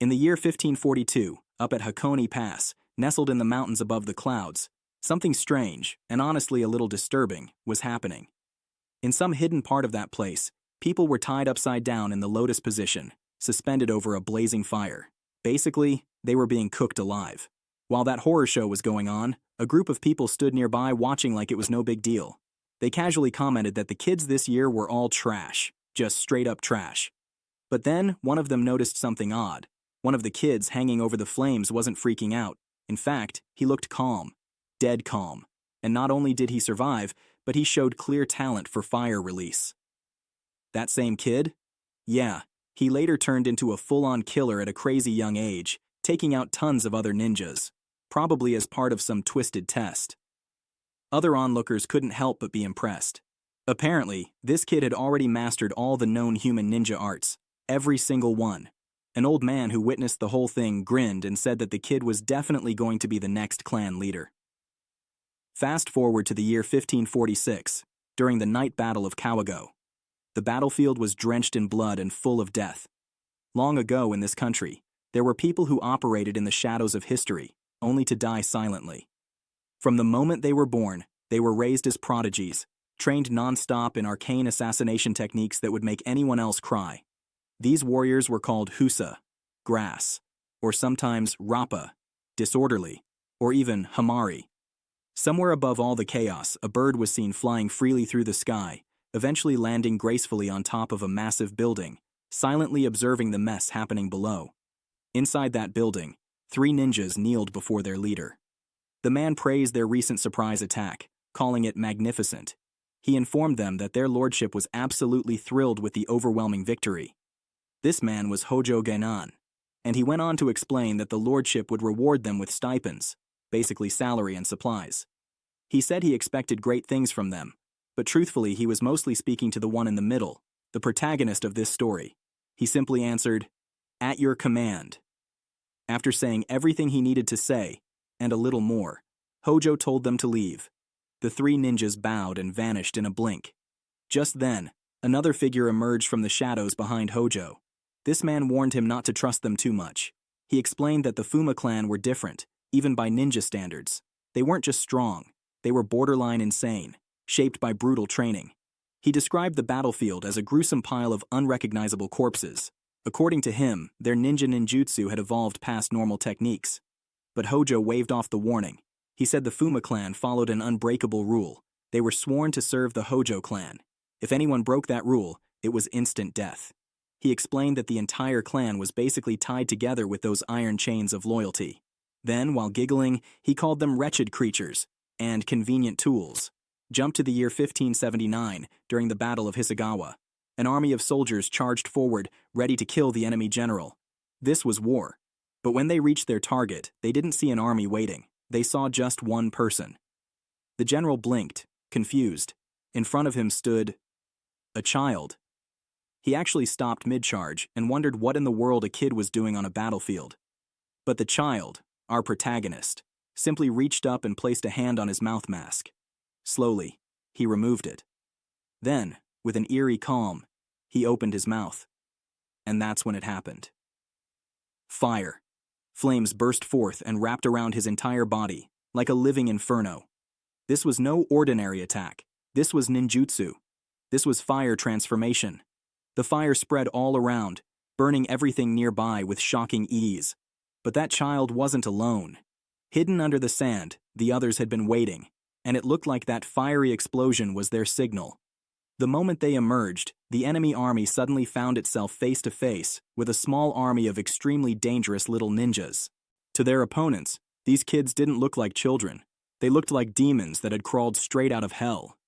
In the year 1542, up at Hakone Pass, nestled in the mountains above the clouds, something strange, and honestly a little disturbing, was happening. In some hidden part of that place, people were tied upside down in the lotus position, suspended over a blazing fire. Basically, they were being cooked alive. While that horror show was going on, a group of people stood nearby watching like it was no big deal. They casually commented that the kids this year were all trash, just straight up trash. But then, one of them noticed something odd. One of the kids hanging over the flames wasn't freaking out. In fact, he looked calm. Dead calm. And not only did he survive, but he showed clear talent for fire release. That same kid? Yeah, he later turned into a full-on killer at a crazy young age, taking out tons of other ninjas, probably as part of some twisted test. Other onlookers couldn't help but be impressed. Apparently, this kid had already mastered all the known human ninja arts, every single one. An old man who witnessed the whole thing grinned and said that the kid was definitely going to be the next clan leader. Fast forward to the year 1546, during the night battle of Kawago. The battlefield was drenched in blood and full of death. Long ago in this country, there were people who operated in the shadows of history, only to die silently. From the moment they were born, they were raised as prodigies, trained non-stop in arcane assassination techniques that would make anyone else cry. These warriors were called Husa, grass, or sometimes Rappa, disorderly, or even Hamari. Somewhere above all the chaos, a bird was seen flying freely through the sky, eventually landing gracefully on top of a massive building, silently observing the mess happening below. Inside that building, 3 ninjas kneeled before their leader. The man praised their recent surprise attack, calling it magnificent. He informed them that their lordship was absolutely thrilled with the overwhelming victory. This man was Hojo Genan, and he went on to explain that the lordship would reward them with stipends, basically salary and supplies. He said he expected great things from them, but truthfully he was mostly speaking to the one in the middle, the protagonist of this story. He simply answered, "At your command." After saying everything he needed to say, and a little more, Hojo told them to leave. The 3 ninjas bowed and vanished in a blink. Just then, another figure emerged from the shadows behind Hojo. This man warned him not to trust them too much. He explained that the Fuuma clan were different, even by ninja standards. They weren't just strong, they were borderline insane, shaped by brutal training. He described the battlefield as a gruesome pile of unrecognizable corpses. According to him, their ninja ninjutsu had evolved past normal techniques. But Hojo waved off the warning. He said the Fuuma clan followed an unbreakable rule. They were sworn to serve the Hojo clan. If anyone broke that rule, it was instant death. He explained that the entire clan was basically tied together with those iron chains of loyalty. Then, while giggling, he called them wretched creatures and convenient tools. Jump to the year 1579, during the Battle of Hisagawa. An army of soldiers charged forward, ready to kill the enemy general. This was war. But when they reached their target, they didn't see an army waiting. They saw just one person. The general blinked, confused. In front of him stood a child. He actually stopped mid-charge and wondered what in the world a kid was doing on a battlefield. But the child, our protagonist, simply reached up and placed a hand on his mouth mask. Slowly, he removed it. Then, with an eerie calm, he opened his mouth. And that's when it happened. Fire. Flames burst forth and wrapped around his entire body, like a living inferno. This was no ordinary attack. This was ninjutsu. This was fire transformation. The fire spread all around, burning everything nearby with shocking ease. But that child wasn't alone. Hidden under the sand, the others had been waiting, and it looked like that fiery explosion was their signal. The moment they emerged, the enemy army suddenly found itself face to face with a small army of extremely dangerous little ninjas. To their opponents, these kids didn't look like children. They looked like demons that had crawled straight out of hell.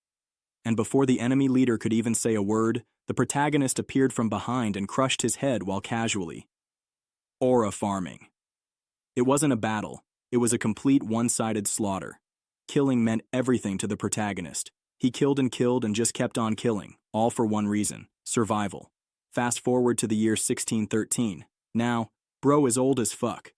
And before the enemy leader could even say a word, the protagonist appeared from behind and crushed his head while casually aura farming. It wasn't a battle. It was a complete one-sided slaughter. Killing meant everything to the protagonist. He killed and just kept on killing, all for one reason: survival. Fast forward to the year 1613. Now, bro is old as fuck.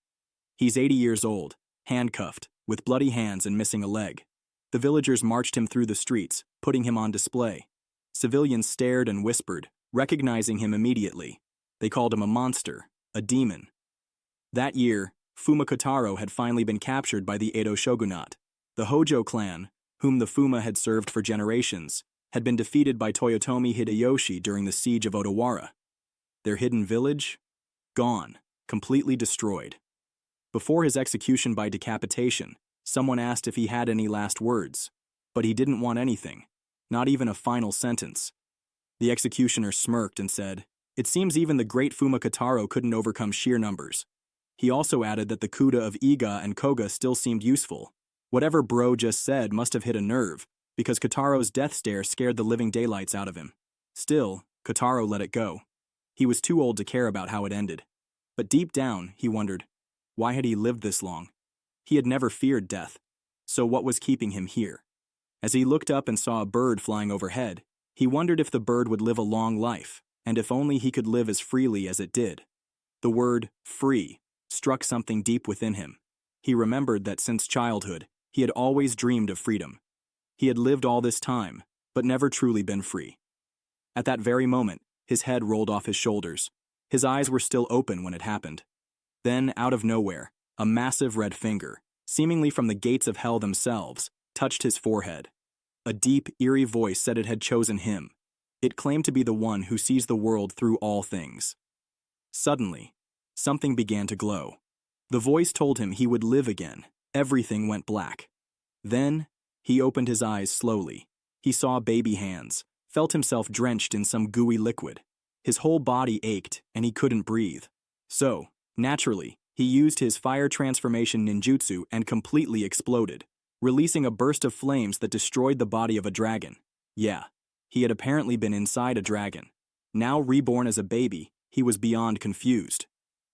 He's 80 years old, handcuffed, with bloody hands and missing a leg. The villagers marched him through the streets, putting him on display. Civilians stared and whispered, recognizing him immediately. They called him a monster, a demon. That year, Fuuma Kotarou had finally been captured by the Edo shogunate. The Hojo clan, whom the Fuuma had served for generations, had been defeated by Toyotomi Hideyoshi during the siege of Odawara. Their hidden village? Gone, completely destroyed. Before his execution by decapitation, someone asked if he had any last words, but he didn't want anything, not even a final sentence. The executioner smirked and said, "It seems even the great Fuuma Kotarou couldn't overcome sheer numbers." He also added that the Kuda of Iga and Koga still seemed useful. Whatever bro just said must have hit a nerve, because Kotarou's death stare scared the living daylights out of him. Still, Kotarou let it go. He was too old to care about how it ended. But deep down, he wondered, why had he lived this long? He had never feared death. So what was keeping him here? As he looked up and saw a bird flying overhead, he wondered if the bird would live a long life, and if only he could live as freely as it did. The word, free, struck something deep within him. He remembered that since childhood, he had always dreamed of freedom. He had lived all this time, but never truly been free. At that very moment, his head rolled off his shoulders. His eyes were still open when it happened. Then, out of nowhere, a massive red finger, seemingly from the gates of hell themselves, touched his forehead. A deep, eerie voice said it had chosen him. It claimed to be the one who sees the world through all things. Suddenly, something began to glow. The voice told him he would live again. Everything went black. Then, he opened his eyes slowly. He saw baby hands, felt himself drenched in some gooey liquid. His whole body ached, and he couldn't breathe. So, naturally, he used his fire transformation ninjutsu and completely exploded, releasing a burst of flames that destroyed the body of a dragon. Yeah, he had apparently been inside a dragon. Now reborn as a baby, he was beyond confused.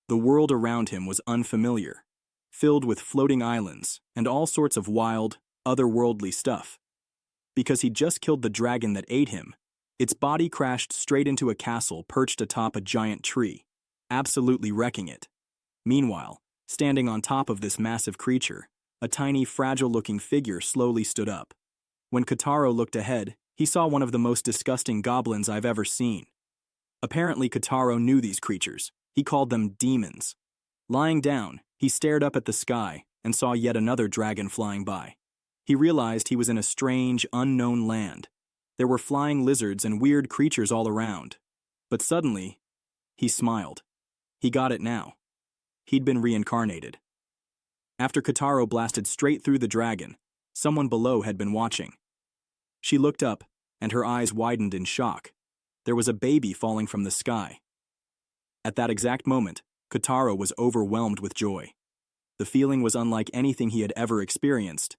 The world around him was unfamiliar, filled with floating islands and all sorts of wild, otherworldly stuff. Because he'd just killed the dragon that ate him, its body crashed straight into a castle perched atop a giant tree, absolutely wrecking it. Meanwhile, standing on top of this massive creature, a tiny, fragile-looking figure slowly stood up. When Kotarou looked ahead, he saw one of the most disgusting goblins I've ever seen. Apparently, Kotarou knew these creatures. He called them demons. Lying down, he stared up at the sky and saw yet another dragon flying by. He realized he was in a strange, unknown land. There were flying lizards and weird creatures all around. But suddenly, he smiled. He got it now. He'd been reincarnated. After Kotarou blasted straight through the dragon, someone below had been watching. She looked up, and her eyes widened in shock. There was a baby falling from the sky. At that exact moment, Kotarou was overwhelmed with joy. The feeling was unlike anything he had ever experienced.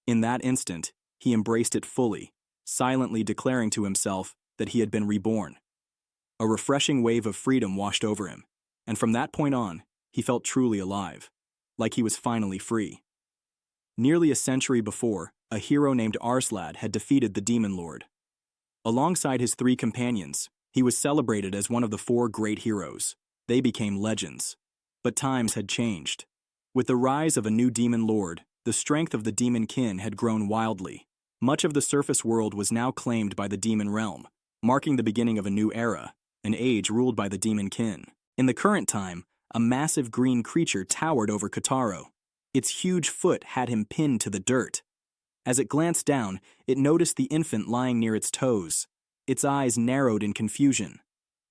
In that instant, he embraced it fully, silently declaring to himself that he had been reborn. A refreshing wave of freedom washed over him, and from that point on, he felt truly alive, like he was finally free. Nearly a century before, a hero named Arslad had defeated the Demon Lord. Alongside his 3 companions, he was celebrated as one of the 4 great heroes. They became legends. But times had changed. With the rise of a new Demon Lord, the strength of the demon kin had grown wildly. Much of the surface world was now claimed by the demon realm, marking the beginning of a new era, an age ruled by the demon kin. In the current time, a massive green creature towered over Kotarou. Its huge foot had him pinned to the dirt. As it glanced down, it noticed the infant lying near its toes. Its eyes narrowed in confusion.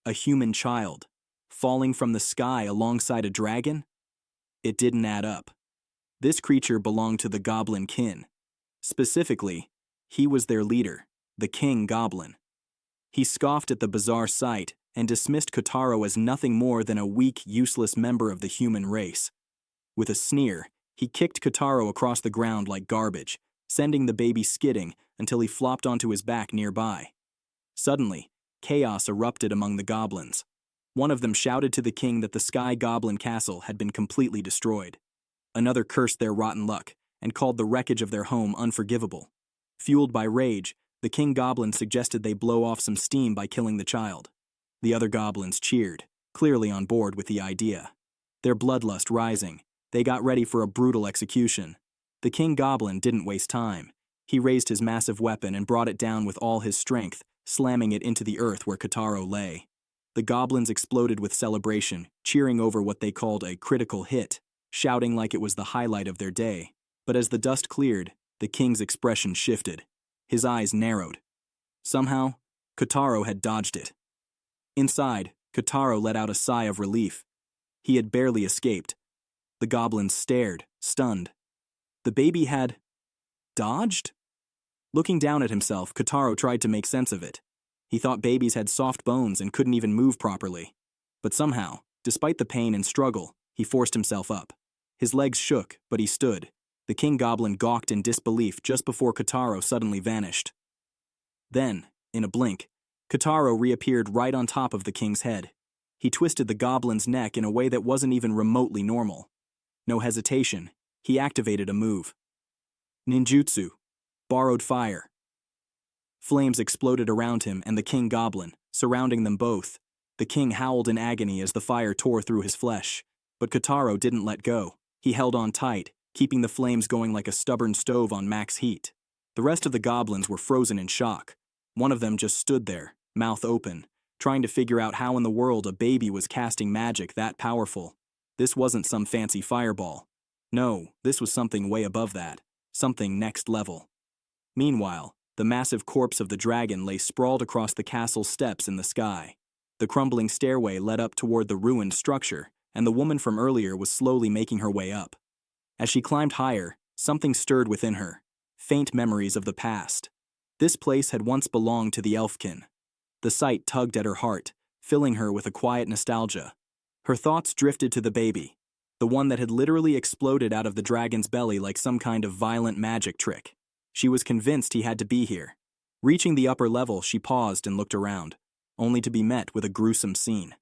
A human child, falling from the sky alongside a dragon? It didn't add up. This creature belonged to the goblin kin. Specifically, he was their leader, the king goblin. He scoffed at the bizarre sight and dismissed Kotarou as nothing more than a weak, useless member of the human race. With a sneer, he kicked Kotarou across the ground like garbage, sending the baby skidding until he flopped onto his back nearby. Suddenly, chaos erupted among the goblins. One of them shouted to the king that the Sky Goblin Castle had been completely destroyed. Another cursed their rotten luck and called the wreckage of their home unforgivable. Fueled by rage, the king goblin suggested they blow off some steam by killing the child. The other goblins cheered, clearly on board with the idea. Their bloodlust rising, they got ready for a brutal execution. The king goblin didn't waste time. He raised his massive weapon and brought it down with all his strength, slamming it into the earth where Kotarou lay. The goblins exploded with celebration, cheering over what they called a critical hit, shouting like it was the highlight of their day. But as the dust cleared, the king's expression shifted. His eyes narrowed. Somehow, Kotarou had dodged it. Inside, Kotarou let out a sigh of relief. He had barely escaped. The goblins stared, stunned. The baby had dodged? Looking down at himself, Kotarou tried to make sense of it. He thought babies had soft bones and couldn't even move properly. But somehow, despite the pain and struggle, he forced himself up. His legs shook, but he stood. The king goblin gawked in disbelief just before Kotarou suddenly vanished. Then, in a blink, Kotarou reappeared right on top of the king's head. He twisted the goblin's neck in a way that wasn't even remotely normal. No hesitation, he activated a move. Ninjutsu. Borrowed fire. Flames exploded around him and the king goblin, surrounding them both. The king howled in agony as the fire tore through his flesh. But Kotarou didn't let go. He held on tight, keeping the flames going like a stubborn stove on max heat. The rest of the goblins were frozen in shock. One of them just stood there, mouth open, trying to figure out how in the world a baby was casting magic that powerful. This wasn't some fancy fireball. No, this was something way above that. Something next level. Meanwhile, the massive corpse of the dragon lay sprawled across the castle's steps in the sky. The crumbling stairway led up toward the ruined structure, and the woman from earlier was slowly making her way up. As she climbed higher, something stirred within her. Faint memories of the past. This place had once belonged to the elfkin. The sight tugged at her heart, filling her with a quiet nostalgia. Her thoughts drifted to the baby, the one that had literally exploded out of the dragon's belly like some kind of violent magic trick. She was convinced he had to be here. Reaching the upper level, she paused and looked around, only to be met with a gruesome scene.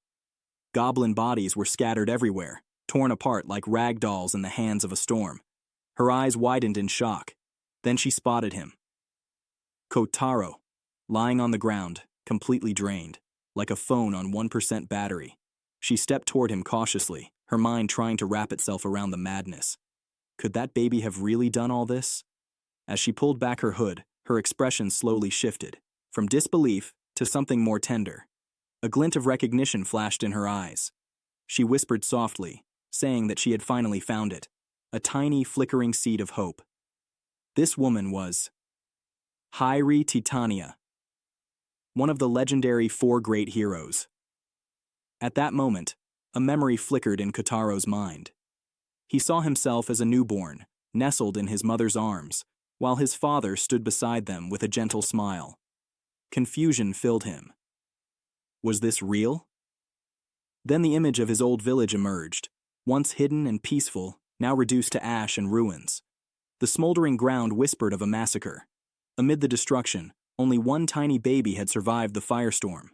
Goblin bodies were scattered everywhere, torn apart like rag dolls in the hands of a storm. Her eyes widened in shock. Then she spotted him. Kotarou, lying on the ground, completely drained, like a phone on 1% battery. She stepped toward him cautiously, her mind trying to wrap itself around the madness. Could that baby have really done all this? As she pulled back her hood, her expression slowly shifted, from disbelief to something more tender. A glint of recognition flashed in her eyes. She whispered softly, saying that she had finally found it, a tiny flickering seed of hope. This woman was Hyrie Titania, one of the legendary 4 great heroes. At that moment, a memory flickered in Kotarou's mind. He saw himself as a newborn, nestled in his mother's arms, while his father stood beside them with a gentle smile. Confusion filled him. Was this real? Then the image of his old village emerged, once hidden and peaceful, now reduced to ash and ruins. The smoldering ground whispered of a massacre. Amid the destruction, only one tiny baby had survived the firestorm.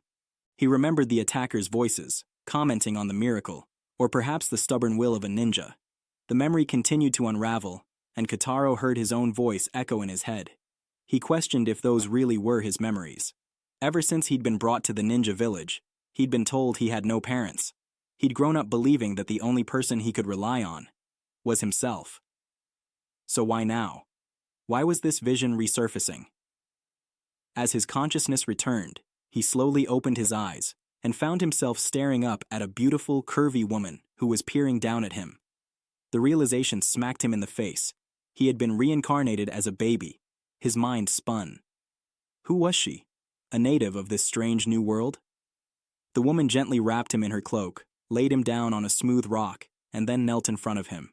He remembered the attackers' voices, commenting on the miracle, or perhaps the stubborn will of a ninja. The memory continued to unravel, and Kotarou heard his own voice echo in his head. He questioned if those really were his memories. Ever since he'd been brought to the ninja village, he'd been told he had no parents. He'd grown up believing that the only person he could rely on was himself. So why now? Why was this vision resurfacing? As his consciousness returned, he slowly opened his eyes and found himself staring up at a beautiful, curvy woman who was peering down at him. The realization smacked him in the face. He had been reincarnated as a baby. His mind spun. Who was she? A native of this strange new world? The woman gently wrapped him in her cloak, laid him down on a smooth rock, and then knelt in front of him.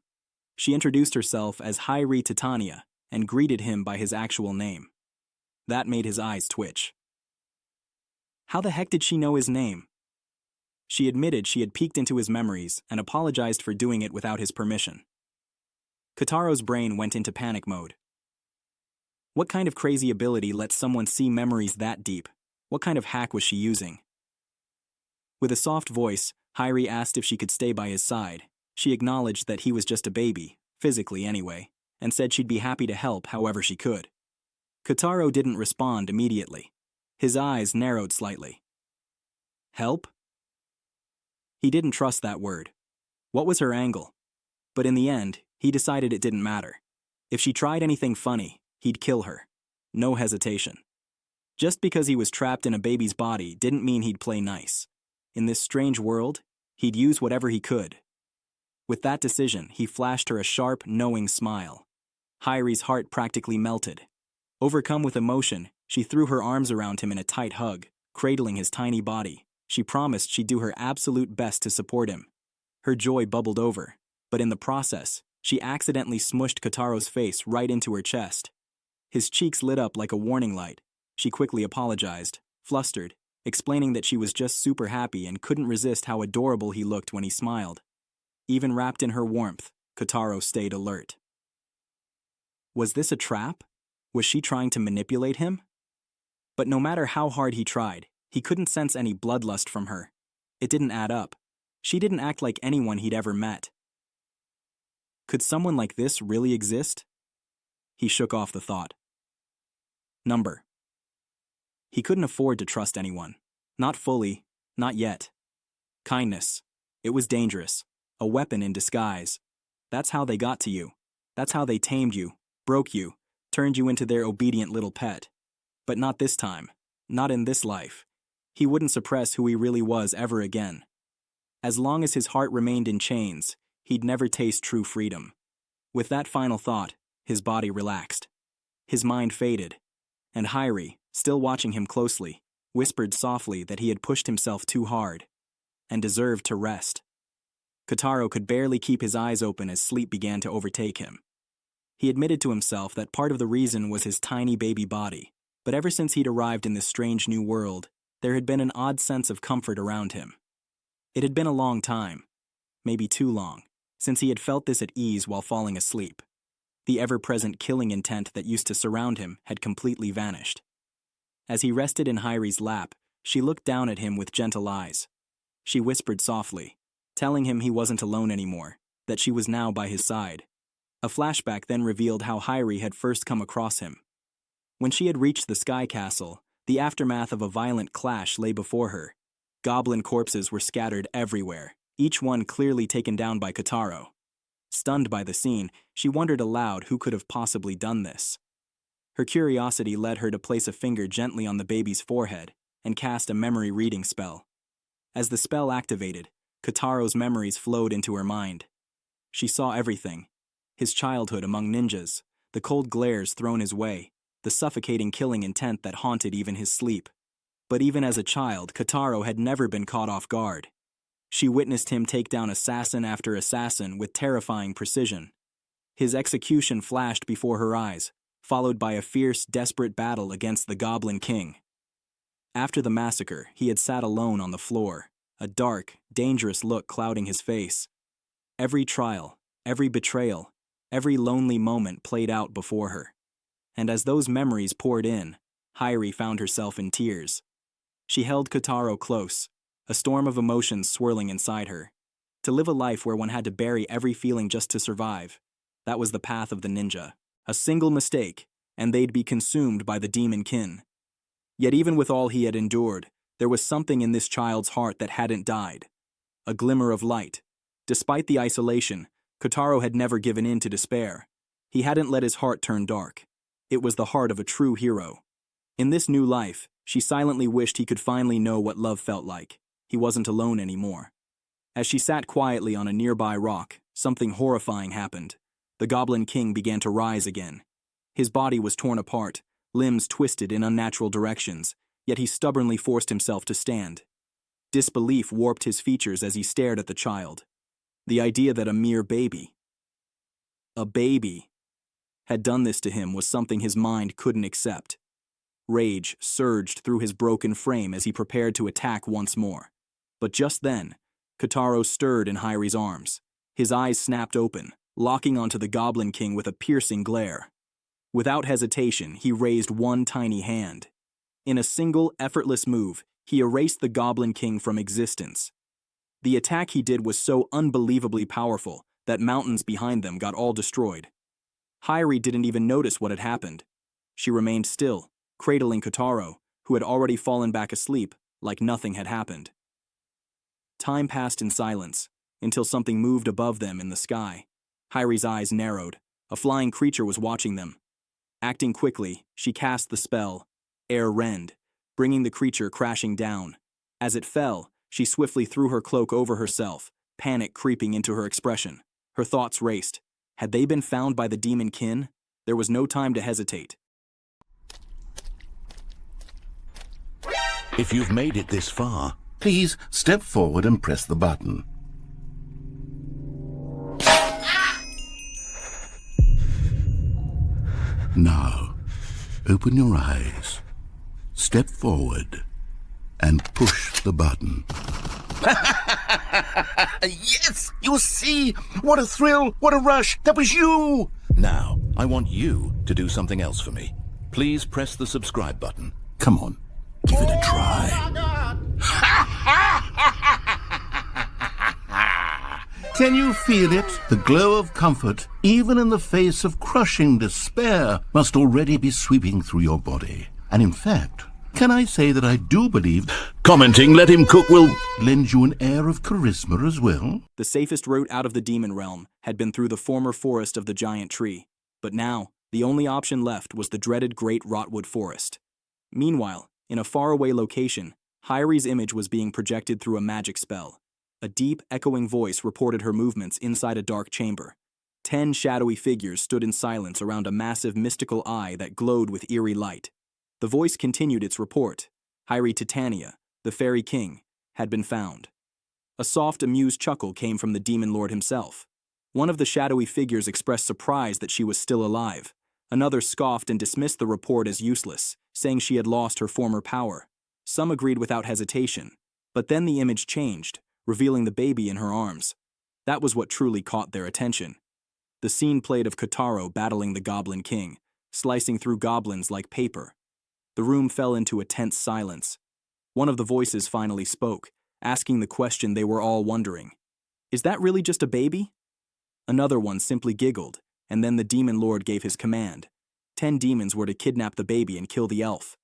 She introduced herself as Hyrie Titania and greeted him by his actual name. That made his eyes twitch. How the heck did she know his name? She admitted she had peeked into his memories and apologized for doing it without his permission. Kotarou's brain went into panic mode. What kind of crazy ability lets someone see memories that deep? What kind of hack was she using? With a soft voice, Hyrie asked if she could stay by his side. She acknowledged that he was just a baby, physically anyway, and said she'd be happy to help however she could. Kotarou didn't respond immediately. His eyes narrowed slightly. Help? He didn't trust that word. What was her angle? But in the end, he decided it didn't matter. If she tried anything funny, he'd kill her. No hesitation. Just because he was trapped in a baby's body didn't mean he'd play nice. In this strange world, he'd use whatever he could. With that decision, he flashed her a sharp, knowing smile. Hyri's heart practically melted. Overcome with emotion, she threw her arms around him in a tight hug, cradling his tiny body. She promised she'd do her absolute best to support him. Her joy bubbled over, but in the process, she accidentally smushed Kotarou's face right into her chest. His cheeks lit up like a warning light. She quickly apologized, flustered, explaining that she was just super happy and couldn't resist how adorable he looked when he smiled. Even wrapped in her warmth, Kotarou stayed alert. Was this a trap? Was she trying to manipulate him? But no matter how hard he tried, he couldn't sense any bloodlust from her. It didn't add up. She didn't act like anyone he'd ever met. Could someone like this really exist? He shook off the thought. Number. He couldn't afford to trust anyone. Not fully, not yet. Kindness. It was dangerous. A weapon in disguise. That's how they got to you. That's how they tamed you, broke you, turned you into their obedient little pet. But not this time. Not in this life. He wouldn't suppress who he really was ever again. As long as his heart remained in chains, he'd never taste true freedom. With that final thought, his body relaxed. His mind faded. And Hyri, still watching him closely, whispered softly that he had pushed himself too hard and deserved to rest. Kotarou could barely keep his eyes open as sleep began to overtake him. He admitted to himself that part of the reason was his tiny baby body, but ever since he'd arrived in this strange new world, there had been an odd sense of comfort around him. It had been a long time, maybe too long, since he had felt this at ease while falling asleep. The ever-present killing intent that used to surround him had completely vanished. As he rested in Hyri's lap, she looked down at him with gentle eyes. She whispered softly, telling him he wasn't alone anymore, that she was now by his side. A flashback then revealed how Hyri had first come across him. When she had reached the Sky Castle, the aftermath of a violent clash lay before her. Goblin corpses were scattered everywhere, each one clearly taken down by Kotarou. Stunned by the scene, she wondered aloud who could have possibly done this. Her curiosity led her to place a finger gently on the baby's forehead and cast a memory reading spell. As the spell activated, Kotarou's memories flowed into her mind. She saw everything. His childhood among ninjas, the cold glares thrown his way, the suffocating killing intent that haunted even his sleep. But even as a child, Kotarou had never been caught off guard. She witnessed him take down assassin after assassin with terrifying precision. His execution flashed before her eyes, followed by a fierce, desperate battle against the Goblin King. After the massacre, he had sat alone on the floor, a dark, dangerous look clouding his face. Every trial, every betrayal, every lonely moment played out before her. And as those memories poured in, Hyri found herself in tears. She held Kotarou close, a storm of emotions swirling inside her. To live a life where one had to bury every feeling just to survive, that was the path of the ninja. A single mistake, and they'd be consumed by the demon kin. Yet even with all he had endured, there was something in this child's heart that hadn't died. A glimmer of light. Despite the isolation, Kotarou had never given in to despair. He hadn't let his heart turn dark. It was the heart of a true hero. In this new life, she silently wished he could finally know what love felt like. He wasn't alone anymore. As she sat quietly on a nearby rock, something horrifying happened. The Goblin King began to rise again. His body was torn apart, limbs twisted in unnatural directions, yet he stubbornly forced himself to stand. Disbelief warped his features as he stared at the child. The idea that a mere baby, a baby, had done this to him was something his mind couldn't accept. Rage surged through his broken frame as he prepared to attack once more. But just then, Kotarou stirred in Hyri's arms. His eyes snapped open, locking onto the Goblin King with a piercing glare. Without hesitation, he raised one tiny hand. In a single, effortless move, he erased the Goblin King from existence. The attack he did was so unbelievably powerful that mountains behind them got all destroyed. Hyri didn't even notice what had happened. She remained still, cradling Kotarou, who had already fallen back asleep, like nothing had happened. Time passed in silence, until something moved above them in the sky. Hyri's eyes narrowed. A flying creature was watching them. Acting quickly, she cast the spell, Air Rend, bringing the creature crashing down. As it fell, She swiftly threw her cloak over herself, panic creeping into her expression. Her thoughts raced. Had they been found by the demon kin? There was no time to hesitate. If you've made it this far, please step forward and press the button. Now, open your eyes, step forward, and push the button. Yes! You see? What a thrill! What a rush! That was you! Now, I want you to do something else for me. Please press the subscribe button. Come on, give it a try. Can you feel it? The glow of comfort, even in the face of crushing despair, must already be sweeping through your body. And in fact, can I say that I do believe commenting "let him cook" will lend you an air of charisma as well? The safest route out of the demon realm had been through the former forest of the giant tree, but now the only option left was the dreaded great rotwood forest. Meanwhile, in a faraway location, Hyri's image was being projected through a magic spell. A deep, echoing voice reported her movements inside a dark chamber. 10 shadowy figures stood in silence around a massive mystical eye that glowed with eerie light. The voice continued its report. Hyri Titania, the fairy king, had been found. A soft, amused chuckle came from the demon lord himself. One of the shadowy figures expressed surprise that she was still alive. Another scoffed and dismissed the report as useless, saying she had lost her former power. Some agreed without hesitation, but then the image changed, revealing the baby in her arms. That was what truly caught their attention. The scene played of Kotarou battling the Goblin King, slicing through goblins like paper. The room fell into a tense silence. One of the voices finally spoke, asking the question they were all wondering. Is that really just a baby? Another one simply giggled, and then the demon lord gave his command. 10 demons were to kidnap the baby and kill the elf.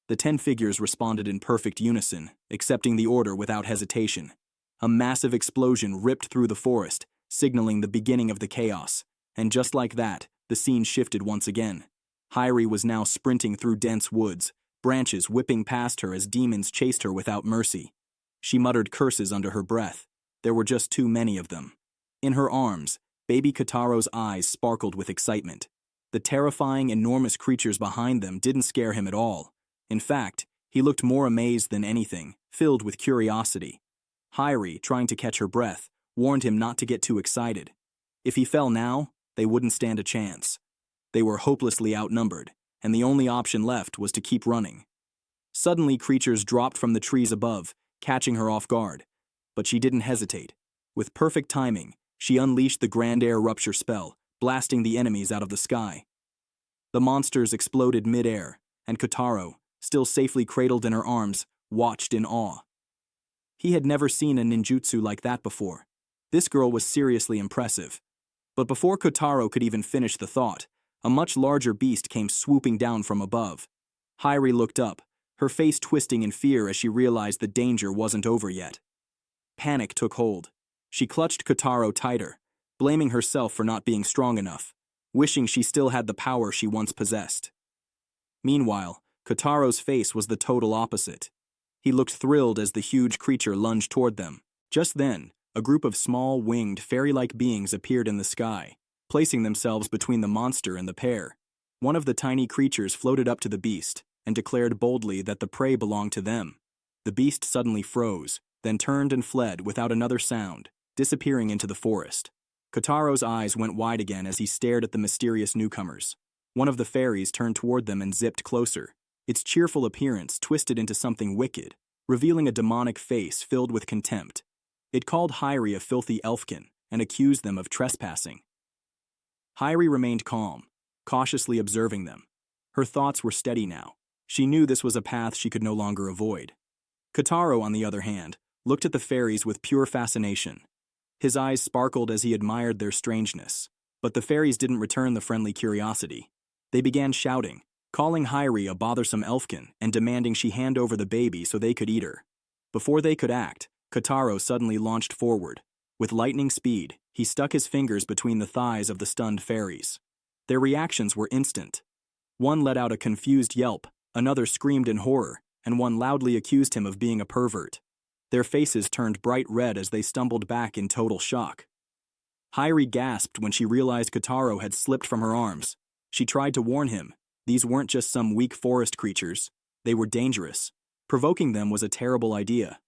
The 10 figures responded in perfect unison, accepting the order without hesitation. A massive explosion ripped through the forest, signaling the beginning of the chaos, and just like that, the scene shifted once again. Hyri was now sprinting through dense woods, branches whipping past her as demons chased her without mercy. She muttered curses under her breath. There were just too many of them. In her arms, baby Kotarou's eyes sparkled with excitement. The terrifying, enormous creatures behind them didn't scare him at all. In fact, he looked more amazed than anything, filled with curiosity. Hyri, trying to catch her breath, warned him not to get too excited. If he fell now, they wouldn't stand a chance. They were hopelessly outnumbered, and the only option left was to keep running. Suddenly, creatures dropped from the trees above, catching her off guard. But she didn't hesitate. With perfect timing, she unleashed the Grand Air Rupture spell, blasting the enemies out of the sky. The monsters exploded mid-air, and Kotarou, still safely cradled in her arms, watched in awe. He had never seen a ninjutsu like that before. This girl was seriously impressive. But before Kotarou could even finish the thought, a much larger beast came swooping down from above. Hyri looked up, her face twisting in fear as she realized the danger wasn't over yet. Panic took hold. She clutched Kotarou tighter, blaming herself for not being strong enough, wishing she still had the power she once possessed. Meanwhile, Kotarou's face was the total opposite. He looked thrilled as the huge creature lunged toward them. Just then, a group of small, winged, fairy-like beings appeared in the sky, placing themselves between the monster and the pair. One of the tiny creatures floated up to the beast and declared boldly that the prey belonged to them. The beast suddenly froze, then turned and fled without another sound, disappearing into the forest. Kotarou's eyes went wide again as he stared at the mysterious newcomers. One of the fairies turned toward them and zipped closer. Its cheerful appearance twisted into something wicked, revealing a demonic face filled with contempt. It called Hyri a filthy elfkin and accused them of trespassing. Hyri remained calm, cautiously observing them. Her thoughts were steady now. She knew this was a path she could no longer avoid. Kotarou, on the other hand, looked at the fairies with pure fascination. His eyes sparkled as he admired their strangeness, but the fairies didn't return the friendly curiosity. They began shouting, calling Hyri a bothersome elfkin and demanding she hand over the baby so they could eat her. Before they could act, Kotarou suddenly launched forward. With lightning speed, he stuck his fingers between the thighs of the stunned fairies. Their reactions were instant. One let out a confused yelp, another screamed in horror, and one loudly accused him of being a pervert. Their faces turned bright red as they stumbled back in total shock. Hairi gasped when she realized Kotarou had slipped from her arms. She tried to warn him. These weren't just some weak forest creatures. They were dangerous. Provoking them was a terrible idea.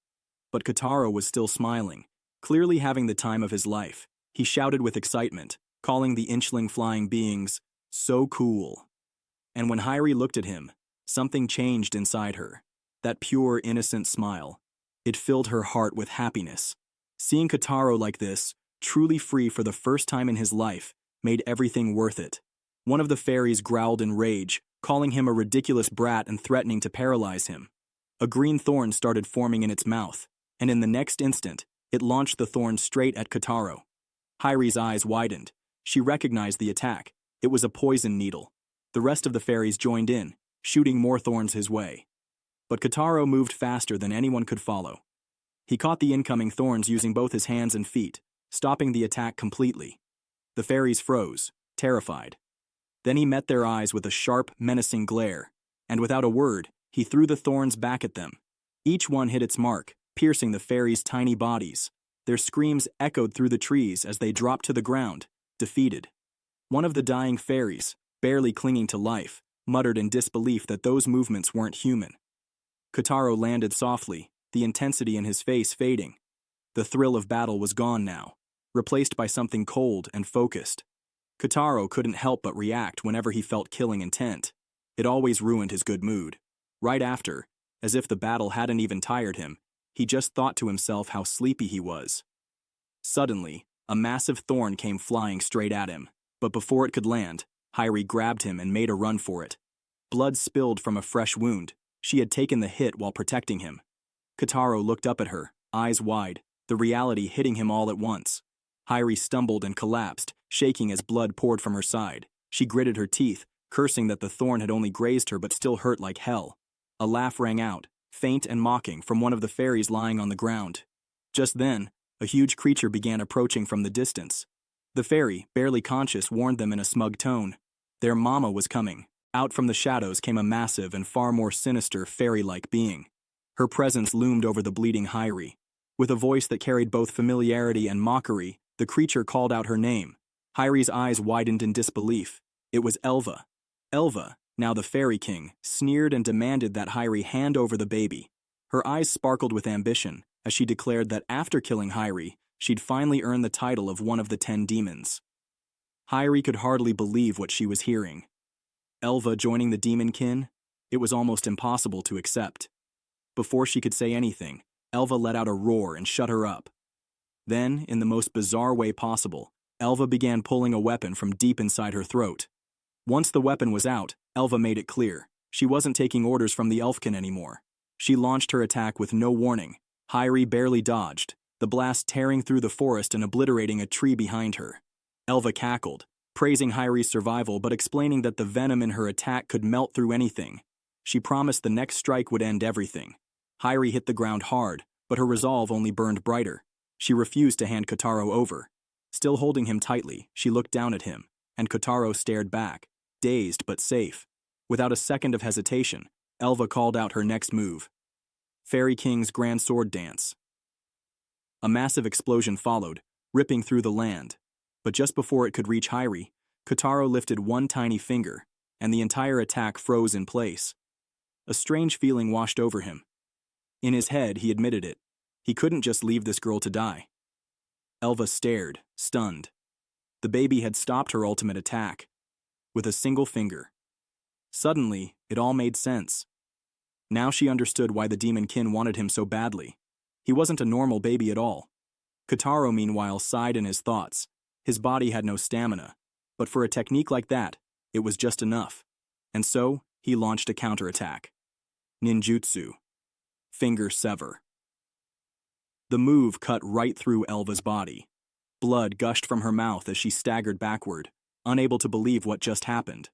But Kotarou was still smiling, clearly having the time of his life. He shouted with excitement, calling the inchling flying beings so cool. And when Hairi looked at him, something changed inside her. That pure, innocent smile. It filled her heart with happiness. Seeing Kotarou like this, truly free for the first time in his life, made everything worth it. One of the fairies growled in rage, calling him a ridiculous brat and threatening to paralyze him. A green thorn started forming in its mouth, and in the next instant, it launched the thorn straight at Kotarou. Hairi's eyes widened. She recognized the attack. It was a poison needle. The rest of the fairies joined in, shooting more thorns his way. But Kotarou moved faster than anyone could follow. He caught the incoming thorns using both his hands and feet, stopping the attack completely. The fairies froze, terrified. Then he met their eyes with a sharp, menacing glare, and without a word, he threw the thorns back at them. Each one hit its mark, piercing the fairies' tiny bodies. Their screams echoed through the trees as they dropped to the ground, defeated. One of the dying fairies, barely clinging to life, muttered in disbelief that those movements weren't human. Kotarou landed softly, the intensity in his face fading. The thrill of battle was gone now, replaced by something cold and focused. Kotarou couldn't help but react whenever he felt killing intent. It always ruined his good mood. Right after, as if the battle hadn't even tired him, he just thought to himself how sleepy he was. Suddenly, a massive thorn came flying straight at him, but before it could land, Hairi grabbed him and made a run for it. Blood spilled from a fresh wound. She had taken the hit while protecting him. Kotarou looked up at her, eyes wide, the reality hitting him all at once. Hairi stumbled and collapsed, shaking as blood poured from her side. She gritted her teeth, cursing that the thorn had only grazed her but still hurt like hell. A laugh rang out, faint and mocking, from one of the fairies lying on the ground. Just then, a huge creature began approaching from the distance. The fairy, barely conscious, warned them in a smug tone. Their mama was coming. Out from the shadows came a massive and far more sinister fairy-like being. Her presence loomed over the bleeding Hairi. With a voice that carried both familiarity and mockery, the creature called out her name. Hairi's eyes widened in disbelief. It was Elva. Elva, now the Fairy King, sneered and demanded that Hairi hand over the baby. Her eyes sparkled with ambition as she declared that after killing Hairi, she'd finally earn the title of one of the 10 demons. Hairi could hardly believe what she was hearing. Elva joining the demon kin? It was almost impossible to accept. Before she could say anything, Elva let out a roar and shut her up. Then, in the most bizarre way possible, Elva began pulling a weapon from deep inside her throat. Once the weapon was out, Elva made it clear. She wasn't taking orders from the elfkin anymore. She launched her attack with no warning. Hairi barely dodged, the blast tearing through the forest and obliterating a tree behind her. Elva cackled, praising Hairi's survival but explaining that the venom in her attack could melt through anything. She promised the next strike would end everything. Hairi hit the ground hard, but her resolve only burned brighter. She refused to hand Kotarou over. Still holding him tightly, she looked down at him, and Kotarou stared back, dazed but safe. Without a second of hesitation, Elva called out her next move. Fairy King's Grand Sword Dance. A massive explosion followed, ripping through the land. But just before it could reach Hairi, Kotarou lifted one tiny finger, and the entire attack froze in place. A strange feeling washed over him. In his head, he admitted it. He couldn't just leave this girl to die. Elva stared, stunned. The baby had stopped her ultimate attack, with a single finger. Suddenly, it all made sense. Now she understood why the demon kin wanted him so badly. He wasn't a normal baby at all. Kotarou, meanwhile, sighed in his thoughts. His body had no stamina, but for a technique like that, it was just enough. And so, he launched a counterattack. Ninjutsu. Finger sever. The move cut right through Elva's body. Blood gushed from her mouth as she staggered backward, unable to believe what just happened.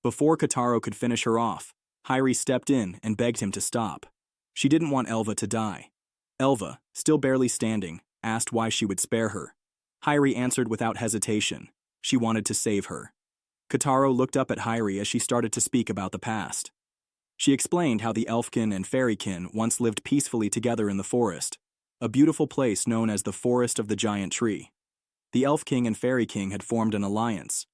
Before Kotarou could finish her off, Hairi stepped in and begged him to stop. She didn't want Elva to die. Elva, still barely standing, asked why she would spare her. Hairi answered without hesitation. She wanted to save her. Kotarou looked up at Hairi as she started to speak about the past. She explained how the elfkin and fairykin once lived peacefully together in the forest, a beautiful place known as the Forest of the Giant Tree. The Elf King and Fairy King had formed an alliance.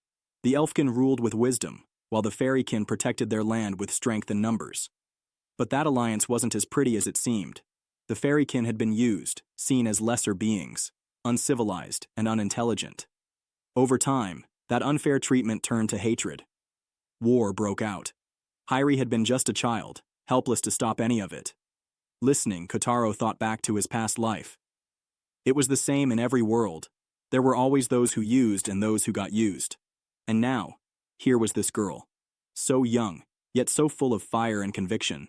The Elfkin ruled with wisdom, while the Fairykin protected their land with strength and numbers. But that alliance wasn't as pretty as it seemed. The Fairykin had been used, seen as lesser beings, uncivilized and unintelligent. Over time, that unfair treatment turned to hatred. War broke out. Hyrie had been just a child, helpless to stop any of it. Listening, Kotarou thought back to his past life. It was the same in every world. There were always those who used and those who got used. And now, here was this girl. So young, yet so full of fire and conviction.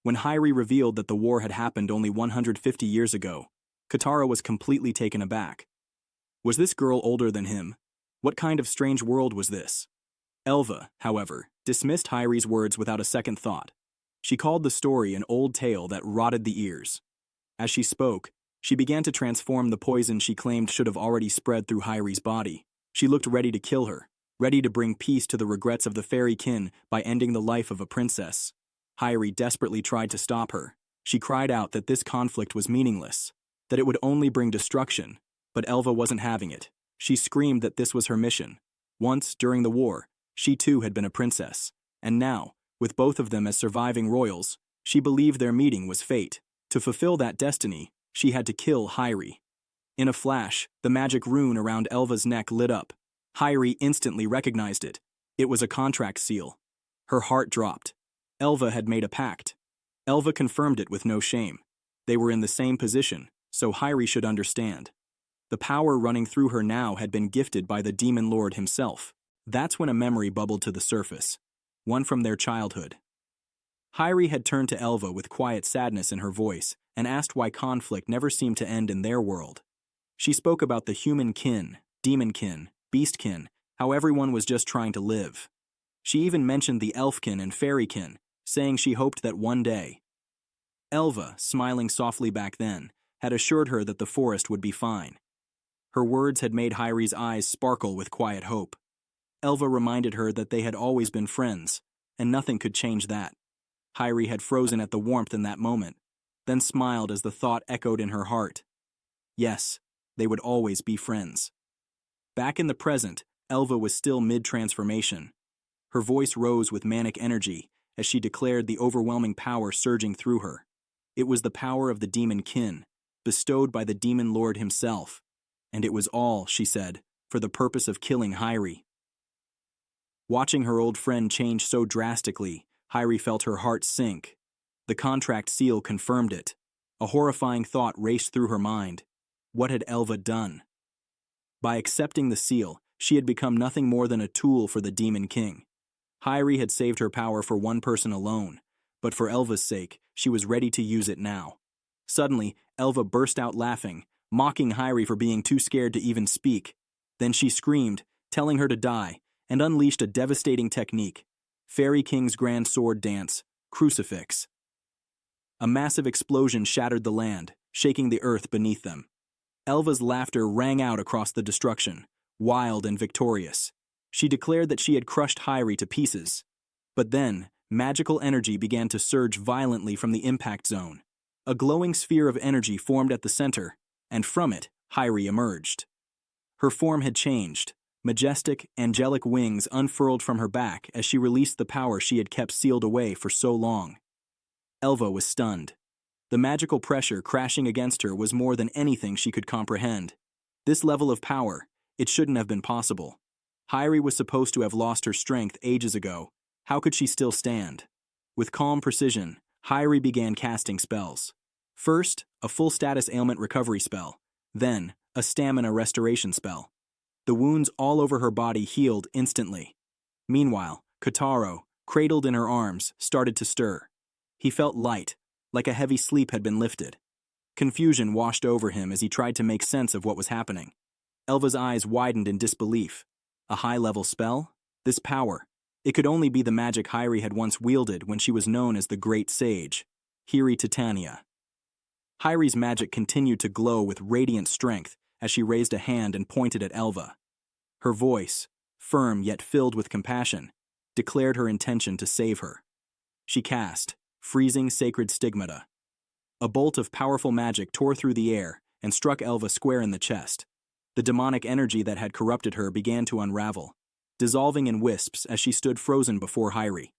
When Hyrie revealed that the war had happened only 150 years ago, Kotarou was completely taken aback. Was this girl older than him? What kind of strange world was this? Elva, however, dismissed Hyrie's words without a second thought. She called the story an old tale that rotted the ears. As she spoke, she began to transform the poison she claimed should have already spread through Hyrie's body. She looked ready to kill her, ready to bring peace to the regrets of the fairykin by ending the life of a princess. Hyrie desperately tried to stop her. She cried out that this conflict was meaningless, that it would only bring destruction, but Elva wasn't having it. She screamed that this was her mission. Once, during the war, she too had been a princess, and now, with both of them as surviving royals, she believed their meeting was fate. To fulfill that destiny, she had to kill Hyrie. In a flash, the magic rune around Elva's neck lit up. Hyrie instantly recognized it. It was a contract seal. Her heart dropped. Elva had made a pact. Elva confirmed it with no shame. They were in the same position, so Hyrie should understand. The power running through her now had been gifted by the Demon Lord himself. That's when a memory bubbled to the surface, one from their childhood. Hyrie had turned to Elva with quiet sadness in her voice and asked why conflict never seemed to end in their world. She spoke about the human kin, demon kin, beast kin, how everyone was just trying to live. She even mentioned the elfkin and fairykin, saying she hoped that one day. Elva, smiling softly back then, had assured her that the forest would be fine. Her words had made Hyrie's eyes sparkle with quiet hope. Elva reminded her that they had always been friends, and nothing could change that. Hyrie had frozen at the warmth in that moment, then smiled as the thought echoed in her heart. Yes, they would always be friends. Back in the present, Elva was still mid-transformation. Her voice rose with manic energy as she declared the overwhelming power surging through her. It was the power of the demon kin, bestowed by the demon lord himself, and it was all, she said, for the purpose of killing Hyrie. Watching her old friend change so drastically, Hyrie felt her heart sink. The contract seal confirmed it. A horrifying thought raced through her mind. What had Elva done? By accepting the seal, she had become nothing more than a tool for the Demon King. Hyrie had saved her power for one person alone, but for Elva's sake, she was ready to use it now. Suddenly, Elva burst out laughing, mocking Hyrie for being too scared to even speak. Then she screamed, telling her to die, and unleashed a devastating technique. Fairy King's Grand Sword Dance, Crucifix. A massive explosion shattered the land, shaking the earth beneath them. Elva's laughter rang out across the destruction, wild and victorious. She declared that she had crushed Hyrie to pieces. But then, magical energy began to surge violently from the impact zone. A glowing sphere of energy formed at the center, and from it, Hyrie emerged. Her form had changed. Majestic, angelic wings unfurled from her back as she released the power she had kept sealed away for so long. Elva was stunned. The magical pressure crashing against her was more than anything she could comprehend. This level of power, it shouldn't have been possible. Hyrie was supposed to have lost her strength ages ago. How could she still stand? With calm precision, Hyrie began casting spells. First, a full status ailment recovery spell. Then, a stamina restoration spell. The wounds all over her body healed instantly. Meanwhile, Kotarou, cradled in her arms, started to stir. He felt light, like a heavy sleep had been lifted. Confusion washed over him as he tried to make sense of what was happening. Elva's eyes widened in disbelief. A high-level spell? This power. It could only be the magic Hyrie had once wielded when she was known as the Great Sage, Hiri Titania. Hyrie's magic continued to glow with radiant strength as she raised a hand and pointed at Elva. Her voice, firm yet filled with compassion, declared her intention to save her. She cast, freezing sacred stigmata. A bolt of powerful magic tore through the air and struck Elva square in the chest. The demonic energy that had corrupted her began to unravel, dissolving in wisps as she stood frozen before Hyrie.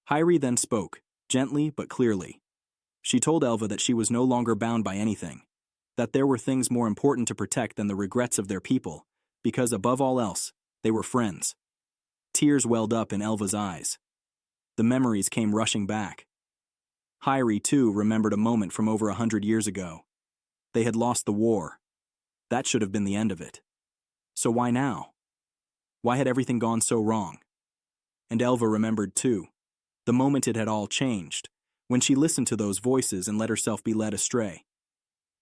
Hyrie then spoke, gently but clearly. She told Elva that she was no longer bound by anything, that there were things more important to protect than the regrets of their people, because above all else, they were friends. Tears welled up in Elva's eyes. The memories came rushing back. Hyrie, too, remembered a moment from over 100 years ago. They had lost the war. That should have been the end of it. So why now? Why had everything gone so wrong? And Elva remembered, too, the moment it had all changed, when she listened to those voices and let herself be led astray.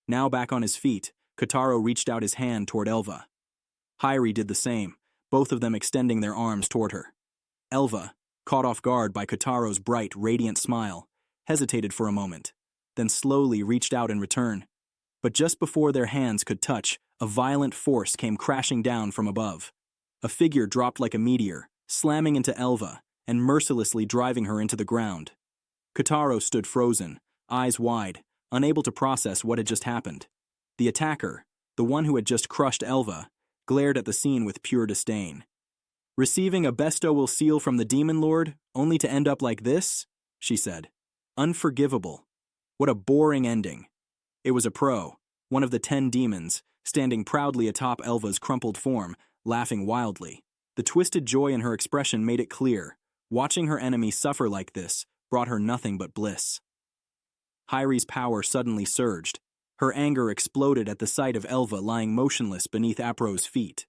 Now back on his feet, Kotarou reached out his hand toward Elva. Hyrie did the same, both of them extending their arms toward her. Elva, caught off guard by Kotarou's bright, radiant smile, hesitated for a moment, then slowly reached out in return. But just before their hands could touch, a violent force came crashing down from above. A figure dropped like a meteor, slamming into Elva and mercilessly driving her into the ground. Kotarou stood frozen, eyes wide, unable to process what had just happened. The attacker, the one who had just crushed Elva, glared at the scene with pure disdain. "Receiving a bestowal seal from the Demon Lord, only to end up like this?" she said. "Unforgivable. What a boring ending." It was a pro, one of the 10 demons, standing proudly atop Elva's crumpled form, laughing wildly. The twisted joy in her expression made it clear, watching her enemy suffer like this brought her nothing but bliss. Hyrie's power suddenly surged. Her anger exploded at the sight of Elva lying motionless beneath Apro's feet.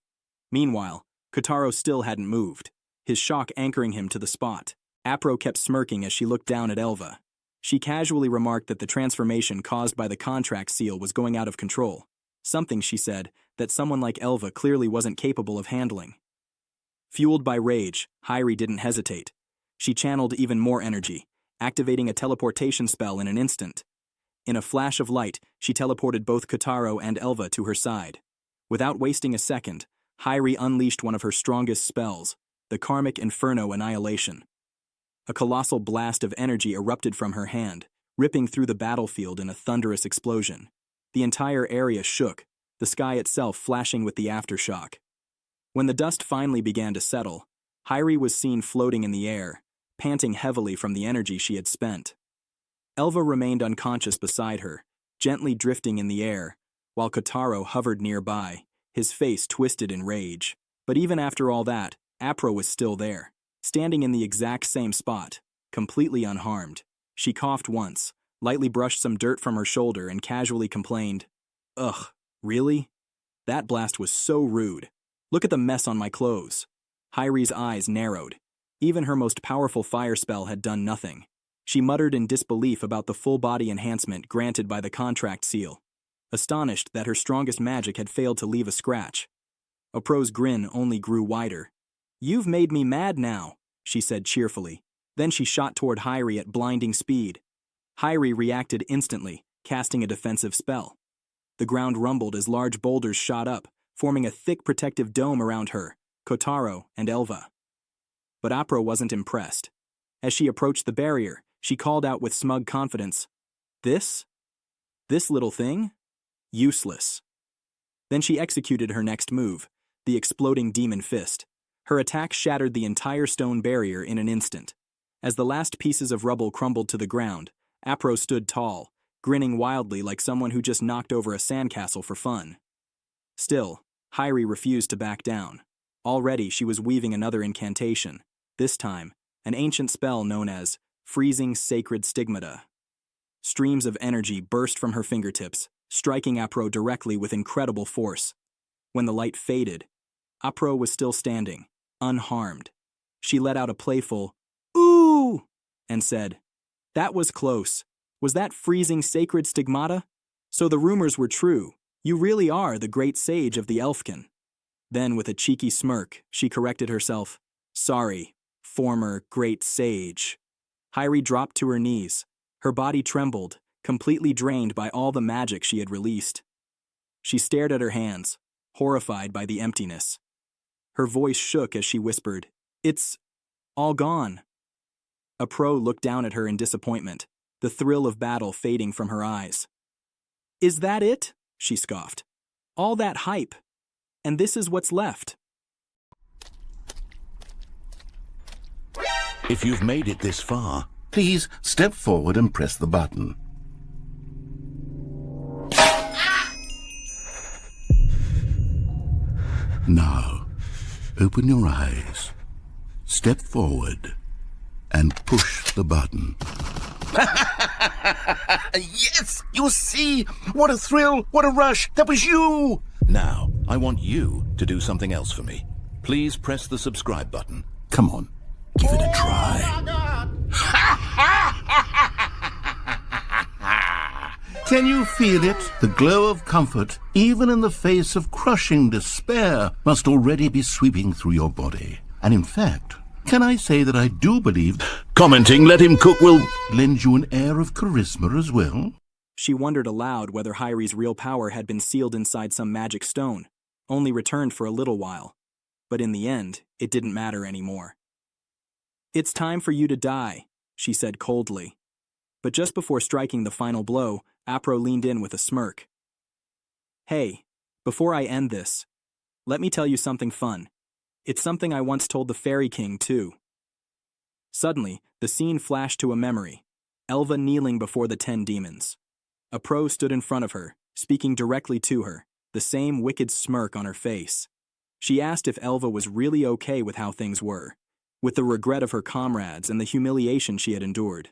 Meanwhile, Kotarou still hadn't moved, his shock anchoring him to the spot. Apro kept smirking as she looked down at Elva. She casually remarked that the transformation caused by the contract seal was going out of control, something, she said, that someone like Elva clearly wasn't capable of handling. Fueled by rage, Hyrie didn't hesitate. She channeled even more energy, activating a teleportation spell in an instant. In a flash of light, she teleported both Kotarou and Elva to her side. Without wasting a second, Hyrie unleashed one of her strongest spells, the Karmic Inferno Annihilation. A colossal blast of energy erupted from her hand, ripping through the battlefield in a thunderous explosion. The entire area shook, the sky itself flashing with the aftershock. When the dust finally began to settle, Hyrie was seen floating in the air, panting heavily from the energy she had spent. Elva remained unconscious beside her, gently drifting in the air, while Kotarou hovered nearby, his face twisted in rage. But even after all that, Apro was still there, standing in the exact same spot, completely unharmed. She coughed once, lightly brushed some dirt from her shoulder and casually complained, "Ugh, really? That blast was so rude. Look at the mess on my clothes." Hyrie's eyes narrowed. Even her most powerful fire spell had done nothing. She muttered in disbelief about the full-body enhancement granted by the contract seal, astonished that her strongest magic had failed to leave a scratch. Apro's grin only grew wider. "You've made me mad now," she said cheerfully. Then she shot toward Hyrie at blinding speed. Hyrie reacted instantly, casting a defensive spell. The ground rumbled as large boulders shot up, forming a thick protective dome around her, Kotarou, and Elva. But Apro wasn't impressed. As she approached the barrier, she called out with smug confidence, "This? This little thing? Useless." Then she executed her next move, the exploding demon fist. Her attack shattered the entire stone barrier in an instant. As the last pieces of rubble crumbled to the ground, Apro stood tall, grinning wildly like someone who just knocked over a sandcastle for fun. Still, Hyrie refused to back down. Already she was weaving another incantation, this time, an ancient spell known as freezing sacred stigmata. Streams of energy burst from her fingertips, striking Apro directly with incredible force. When the light faded, Apro was still standing, unharmed. She let out a playful, "Ooh!" and said, "That was close. Was that freezing sacred stigmata? So the rumors were true. You really are the great sage of the Elfkin." Then, with a cheeky smirk, she corrected herself. "Sorry, former great sage." Hyrie dropped to her knees. Her body trembled, completely drained by all the magic she had released. She stared at her hands, horrified by the emptiness. Her voice shook as she whispered, "It's all gone." A pro looked down at her in disappointment, the thrill of battle fading from her eyes. "Is that it?" she scoffed. "All that hype? And this is what's left?" If you've made it this far, please step forward and press the button. Now, open your eyes, step forward, and push the button. Yes! You see? What a thrill! What a rush! That was you! Now, I want you to do something else for me. Please press the subscribe button. Come on, give it a try. Can you feel it? The glow of comfort, even in the face of crushing despair, must already be sweeping through your body. And in fact, can I say that I do believe commenting "let him cook" will lend you an air of charisma as well? She wondered aloud whether Hyri's real power had been sealed inside some magic stone, only returned for a little while. But in the end, it didn't matter anymore. "It's time for you to die," she said coldly. But just before striking the final blow, Apro leaned in with a smirk. "Hey, before I end this, let me tell you something fun. It's something I once told the Fairy King, too." Suddenly, the scene flashed to a memory. Elva kneeling before the 10 demons. A pro stood in front of her, speaking directly to her, the same wicked smirk on her face. She asked if Elva was really okay with how things were, with the regret of her comrades and the humiliation she had endured.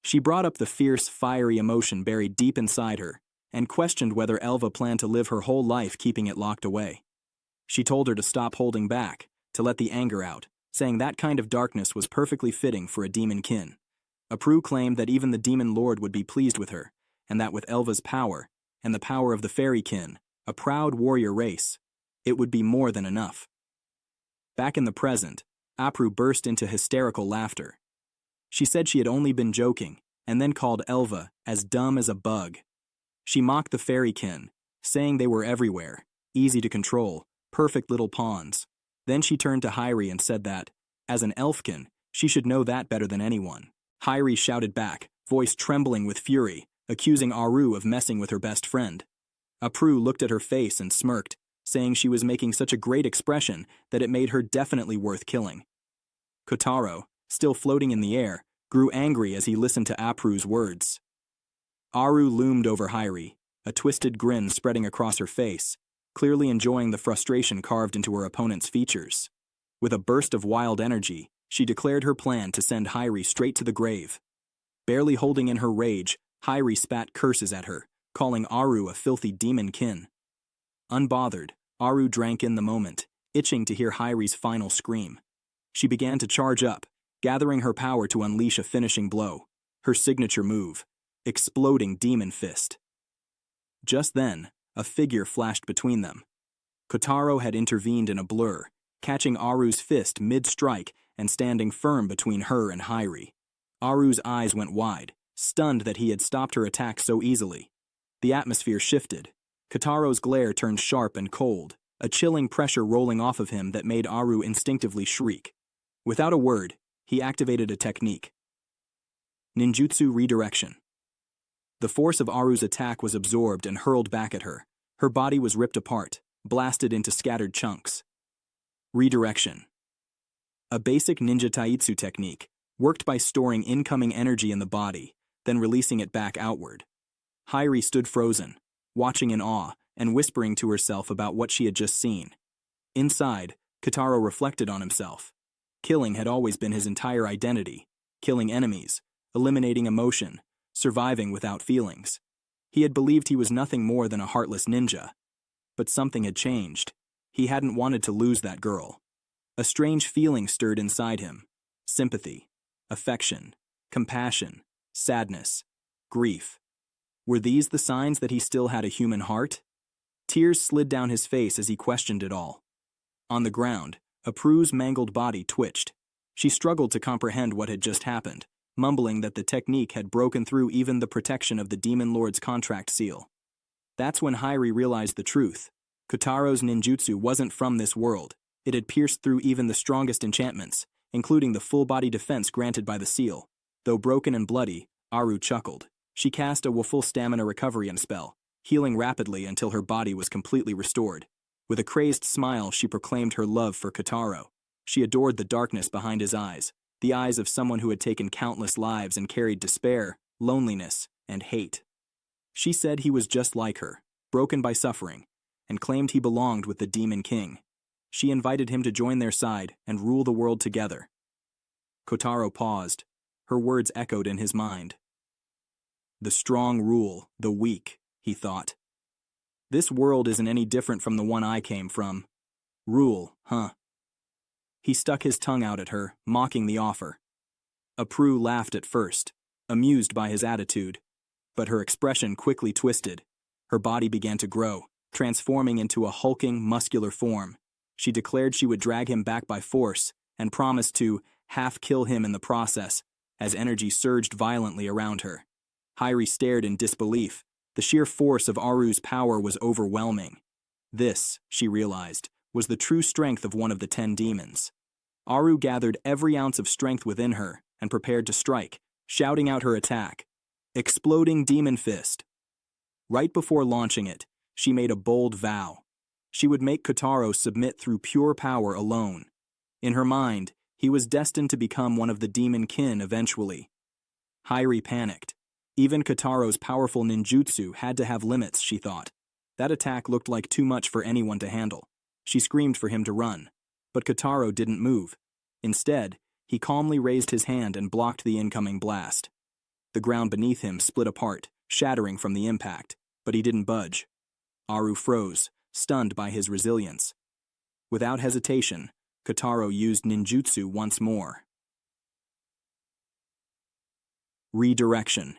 She brought up the fierce, fiery emotion buried deep inside her, and questioned whether Elva planned to live her whole life keeping it locked away. She told her to stop holding back, to let the anger out, saying that kind of darkness was perfectly fitting for a demon kin. Apru claimed that even the demon lord would be pleased with her, and that with Elva's power, and the power of the fairy kin, a proud warrior race, it would be more than enough. Back in the present, Apru burst into hysterical laughter. She said she had only been joking, and then called Elva as dumb as a bug. She mocked the fairy kin, saying they were everywhere, easy to control, perfect little pawns. Then she turned to Hyri and said that, as an elfkin, she should know that better than anyone. Hyri shouted back, voice trembling with fury, accusing Aru of messing with her best friend. Apru looked at her face and smirked, saying she was making such a great expression that it made her definitely worth killing. Kotarou, still floating in the air, grew angry as he listened to Apru's words. Aru loomed over Hyri, a twisted grin spreading across her face, clearly enjoying the frustration carved into her opponent's features. With a burst of wild energy, she declared her plan to send Hyri straight to the grave. Barely holding in her rage, Hyri spat curses at her, calling Aru a filthy demon kin. Unbothered, Aru drank in the moment, itching to hear Hyri's final scream. She began to charge up, gathering her power to unleash a finishing blow, her signature move, exploding demon fist. Just then, a figure flashed between them. Kotarou had intervened in a blur, catching Aru's fist mid-strike and standing firm between her and Hyri. Aru's eyes went wide, stunned that he had stopped her attack so easily. The atmosphere shifted. Kotarou's glare turned sharp and cold, a chilling pressure rolling off of him that made Aru instinctively shriek. Without a word, he activated a technique. Ninjutsu Redirection. The force of Aru's attack was absorbed and hurled back at her. Her body was ripped apart, blasted into scattered chunks. Redirection. A basic ninja taijutsu technique, worked by storing incoming energy in the body, then releasing it back outward. Hyri stood frozen, watching in awe and whispering to herself about what she had just seen. Inside, Kotarou reflected on himself. Killing had always been his entire identity, killing enemies, eliminating emotion, surviving without feelings. He had believed he was nothing more than a heartless ninja. But something had changed. He hadn't wanted to lose that girl. A strange feeling stirred inside him. Sympathy, affection, compassion, sadness, grief. Were these the signs that he still had a human heart? Tears slid down his face as he questioned it all. On the ground, Apru's mangled body twitched. She struggled to comprehend what had just happened, mumbling that the technique had broken through even the protection of the Demon Lord's contract seal. That's when Hyri realized the truth. Kotarou's ninjutsu wasn't from this world. It had pierced through even the strongest enchantments, including the full-body defense granted by the seal. Though broken and bloody, Aru chuckled. She cast a full stamina recovery spell, healing rapidly until her body was completely restored. With a crazed smile, she proclaimed her love for Kotarou. She adored the darkness behind his eyes, the eyes of someone who had taken countless lives and carried despair, loneliness, and hate. She said he was just like her, broken by suffering, and claimed he belonged with the Demon King. She invited him to join their side and rule the world together. Kotarou paused. Her words echoed in his mind. The strong rule the weak, he thought. This world isn't any different from the one I came from. Rule, huh? He stuck his tongue out at her, mocking the offer. Aprou laughed at first, amused by his attitude, but her expression quickly twisted. Her body began to grow, transforming into a hulking, muscular form. She declared she would drag him back by force and promised to half-kill him in the process, as energy surged violently around her. Hyrie stared in disbelief. The sheer force of Aru's power was overwhelming. This, she realized, was the true strength of one of the 10 demons. Aru gathered every ounce of strength within her and prepared to strike, shouting out her attack. Exploding Demon Fist. Right before launching it, she made a bold vow. She would make Kotarou submit through pure power alone. In her mind, he was destined to become one of the demon kin eventually. Hyrie panicked. Even Kotarou's powerful ninjutsu had to have limits, she thought. That attack looked like too much for anyone to handle. She screamed for him to run. But Kotarou didn't move. Instead, he calmly raised his hand and blocked the incoming blast. The ground beneath him split apart, shattering from the impact, but he didn't budge. Aru froze, stunned by his resilience. Without hesitation, Kotarou used ninjutsu once more. Redirection.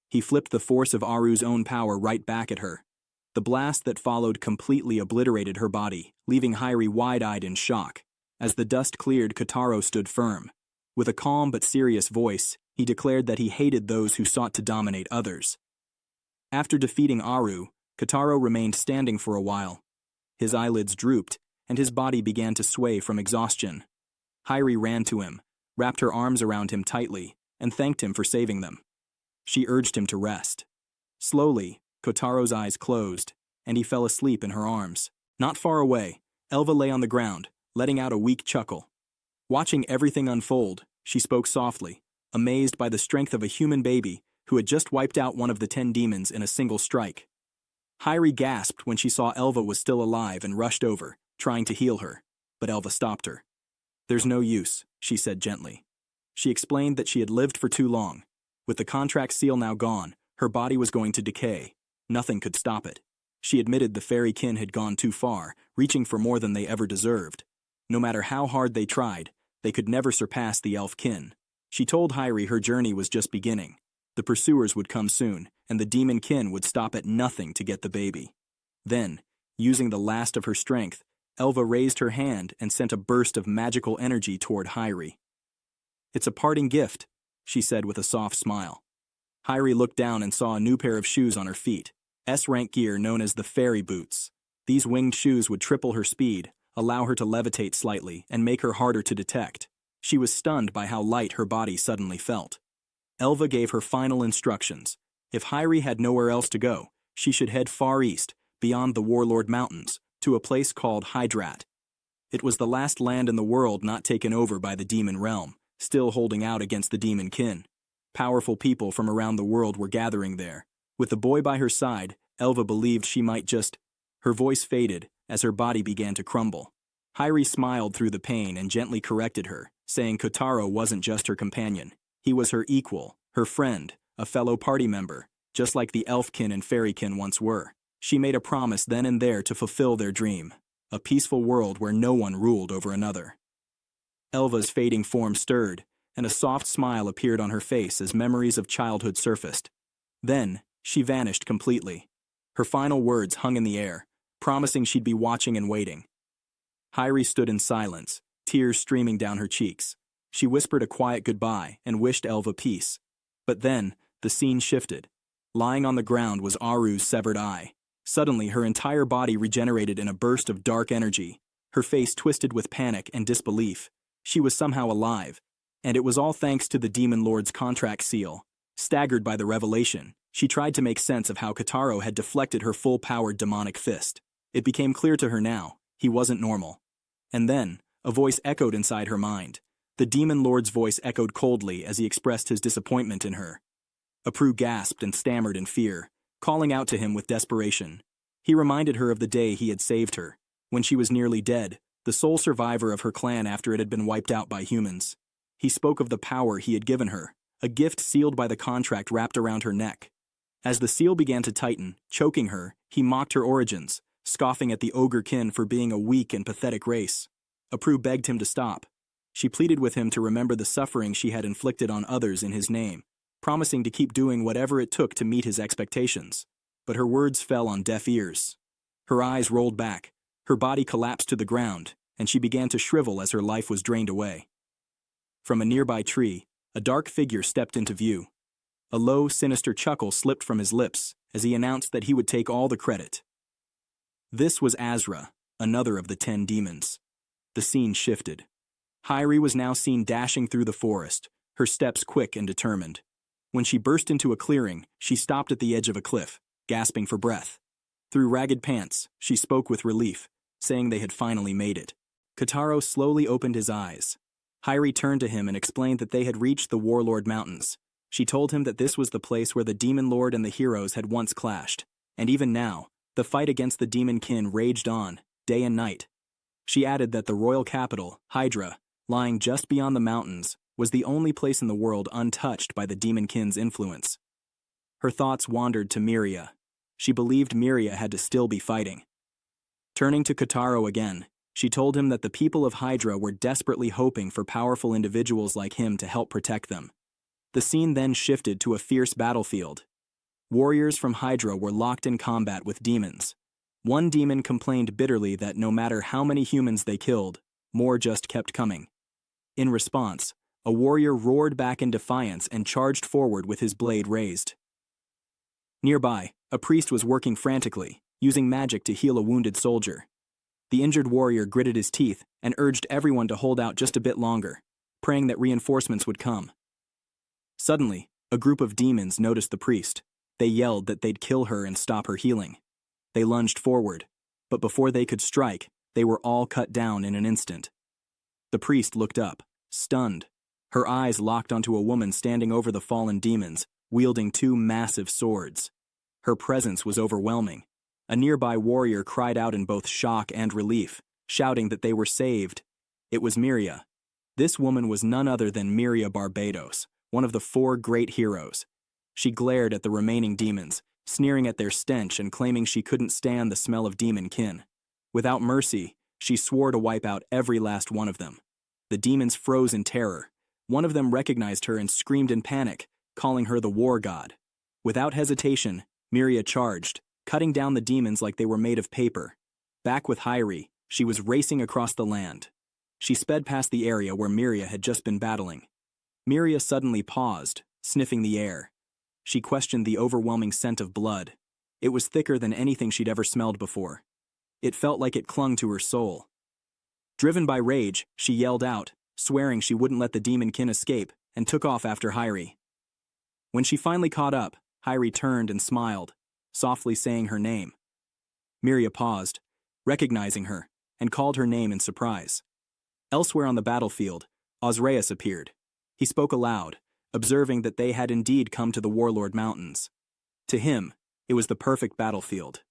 He flipped the force of Aru's own power right back at her. The blast that followed completely obliterated her body, leaving Hyrie wide-eyed in shock. As the dust cleared, Kotarou stood firm. With a calm but serious voice, he declared that he hated those who sought to dominate others. After defeating Aru, Kotarou remained standing for a while. His eyelids drooped, and his body began to sway from exhaustion. Hyrie ran to him, wrapped her arms around him tightly, and thanked him for saving them. She urged him to rest. Slowly, Kotarou's eyes closed, and he fell asleep in her arms. Not far away, Elva lay on the ground, letting out a weak chuckle. Watching everything unfold, she spoke softly, amazed by the strength of a human baby who had just wiped out one of the 10 demons in a single strike. Hyrie gasped when she saw Elva was still alive and rushed over, trying to heal her, but Elva stopped her. There's no use, she said gently. She explained that she had lived for too long. With the contract seal now gone, her body was going to decay. Nothing could stop it. She admitted the fairy kin had gone too far, reaching for more than they ever deserved. No matter how hard they tried, they could never surpass the elf kin. She told Hyrie her journey was just beginning. The pursuers would come soon, and the demon kin would stop at nothing to get the baby. Then, using the last of her strength, Elva raised her hand and sent a burst of magical energy toward Hyrie. It's a parting gift, she said with a soft smile. Hyrie looked down and saw a new pair of shoes on her feet, S-rank gear known as the fairy boots. These winged shoes would triple her speed, allow her to levitate slightly, and make her harder to detect. She was stunned by how light her body suddenly felt. Elva gave her final instructions. If Hyrie had nowhere else to go, she should head far east, beyond the Warlord Mountains, to a place called Hydrat. It was the last land in the world not taken over by the demon realm, still holding out against the demon kin. Powerful people from around the world were gathering there. With the boy by her side, Elva believed she might just... Her voice faded as her body began to crumble. Hyrie smiled through the pain and gently corrected her, saying Kotarou wasn't just her companion. He was her equal, her friend, a fellow party member, just like the elfkin and fairykin once were. She made a promise then and there to fulfill their dream, a peaceful world where no one ruled over another. Elva's fading form stirred, and a soft smile appeared on her face as memories of childhood surfaced. Then, she vanished completely. Her final words hung in the air, promising she'd be watching and waiting. Hyrie stood in silence, tears streaming down her cheeks. She whispered a quiet goodbye and wished Elva peace. But then, the scene shifted. Lying on the ground was Aru's severed eye. Suddenly, her entire body regenerated in a burst of dark energy. Her face twisted with panic and disbelief. She was somehow alive, and it was all thanks to the Demon Lord's contract seal. Staggered by the revelation, she tried to make sense of how Kotarou had deflected her full-powered demonic fist. It became clear to her now, he wasn't normal. And then, a voice echoed inside her mind. The Demon Lord's voice echoed coldly as he expressed his disappointment in her. Aproo gasped and stammered in fear, calling out to him with desperation. He reminded her of the day he had saved her, when she was nearly dead, the sole survivor of her clan after it had been wiped out by humans. He spoke of the power he had given her, a gift sealed by the contract wrapped around her neck. As the seal began to tighten, choking her, he mocked her origins, scoffing at the ogre kin for being a weak and pathetic race. Aproo begged him to stop. She pleaded with him to remember the suffering she had inflicted on others in his name, promising to keep doing whatever it took to meet his expectations. But her words fell on deaf ears. Her eyes rolled back, her body collapsed to the ground, and she began to shrivel as her life was drained away. From a nearby tree, a dark figure stepped into view. A low, sinister chuckle slipped from his lips as he announced that he would take all the credit. This was Asura, another of the 10 demons. The scene shifted. Hyrie was now seen dashing through the forest, her steps quick and determined. When she burst into a clearing, she stopped at the edge of a cliff, gasping for breath. Through ragged pants, she spoke with relief, saying they had finally made it. Kotarou slowly opened his eyes. Hyrie turned to him and explained that they had reached the Warlord Mountains. She told him that this was the place where the Demon Lord and the heroes had once clashed, and even now, the fight against the demon kin raged on, day and night. She added that the royal capital, Hydra, lying just beyond the mountains, was the only place in the world untouched by the demon kin's influence. Her thoughts wandered to Miria. She believed Miria had to still be fighting. Turning to Kotarou again, she told him that the people of Hydra were desperately hoping for powerful individuals like him to help protect them. The scene then shifted to a fierce battlefield. Warriors from Hydra were locked in combat with demons. One demon complained bitterly that no matter how many humans they killed, more just kept coming. In response, a warrior roared back in defiance and charged forward with his blade raised. Nearby, a priest was working frantically, using magic to heal a wounded soldier. The injured warrior gritted his teeth and urged everyone to hold out just a bit longer, praying that reinforcements would come. Suddenly, a group of demons noticed the priest. They yelled that they'd kill her and stop her healing. They lunged forward, but before they could strike, they were all cut down in an instant. The priest looked up, stunned. Her eyes locked onto a woman standing over the fallen demons, wielding 2 massive swords. Her presence was overwhelming. A nearby warrior cried out in both shock and relief, shouting that they were saved. It was Miria. This woman was none other than Miria Barbados, one of the 4 great heroes. She glared at the remaining demons, sneering at their stench and claiming she couldn't stand the smell of demon kin. Without mercy, she swore to wipe out every last one of them. The demons froze in terror. One of them recognized her and screamed in panic, calling her the war god. Without hesitation, Miria charged, cutting down the demons like they were made of paper. Back with Hyrie, she was racing across the land. She sped past the area where Miria had just been battling. Miria suddenly paused, sniffing the air. She questioned the overwhelming scent of blood. It was thicker than anything she'd ever smelled before. It felt like it clung to her soul. Driven by rage, she yelled out, swearing she wouldn't let the demon kin escape, and took off after Hyrie. When she finally caught up, Hyrie turned and smiled, softly saying her name. Miria paused, recognizing her, and called her name in surprise. Elsewhere on the battlefield, Osreus appeared. He spoke aloud, observing that they had indeed come to the Warlord Mountains. To him, it was the perfect battlefield.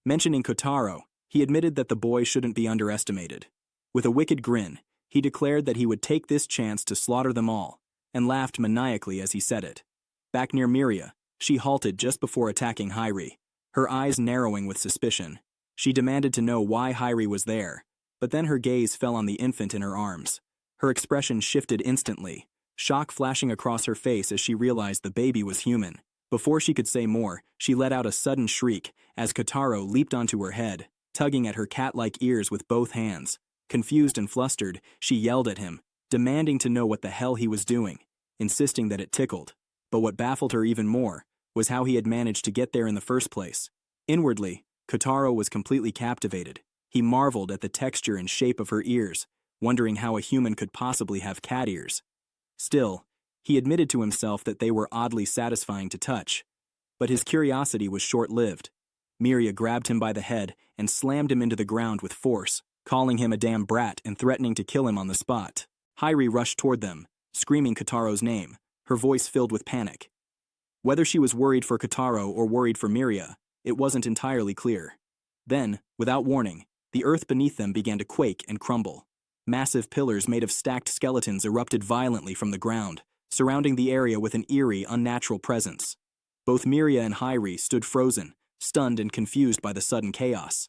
Mentioning Kotarou, he admitted that the boy shouldn't be underestimated. With a wicked grin, he declared that he would take this chance to slaughter them all, and laughed maniacally as he said it. Back near Miria, she halted just before attacking Hyrie, her eyes narrowing with suspicion. She demanded to know why Hyrie was there, but then her gaze fell on the infant in her arms. Her expression shifted instantly, shock flashing across her face as she realized the baby was human. Before she could say more, she let out a sudden shriek as Kotarou leaped onto her head, tugging at her cat-like ears with both hands. Confused and flustered, she yelled at him, demanding to know what the hell he was doing, insisting that it tickled. But what baffled her even more was how he had managed to get there in the first place. Inwardly, Kotarou was completely captivated. He marveled at the texture and shape of her ears, wondering how a human could possibly have cat ears. Still, he admitted to himself that they were oddly satisfying to touch. But his curiosity was short-lived. Miria grabbed him by the head and slammed him into the ground with force, calling him a damn brat and threatening to kill him on the spot. Hairi rushed toward them, screaming Kotarou's name, her voice filled with panic. Whether she was worried for Kotarou or worried for Miria, it wasn't entirely clear. Then, without warning, the earth beneath them began to quake and crumble. Massive pillars made of stacked skeletons erupted violently from the ground, surrounding the area with an eerie, unnatural presence. Both Miria and Hairi stood frozen, stunned and confused by the sudden chaos.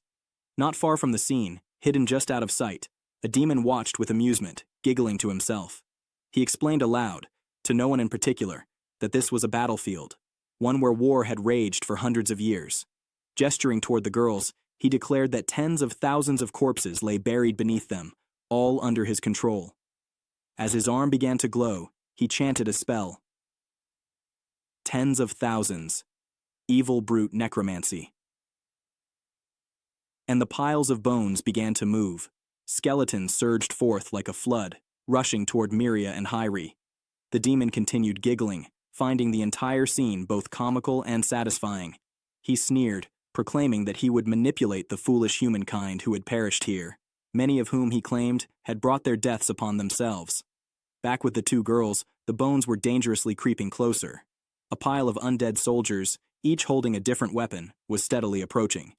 Not far from the scene, hidden just out of sight, a demon watched with amusement, giggling to himself. He explained aloud, to no one in particular, that this was a battlefield, one where war had raged for hundreds of years. Gesturing toward the girls, he declared that tens of thousands of corpses lay buried beneath them, all under his control. As his arm began to glow, he chanted a spell. Tens of thousands. Evil brute necromancy. And the piles of bones began to move. Skeletons surged forth like a flood, rushing toward Miria and Hairi. The demon continued giggling, finding the entire scene both comical and satisfying. He sneered, proclaiming that he would manipulate the foolish humankind who had perished here, many of whom he claimed had brought their deaths upon themselves. Back with the two girls, the bones were dangerously creeping closer. A pile of undead soldiers, each holding a different weapon, was steadily approaching.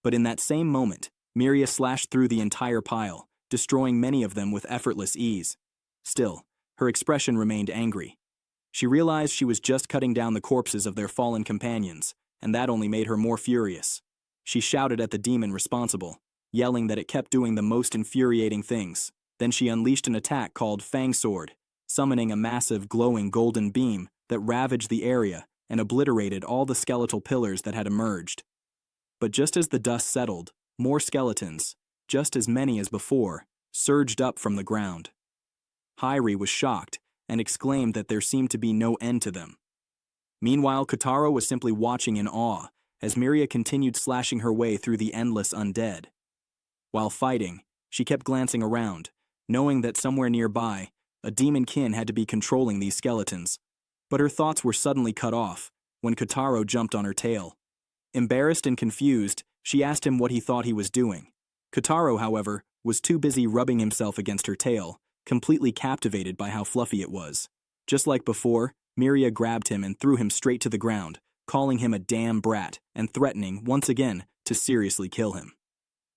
But in that same moment, Miria slashed through the entire pile, destroying many of them with effortless ease. Still, her expression remained angry. She realized she was just cutting down the corpses of their fallen companions, and that only made her more furious. She shouted at the demon responsible, yelling that it kept doing the most infuriating things. Then she unleashed an attack called Fang Sword, summoning a massive glowing golden beam that ravaged the area and obliterated all the skeletal pillars that had emerged. But just as the dust settled, more skeletons, just as many as before, surged up from the ground. Hairi was shocked and exclaimed that there seemed to be no end to them. Meanwhile, Kotarou was simply watching in awe as Miria continued slashing her way through the endless undead. While fighting, she kept glancing around, knowing that somewhere nearby, a demon kin had to be controlling these skeletons. But her thoughts were suddenly cut off when Kotarou jumped on her tail. Embarrassed and confused, she asked him what he thought he was doing. Kotarou, however, was too busy rubbing himself against her tail, completely captivated by how fluffy it was. Just like before, Miria grabbed him and threw him straight to the ground, calling him a damn brat and threatening, once again, to seriously kill him.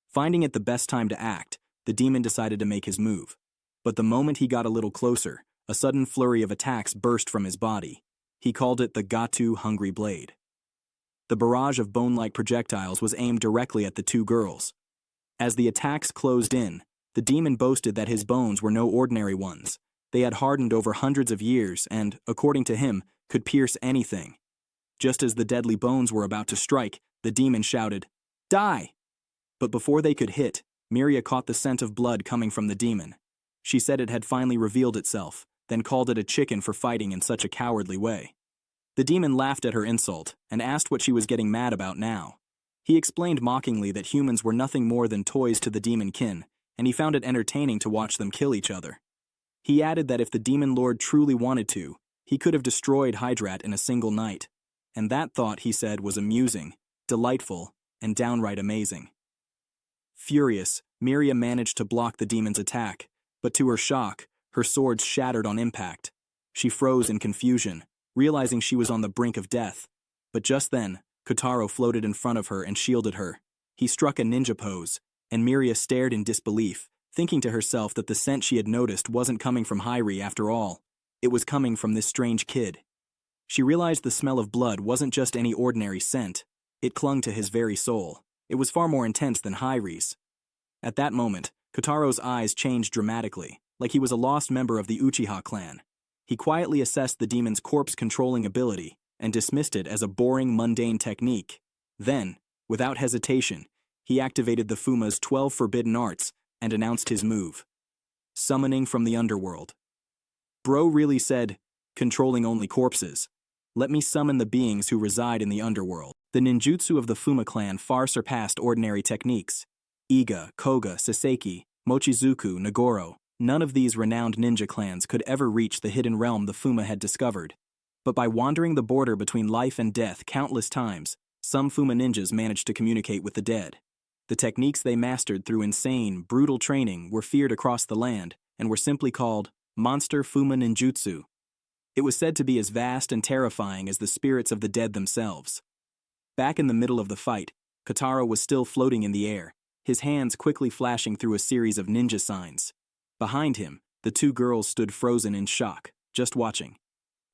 Finding it the best time to act, the demon decided to make his move. But the moment he got a little closer, a sudden flurry of attacks burst from his body. He called it the Gatu Hungry Blade. The barrage of bone-like projectiles was aimed directly at the two girls. As the attacks closed in, the demon boasted that his bones were no ordinary ones. They had hardened over hundreds of years and, according to him, could pierce anything. Just as the deadly bones were about to strike, the demon shouted, "Die!" But before they could hit, Miria caught the scent of blood coming from the demon. She said it had finally revealed itself, then called it a chicken for fighting in such a cowardly way. The demon laughed at her insult and asked what she was getting mad about now. He explained mockingly that humans were nothing more than toys to the demon kin, and he found it entertaining to watch them kill each other. He added that if the demon lord truly wanted to, he could have destroyed Hydrat in a single night, and that thought, he said, was amusing, delightful, and downright amazing. Furious, Miria managed to block the demon's attack, but to her shock, her swords shattered on impact. She froze in confusion, realizing she was on the brink of death. But just then, Kotarou floated in front of her and shielded her. He struck a ninja pose, and Miria stared in disbelief, thinking to herself that the scent she had noticed wasn't coming from Hairi after all. It was coming from this strange kid. She realized the smell of blood wasn't just any ordinary scent. It clung to his very soul. It was far more intense than Hairi's. At that moment, Kotarou's eyes changed dramatically, like he was a lost member of the Uchiha clan. He quietly assessed the demon's corpse-controlling ability and dismissed it as a boring, mundane technique. Then, without hesitation, he activated the fuuma's 12 forbidden arts and announced his move. Summoning from the underworld. Bro really said, controlling only corpses. Let me summon the beings who reside in the underworld. The ninjutsu of the Fuuma clan far surpassed ordinary techniques. Iga, Koga, Saseki, Mochizuku, Nagoro, none of these renowned ninja clans could ever reach the hidden realm the Fuuma had discovered. But by wandering the border between life and death countless times, some Fuuma ninjas managed to communicate with the dead. The techniques they mastered through insane, brutal training were feared across the land and were simply called monster Fuuma ninjutsu. It was said to be as vast and terrifying as the spirits of the dead themselves. Back in the middle of the fight, Kotarou was still floating in the air, his hands quickly flashing through a series of ninja signs. Behind him, the two girls stood frozen in shock, just watching.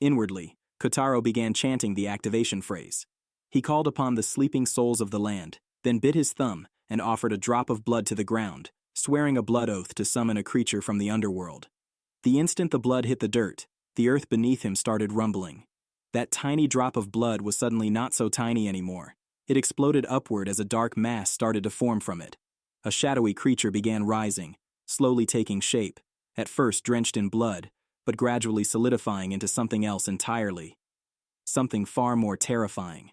Inwardly, Kotarou began chanting the activation phrase. He called upon the sleeping souls of the land, then bit his thumb and offered a drop of blood to the ground, swearing a blood oath to summon a creature from the underworld. The instant the blood hit the dirt, the earth beneath him started rumbling. That tiny drop of blood was suddenly not so tiny anymore. It exploded upward as a dark mass started to form from it. A shadowy creature began rising, slowly taking shape, at first drenched in blood, but gradually solidifying into something else entirely. Something far more terrifying.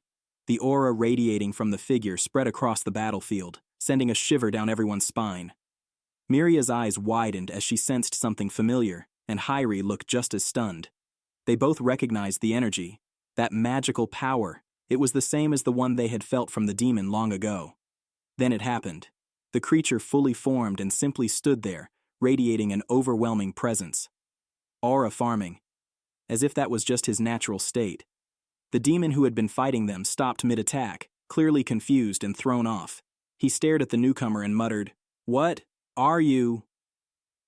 The aura radiating from the figure spread across the battlefield, sending a shiver down everyone's spine. Miria's eyes widened as she sensed something familiar, and Hairi looked just as stunned. They both recognized the energy, that magical power. It was the same as the one they had felt from the demon long ago. Then it happened. The creature fully formed and simply stood there, radiating an overwhelming presence. Aura farming. As if that was just his natural state. The demon who had been fighting them stopped mid-attack, clearly confused and thrown off. He stared at the newcomer and muttered, "What are you?"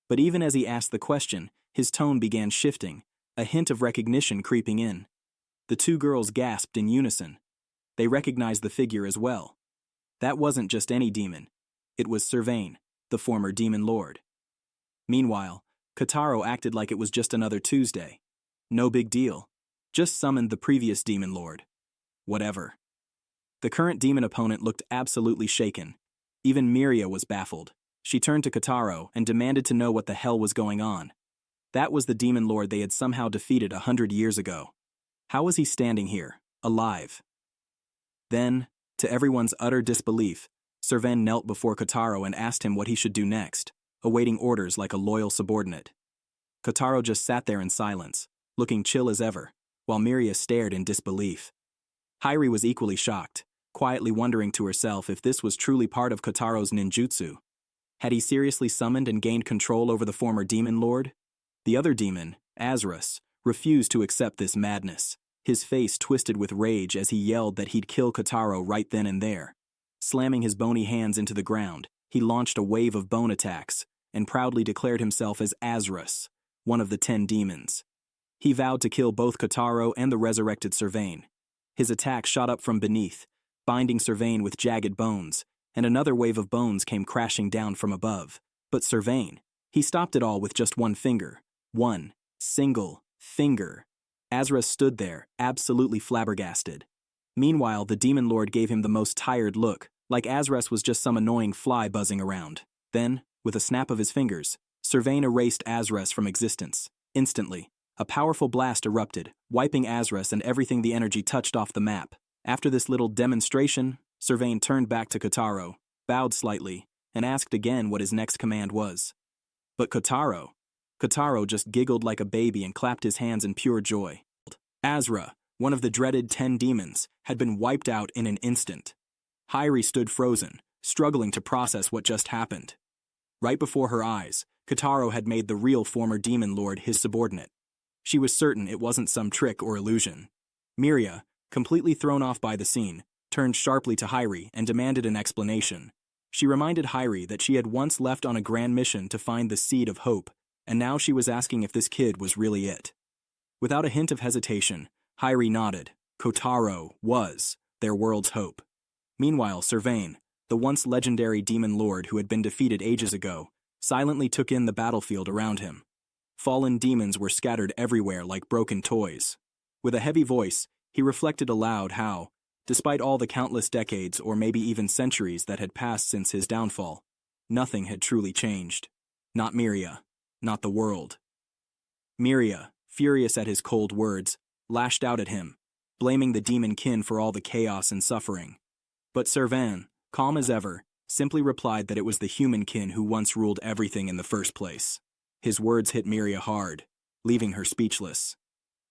But even as he asked the question, his tone began shifting, a hint of recognition creeping in. The two girls gasped in unison. They recognized the figure as well. That wasn't just any demon. It was So유자인, the former demon lord. Meanwhile, Kotarou acted like it was just another Tuesday. No big deal. Just summoned the previous demon lord. Whatever. The current demon opponent looked absolutely shaken. Even Miria was baffled. She turned to Kotarou and demanded to know what the hell was going on. That was the demon lord they had somehow defeated 100 years ago. How was he standing here, alive? Then, to everyone's utter disbelief, So유자인 knelt before Kotarou and asked him what he should do next, awaiting orders like a loyal subordinate. Kotarou just sat there in silence, looking chill as ever, while Miria stared in disbelief. Hairi was equally shocked, quietly wondering to herself if this was truly part of Kotarou's ninjutsu. Had he seriously summoned and gained control over the former demon lord? The other demon, Asura, refused to accept this madness, his face twisted with rage as he yelled that he'd kill Kotarou right then and there. Slamming his bony hands into the ground, he launched a wave of bone attacks and proudly declared himself as Asura, one of the 10 demons. He vowed to kill both Kotarou and the resurrected So유자인. His attack shot up from beneath, binding So유jain with jagged bones, and another wave of bones came crashing down from above. But So유jain, he stopped it all with just one finger. One single finger. Asura stood there, absolutely flabbergasted. Meanwhile, the demon lord gave him the most tired look, like Asura was just some annoying fly buzzing around. Then, with a snap of his fingers, So유jain erased Asura from existence. Instantly, a powerful blast erupted, wiping Asura and everything the energy touched off the map. After this little demonstration, So유jain turned back to Kotarou, bowed slightly, and asked again what his next command was. But Kotarou just giggled like a baby and clapped his hands in pure joy. Asura, one of the dreaded 10 demons, had been wiped out in an instant. Hairi stood frozen, struggling to process what just happened. Right before her eyes, Kotarou had made the real former demon lord his subordinate. She was certain it wasn't some trick or illusion. Miria, completely thrown off by the scene, turned sharply to Hairi and demanded an explanation. She reminded Hairi that she had once left on a grand mission to find the seed of hope, and now she was asking if this kid was really it. Without a hint of hesitation, Hairi nodded. Kotarou was their world's hope. Meanwhile, So유jain, the once legendary demon lord who had been defeated ages ago, silently took in the battlefield around him. Fallen demons were scattered everywhere like broken toys. With a heavy voice, he reflected aloud how, despite all the countless decades or maybe even centuries that had passed since his downfall, nothing had truly changed. Not Miria. Not the world. Miria, furious at his cold words, lashed out at him, blaming the demon kin for all the chaos and suffering. But So유jain, calm as ever, simply replied that it was the humankin who once ruled everything in the first place. His words hit Miria hard, leaving her speechless.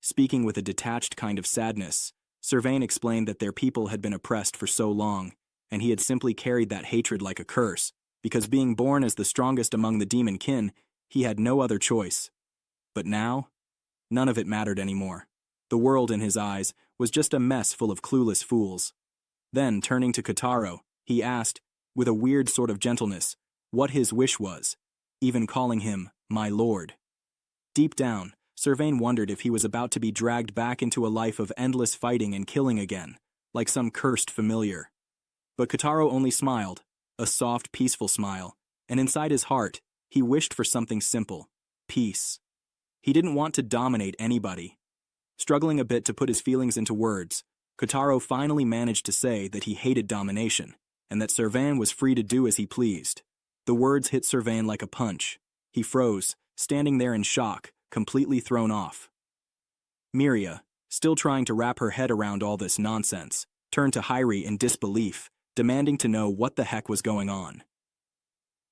Speaking with a detached kind of sadness, Sylvain explained that their people had been oppressed for so long, and he had simply carried that hatred like a curse, because being born as the strongest among the demon kin, he had no other choice. But now, none of it mattered anymore. The world, in his eyes, was just a mess full of clueless fools. Then, turning to Kotarou, he asked, with a weird sort of gentleness, what his wish was, even calling him my lord. Deep down, Sylvain wondered if he was about to be dragged back into a life of endless fighting and killing again, like some cursed familiar. But Kotarou only smiled, a soft, peaceful smile, and inside his heart, he wished for something simple: peace. He didn't want to dominate anybody. Struggling a bit to put his feelings into words, Kotarou finally managed to say that he hated domination, and that Sylvain was free to do as he pleased. The words hit Sylvain like a punch. He froze, standing there in shock, completely thrown off. Miria, still trying to wrap her head around all this nonsense, turned to Hyrie in disbelief, demanding to know what the heck was going on.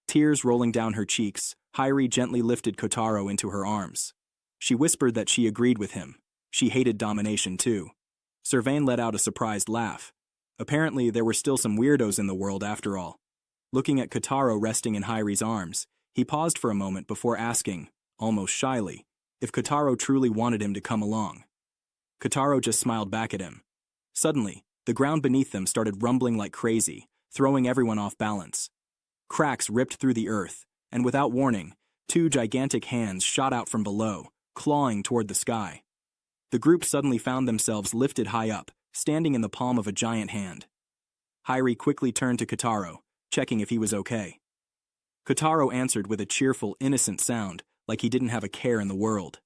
Tears rolling down her cheeks, Hyrie gently lifted Kotarou into her arms. She whispered that she agreed with him. She hated domination too. Sylvain let out a surprised laugh. Apparently, there were still some weirdos in the world after all. Looking at Kotarou resting in Hyrie's arms, he paused for a moment before asking, almost shyly, if Kotarou truly wanted him to come along. Kotarou just smiled back at him. Suddenly, the ground beneath them started rumbling like crazy, throwing everyone off balance. Cracks ripped through the earth, and without warning, two gigantic hands shot out from below, clawing toward the sky. The group suddenly found themselves lifted high up, standing in the palm of a giant hand. Hyrie quickly turned to Kotarou, checking if he was okay. Kotarou answered with a cheerful, innocent sound, like he didn't have a care in the world.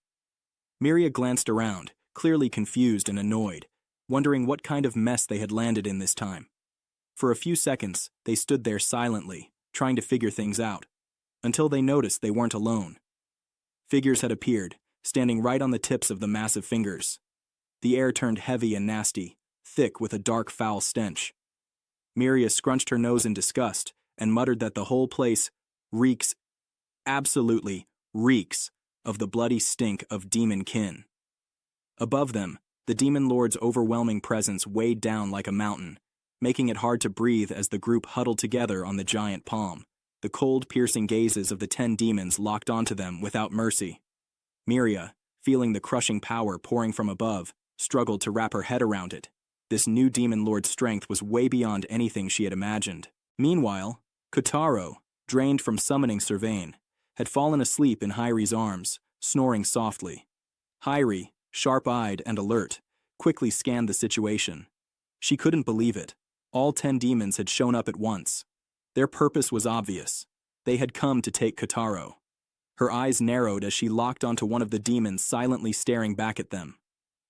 Miria glanced around, clearly confused and annoyed, wondering what kind of mess they had landed in this time. For a few seconds, they stood there silently, trying to figure things out, until they noticed they weren't alone. Figures had appeared, standing right on the tips of the massive fingers. The air turned heavy and nasty, thick with a dark, foul stench. Miria scrunched her nose in disgust and muttered that the whole place reeks, absolutely reeks, of the bloody stink of demon kin. Above them, the demon lord's overwhelming presence weighed down like a mountain, making it hard to breathe as the group huddled together on the giant palm. The cold, piercing gazes of the 10 demons locked onto them without mercy. Miria, feeling the crushing power pouring from above, struggled to wrap her head around it. This new demon lord's strength was way beyond anything she had imagined. Meanwhile, Kotarou, drained from summoning Sylvain, had fallen asleep in Hyrie's arms, snoring softly. Hyrie, sharp-eyed and alert, quickly scanned the situation. She couldn't believe it. All 10 demons had shown up at once. Their purpose was obvious. They had come to take Kotarou. Her eyes narrowed as she locked onto one of the demons silently staring back at them.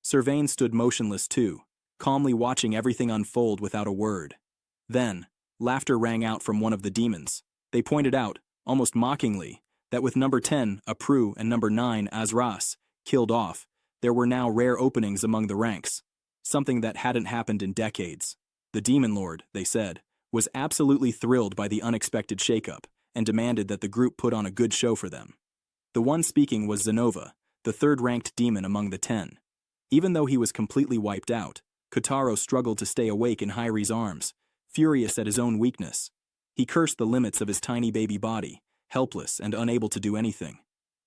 Sylvain stood motionless too, calmly watching everything unfold without a word. Then, laughter rang out from one of the demons. They pointed out, almost mockingly, that with number 10, Aprou, and number 9, Azras, killed off, there were now rare openings among the ranks, something that hadn't happened in decades. The demon lord, they said, was absolutely thrilled by the unexpected shakeup and demanded that the group put on a good show for them. The one speaking was Zenova, the third-ranked demon among the 10. Even though he was completely wiped out, Kotarou struggled to stay awake in Hyrie's arms, furious at his own weakness. He cursed the limits of his tiny baby body, helpless and unable to do anything.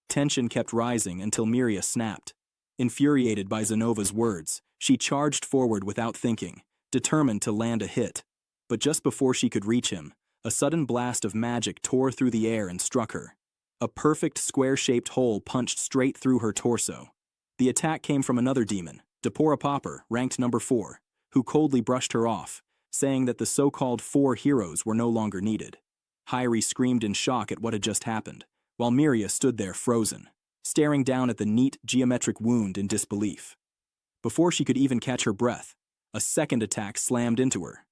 Tension kept rising until Miria snapped. Infuriated by Zenova's words, she charged forward without thinking, determined to land a hit. But just before she could reach him, a sudden blast of magic tore through the air and struck her. A perfect square-shaped hole punched straight through her torso. The attack came from another demon, Depora Popper, ranked number 4, who coldly brushed her off, saying that the so-called 4 heroes were no longer needed. Hyrie screamed in shock at what had just happened, while Miria stood there frozen, staring down at the neat, geometric wound in disbelief. Before she could even catch her breath, a second attack slammed into her.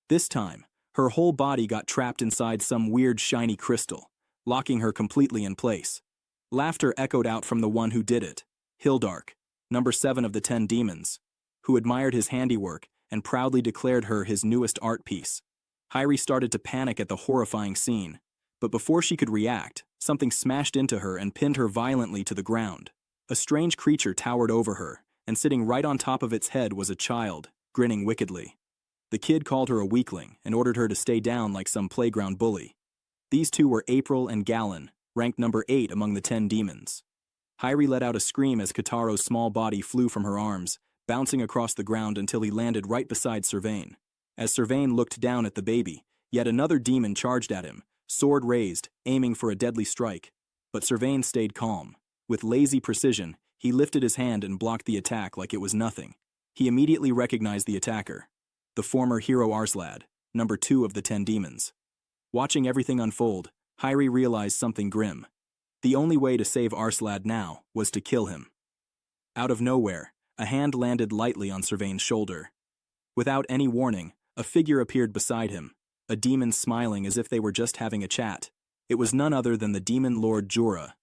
This time, her whole body got trapped inside some weird shiny crystal, locking her completely in place. Laughter echoed out from the one who did it, Hildark, number 7 of the 10 demons, who admired his handiwork and proudly declared her his newest art piece. Hairi started to panic at the horrifying scene, but before she could react, something smashed into her and pinned her violently to the ground. A strange creature towered over her, and sitting right on top of its head was a child, grinning wickedly. The kid called her a weakling and ordered her to stay down like some playground bully. These two were April and Galen, ranked number 8 among the 10 demons. Hairi let out a scream as Kotarou's small body flew from her arms, bouncing across the ground until he landed right beside Sylvain. As Sylvain looked down at the baby, yet another demon charged at him, sword raised, aiming for a deadly strike. But Sylvain stayed calm. With lazy precision, he lifted his hand and blocked the attack like it was nothing. He immediately recognized the attacker, the former hero Arslad, number 2 of the 10 demons. Watching everything unfold, Hairi realized something grim. The only way to save Arslad now was to kill him. Out of nowhere, a hand landed lightly on Sylvain's shoulder. Without any warning, a figure appeared beside him, a demon smiling as if they were just having a chat. It was none other than the demon lord Jura.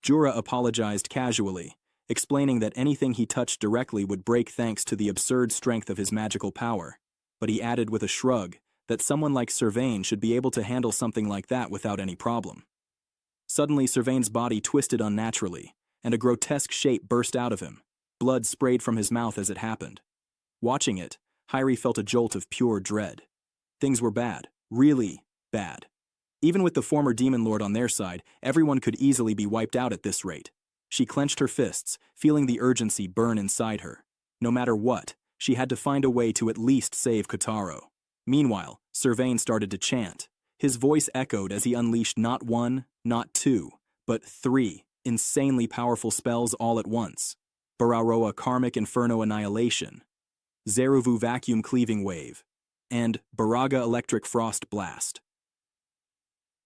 Jura apologized casually, explaining that anything he touched directly would break thanks to the absurd strength of his magical power. But he added with a shrug that someone like Sylvain should be able to handle something like that without any problem. Suddenly, Sylvain's body twisted unnaturally, and a grotesque shape burst out of him. Blood sprayed from his mouth as it happened. Watching it, Hairi felt a jolt of pure dread. Things were bad, really bad. Even with the former demon lord on their side, everyone could easily be wiped out at this rate. She clenched her fists, feeling the urgency burn inside her. No matter what, she had to find a way to at least save Kotarou. Meanwhile, Sylvain started to chant. His voice echoed as he unleashed not 1, not 2, but 3 insanely powerful spells all at once. Bararoa Karmic Inferno Annihilation, Zeruvu Vacuum Cleaving Wave, and Baraga Electric Frost Blast.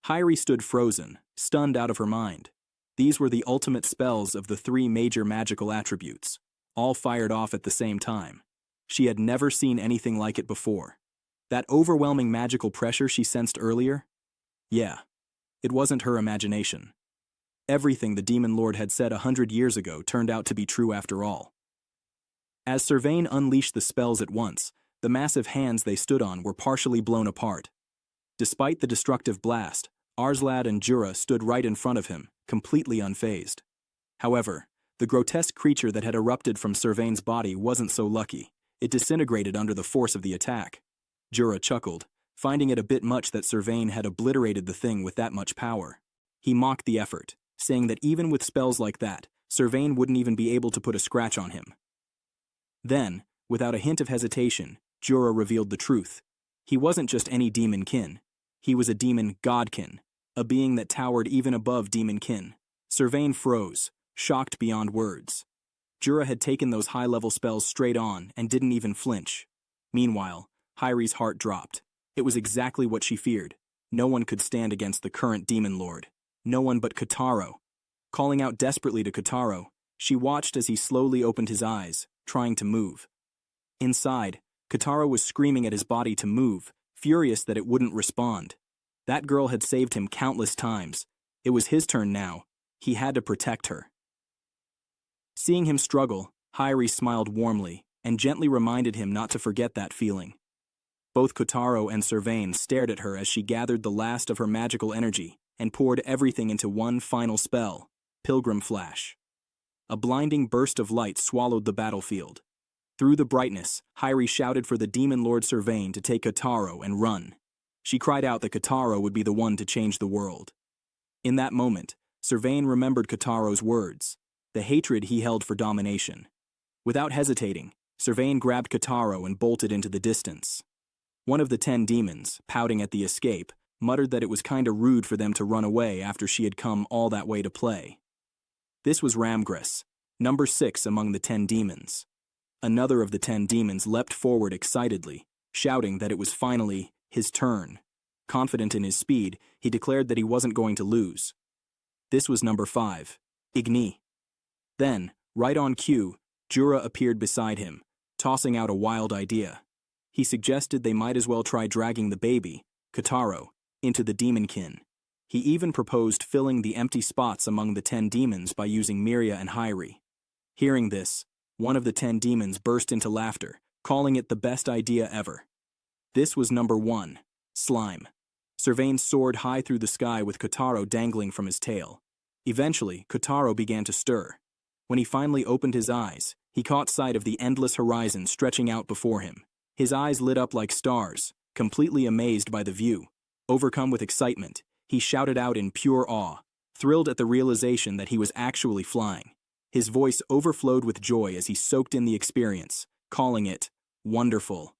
Hairi stood frozen, stunned out of her mind. These were the ultimate spells of the 3 major magical attributes, all fired off at the same time. She had never seen anything like it before. That overwhelming magical pressure she sensed earlier? Yeah, it wasn't her imagination. Everything the Demon Lord had said 100 years ago turned out to be true after all. As Sylvain unleashed the spells at once, the massive hands they stood on were partially blown apart. Despite the destructive blast, Arslad and Jura stood right in front of him, completely unfazed. However, the grotesque creature that had erupted from Sylvain's body wasn't so lucky. It disintegrated under the force of the attack. Jura chuckled, finding it a bit much that Sylvain had obliterated the thing with that much power. He mocked the effort, saying that even with spells like that, Sylvain wouldn't even be able to put a scratch on him. Then, without a hint of hesitation, Jura revealed the truth. He wasn't just any demon-kin. He was a demon godkin, a being that towered even above demon-kin. Sylvain froze, shocked beyond words. Jura had taken those high-level spells straight on and didn't even flinch. Meanwhile, Hairi's heart dropped. It was exactly what she feared. No one could stand against the current demon lord. No one but Kotarou. Calling out desperately to Kotarou, she watched as he slowly opened his eyes, trying to move. Inside, Kotarou was screaming at his body to move, furious that it wouldn't respond. That girl had saved him countless times. It was his turn now. He had to protect her. Seeing him struggle, Hairi smiled warmly and gently reminded him not to forget that feeling. Both Kotarou and Sylvain stared at her as she gathered the last of her magical energy and poured everything into one final spell, Pilgrim Flash. A blinding burst of light swallowed the battlefield. Through the brightness, Hairi shouted for the demon lord Sylvain to take Kotarou and run. She cried out that Kotarou would be the one to change the world. In that moment, Sylvain remembered Kotarou's words, the hatred he held for domination. Without hesitating, Sylvain grabbed Kotarou and bolted into the distance. One of the 10 demons, pouting at the escape, muttered that it was kinda rude for them to run away after she had come all that way to play. This was Ramgris, number 6 among the 10 demons. Another of the 10 demons leapt forward excitedly, shouting that it was finally his turn. Confident in his speed, he declared that he wasn't going to lose. This was number 5, Igni. Then, right on cue, Jura appeared beside him, tossing out a wild idea. He suggested they might as well try dragging the baby, Kotarou, into the demonkin. He even proposed filling the empty spots among the 10 demons by using Miria and Hairi. Hearing this, one of the 10 demons burst into laughter, calling it the best idea ever. This was number 1, Slime. Sylvain soared high through the sky with Kotarou dangling from his tail. Eventually, Kotarou began to stir. When he finally opened his eyes, he caught sight of the endless horizon stretching out before him. His eyes lit up like stars, completely amazed by the view. Overcome with excitement, he shouted out in pure awe, thrilled at the realization that he was actually flying. His voice overflowed with joy as he soaked in the experience, calling it wonderful.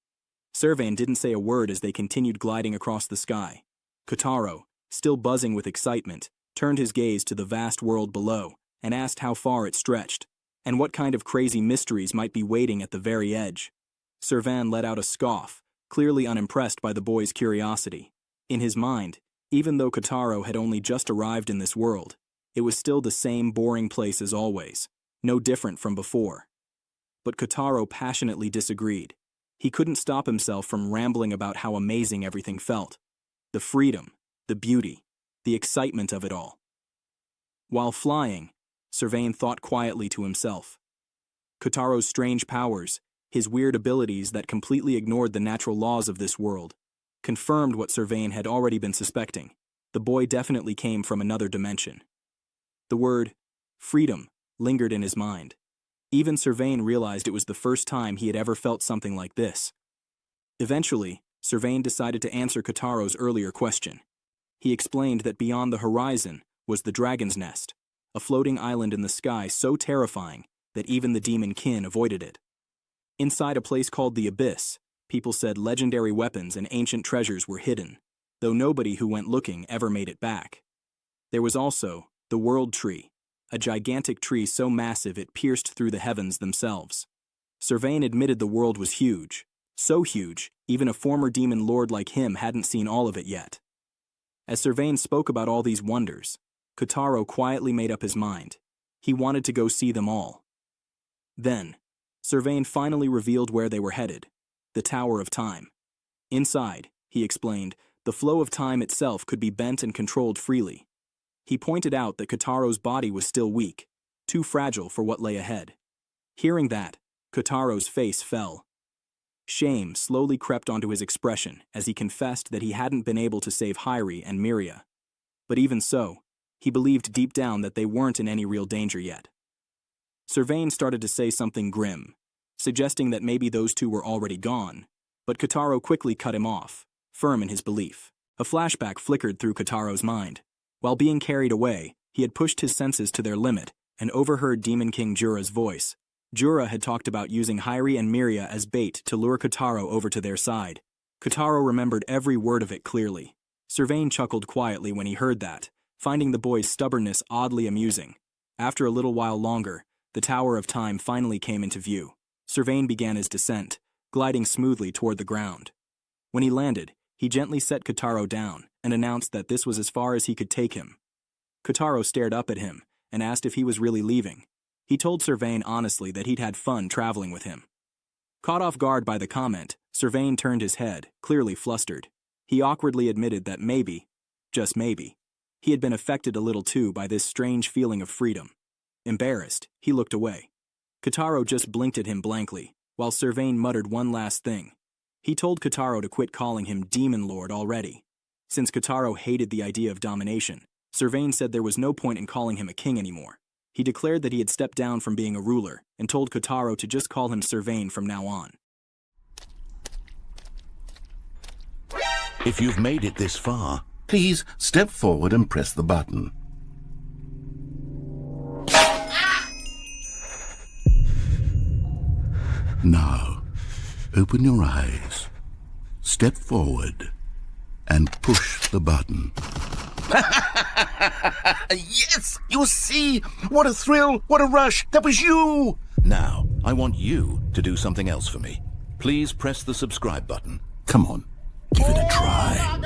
Sylvain didn't say a word as they continued gliding across the sky. Kotarou, still buzzing with excitement, turned his gaze to the vast world below and asked how far it stretched, and what kind of crazy mysteries might be waiting at the very edge. Sylvain let out a scoff, clearly unimpressed by the boy's curiosity. In his mind, even though Kotarou had only just arrived in this world, it was still the same boring place as always, no different from before. But Kotarou passionately disagreed. He couldn't stop himself from rambling about how amazing everything felt. The freedom, the beauty, the excitement of it all. While flying, Sylvain thought quietly to himself. Kotarou's strange powers, his weird abilities that completely ignored the natural laws of this world, confirmed what Sylvain had already been suspecting. The boy definitely came from another dimension. The word freedom lingered in his mind. Even Sylvain realized it was the first time he had ever felt something like this. Eventually, Sylvain decided to answer Kotarou's earlier question. He explained that beyond the horizon was the Dragon's Nest, a floating island in the sky so terrifying that even the demon kin avoided it. Inside a place called the Abyss, people said legendary weapons and ancient treasures were hidden, though nobody who went looking ever made it back. There was also the World Tree, a gigantic tree so massive it pierced through the heavens themselves. Sylvain admitted the world was huge, so huge, even a former demon lord like him hadn't seen all of it yet. As Sylvain spoke about all these wonders, Kotarou quietly made up his mind. He wanted to go see them all. Then, Sylvain finally revealed where they were headed, the Tower of Time. Inside, he explained, the flow of time itself could be bent and controlled freely. He pointed out that Kotarou's body was still weak, too fragile for what lay ahead. Hearing that, Kotarou's face fell. Shame slowly crept onto his expression as he confessed that he hadn't been able to save Hyrie and Miria. But even so, he believed deep down that they weren't in any real danger yet. Sylvain started to say something grim, suggesting that maybe those two were already gone, but Kotarou quickly cut him off, firm in his belief. A flashback flickered through Kotarou's mind. While being carried away, he had pushed his senses to their limit and overheard Demon King Jura's voice. Jura had talked about using Hyrie and Miria as bait to lure Kotarou over to their side. Kotarou remembered every word of it clearly. Sylvain chuckled quietly when he heard that, finding the boy's stubbornness oddly amusing. After a little while longer, the Tower of Time finally came into view. Sylvain began his descent, gliding smoothly toward the ground. When he landed, he gently set Kotarou down and announced that this was as far as he could take him. Kotarou stared up at him and asked if he was really leaving. He told Sylvain honestly that he'd had fun traveling with him. Caught off guard by the comment, Sylvain turned his head, clearly flustered. He awkwardly admitted that maybe, just maybe, he had been affected a little too by this strange feeling of freedom. Embarrassed, he looked away. Kotarou just blinked at him blankly, while Sylvain muttered one last thing. He told Kotarou to quit calling him Demon Lord already. Since Kotarou hated the idea of domination, Sylvain said there was no point in calling him a king anymore. He declared that he had stepped down from being a ruler and told Kotarou to just call him Sylvain from now on. If you've made it this far, please step forward and press the button. Now, open your eyes, step forward, and push the button. Yes! You see? What a thrill! What a rush! That was you! Now, I want you to do something else for me. Please press the subscribe button. Come on, give it a try.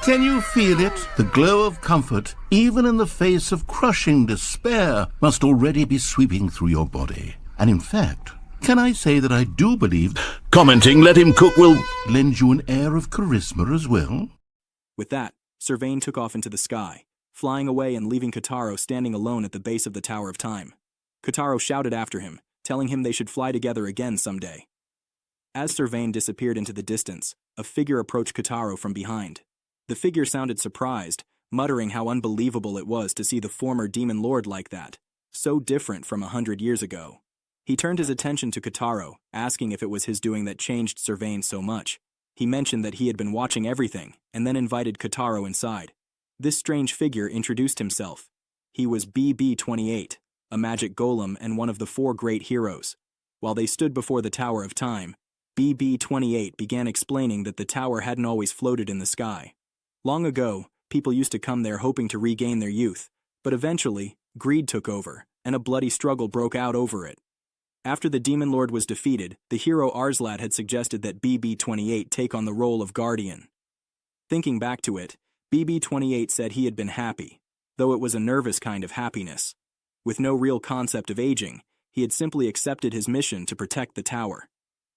Can you feel it? The glow of comfort, even in the face of crushing despair, must already be sweeping through your body. And in fact, can I say that I do believe commenting "let him cook" will lend you an air of charisma as well? With that, Sylvain took off into the sky, flying away and leaving Kotarou standing alone at the base of the Tower of Time. Kotarou shouted after him, telling him they should fly together again someday. As Sylvain disappeared into the distance, a figure approached Kotarou from behind. The figure sounded surprised, muttering how unbelievable it was to see the former demon lord like that, so different from 100 years ago. He turned his attention to Kotarou, asking if it was his doing that changed Sylvain so much. He mentioned that he had been watching everything, and then invited Kotarou inside. This strange figure introduced himself. He was BB-28, a magic golem and one of the 4 great heroes. While they stood before the Tower of Time, BB-28 began explaining that the tower hadn't always floated in the sky. Long ago, people used to come there hoping to regain their youth, but eventually, greed took over, and a bloody struggle broke out over it. After the Demon Lord was defeated, the hero Arslat had suggested that BB-28 take on the role of guardian. Thinking back to it, BB-28 said he had been happy, though it was a nervous kind of happiness. With no real concept of aging, he had simply accepted his mission to protect the tower.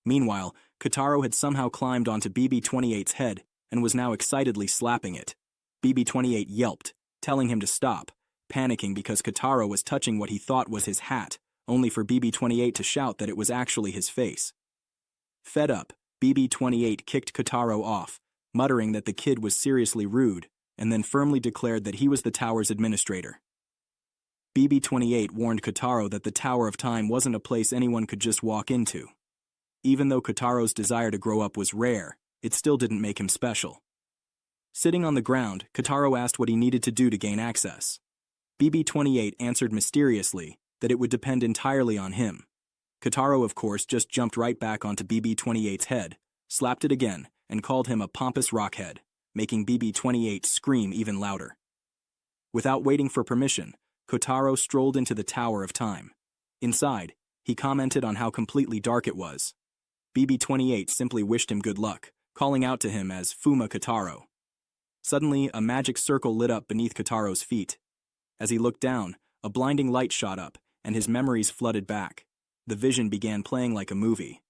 Meanwhile, Kotarou had somehow climbed onto BB-28's head and was now excitedly slapping it. BB-28 yelped, telling him to stop, panicking because Kotarou was touching what he thought was his hat, only for BB-28 to shout that it was actually his face. Fed up, BB-28 kicked Kotarou off, muttering that the kid was seriously rude, and then firmly declared that he was the tower's administrator. BB-28 warned Kotarou that the Tower of Time wasn't a place anyone could just walk into. Even though Kotarou's desire to grow up was rare, it still didn't make him special. Sitting on the ground, Kotarou asked what he needed to do to gain access. BB-28 answered mysteriously that it would depend entirely on him. Kotarou, of course, just jumped right back onto BB-28's head, slapped it again, and called him a pompous rockhead, making BB-28 scream even louder. Without waiting for permission, Kotarou strolled into the Tower of Time. Inside, he commented on how completely dark it was. BB-28 simply wished him good luck, calling out to him as fuuma Kotarou. Suddenly, a magic circle lit up beneath Kotarou's feet. As he looked down, a blinding light shot up, and his memories flooded back. The vision began playing like a movie.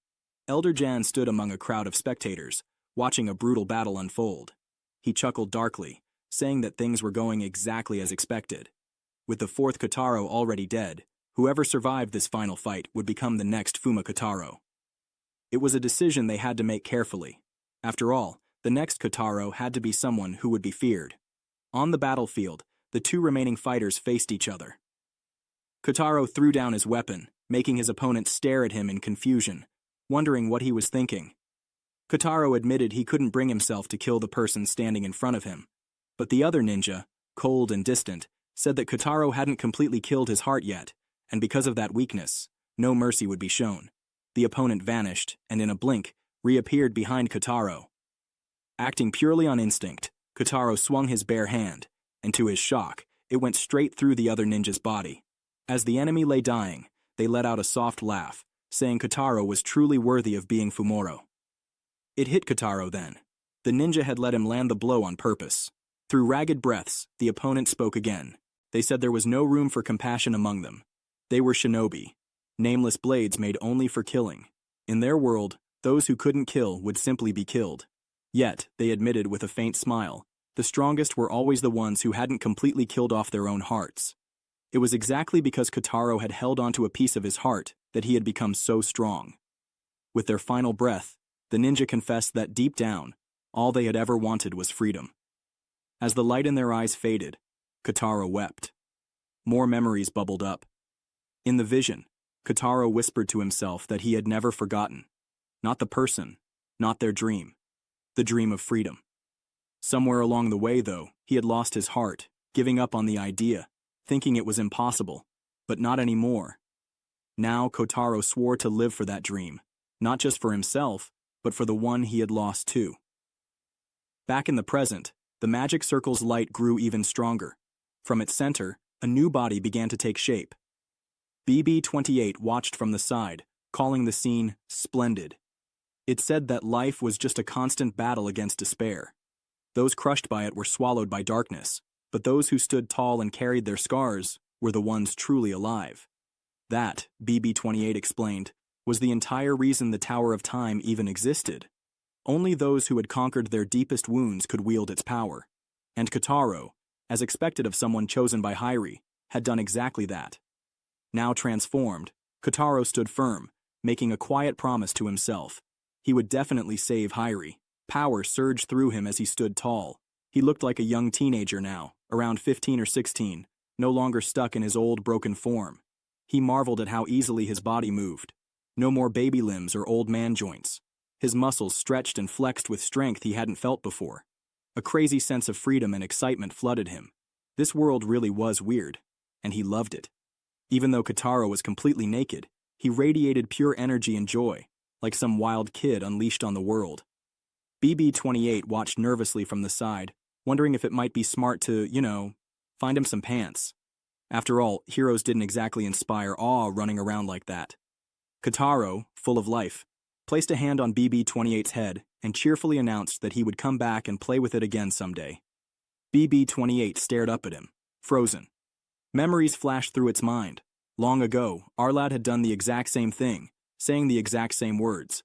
Elder Jan stood among a crowd of spectators, watching a brutal battle unfold. He chuckled darkly, saying that things were going exactly as expected. With the 4th Kotarou already dead, whoever survived this final fight would become the next fuuma Kotarou. It was a decision they had to make carefully. After all, the next Kotarou had to be someone who would be feared. On the battlefield, the 2 remaining fighters faced each other. Kotarou threw down his weapon, making his opponent stare at him in confusion, wondering what he was thinking. Kotarou admitted he couldn't bring himself to kill the person standing in front of him. But the other ninja, cold and distant, said that Kotarou hadn't completely killed his heart yet, and because of that weakness, no mercy would be shown. The opponent vanished, and in a blink, reappeared behind Kotarou. Acting purely on instinct, Kotarou swung his bare hand, and to his shock, it went straight through the other ninja's body. As the enemy lay dying, they let out a soft laugh, saying Kotarou was truly worthy of being Fumoro. It hit Kotarou then. The ninja had let him land the blow on purpose. Through ragged breaths, the opponent spoke again. They said there was no room for compassion among them. They were shinobi, nameless blades made only for killing. In their world, those who couldn't kill would simply be killed. Yet, they admitted with a faint smile, the strongest were always the ones who hadn't completely killed off their own hearts. It was exactly because Kotarou had held onto a piece of his heart that he had become so strong. With their final breath, the ninja confessed that deep down, all they had ever wanted was freedom. As the light in their eyes faded, Kotarou wept. More memories bubbled up. In the vision, Kotarou whispered to himself that he had never forgotten. Not the person, not their dream. The dream of freedom. Somewhere along the way, though, he had lost his heart, giving up on the idea, thinking it was impossible, but not anymore. Now Kotarou swore to live for that dream, not just for himself, but for the one he had lost too. Back in the present, the magic circle's light grew even stronger. From its center, a new body began to take shape. BB-28 watched from the side, calling the scene splendid. It said that life was just a constant battle against despair. Those crushed by it were swallowed by darkness, but those who stood tall and carried their scars were the ones truly alive. That, BB-28 explained, was the entire reason the Tower of Time even existed. Only those who had conquered their deepest wounds could wield its power. And Kotarou, as expected of someone chosen by Hyri, had done exactly that. Now transformed, Kotarou stood firm, making a quiet promise to himself. He would definitely save Hyrie. Power surged through him as he stood tall. He looked like a young teenager now, around 15 or 16, no longer stuck in his old broken form. He marveled at how easily his body moved. No more baby limbs or old man joints. His muscles stretched and flexed with strength he hadn't felt before. A crazy sense of freedom and excitement flooded him. This world really was weird, and he loved it. Even though Kotarou was completely naked, he radiated pure energy and joy, like some wild kid unleashed on the world. BB-28 watched nervously from the side, wondering if it might be smart to, find him some pants. After all, heroes didn't exactly inspire awe running around like that. Kotarou, full of life, placed a hand on BB-28's head and cheerfully announced that he would come back and play with it again someday. BB-28 stared up at him, frozen. Memories flashed through its mind. Long ago, Arlad had done the exact same thing, saying the exact same words.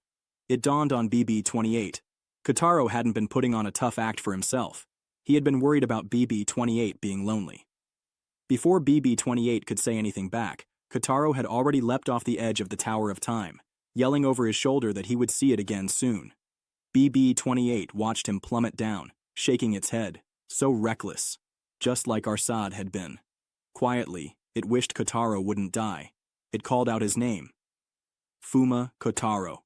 It dawned on BB-28. Kotarou hadn't been putting on a tough act for himself. He had been worried about BB-28 being lonely. Before BB-28 could say anything back, Kotarou had already leapt off the edge of the Tower of Time, yelling over his shoulder that he would see it again soon. BB-28 watched him plummet down, shaking its head, so reckless, just like Arsad had been. Quietly, it wished Kotarou wouldn't die. It called out his name. Fuuma Kotarou.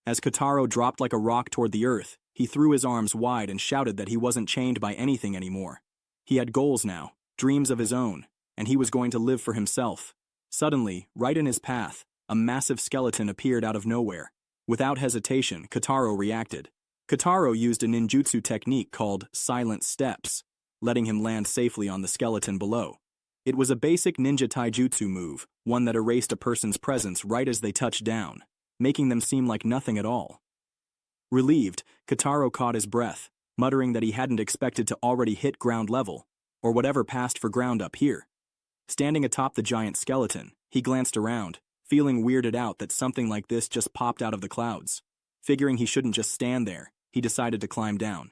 As Kotarou dropped like a rock toward the earth, he threw his arms wide and shouted that he wasn't chained by anything anymore. He had goals now, dreams of his own, and he was going to live for himself. Suddenly, right in his path, a massive skeleton appeared out of nowhere. Without hesitation, Kotarou reacted. Kotarou used a ninjutsu technique called silent steps, letting him land safely on the skeleton below. It was a basic ninja taijutsu move, one that erased a person's presence right as they touched down, making them seem like nothing at all. Relieved, Kotarou caught his breath, muttering that he hadn't expected to already hit ground level, or whatever passed for ground up here. Standing atop the giant skeleton, he glanced around, feeling weirded out that something like this just popped out of the clouds. Figuring he shouldn't just stand there, he decided to climb down.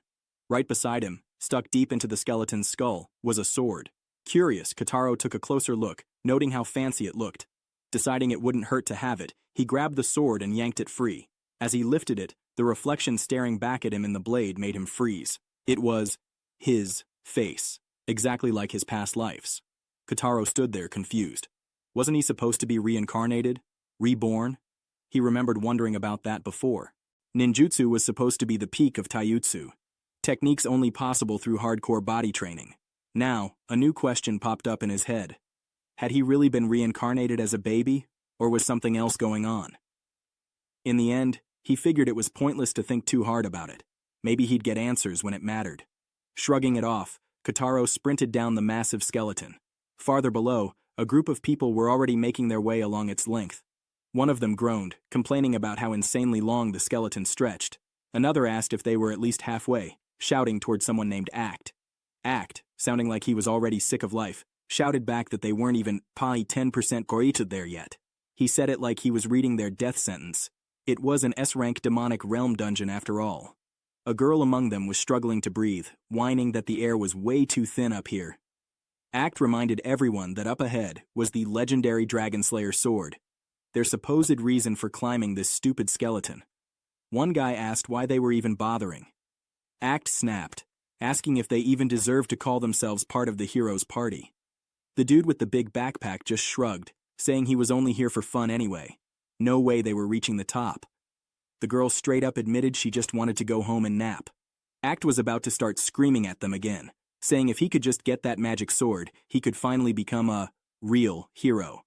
Right beside him, stuck deep into the skeleton's skull, was a sword. Curious, Kotarou took a closer look, noting how fancy it looked. Deciding it wouldn't hurt to have it, he grabbed the sword and yanked it free. As he lifted it, the reflection staring back at him in the blade made him freeze. It was his face, exactly like his past lives. Kotarou stood there confused. Wasn't he supposed to be reincarnated? Reborn? He remembered wondering about that before. Ninjutsu was supposed to be the peak of taijutsu, techniques only possible through hardcore body training. Now, a new question popped up in his head. Had he really been reincarnated as a baby, or was something else going on? In the end, he figured it was pointless to think too hard about it. Maybe he'd get answers when it mattered. Shrugging it off, Kotarou sprinted down the massive skeleton. Farther below, a group of people were already making their way along its length. One of them groaned, complaining about how insanely long the skeleton stretched. Another asked if they were at least halfway, shouting toward someone named Act. Act, sounding like he was already sick of life, shouted back that they weren't even 10% goited there yet. He said it like he was reading their death sentence. It was an S-rank demonic realm dungeon after all. A girl among them was struggling to breathe, whining that the air was way too thin up here. Act reminded everyone that up ahead was the legendary Dragon Slayer sword, their supposed reason for climbing this stupid skeleton. One guy asked why they were even bothering. Act snapped, asking if they even deserved to call themselves part of the hero's party. The dude with the big backpack just shrugged, saying he was only here for fun anyway. No way they were reaching the top. The girl straight up admitted she just wanted to go home and nap. Act was about to start screaming at them again, saying if he could just get that magic sword, he could finally become a real hero.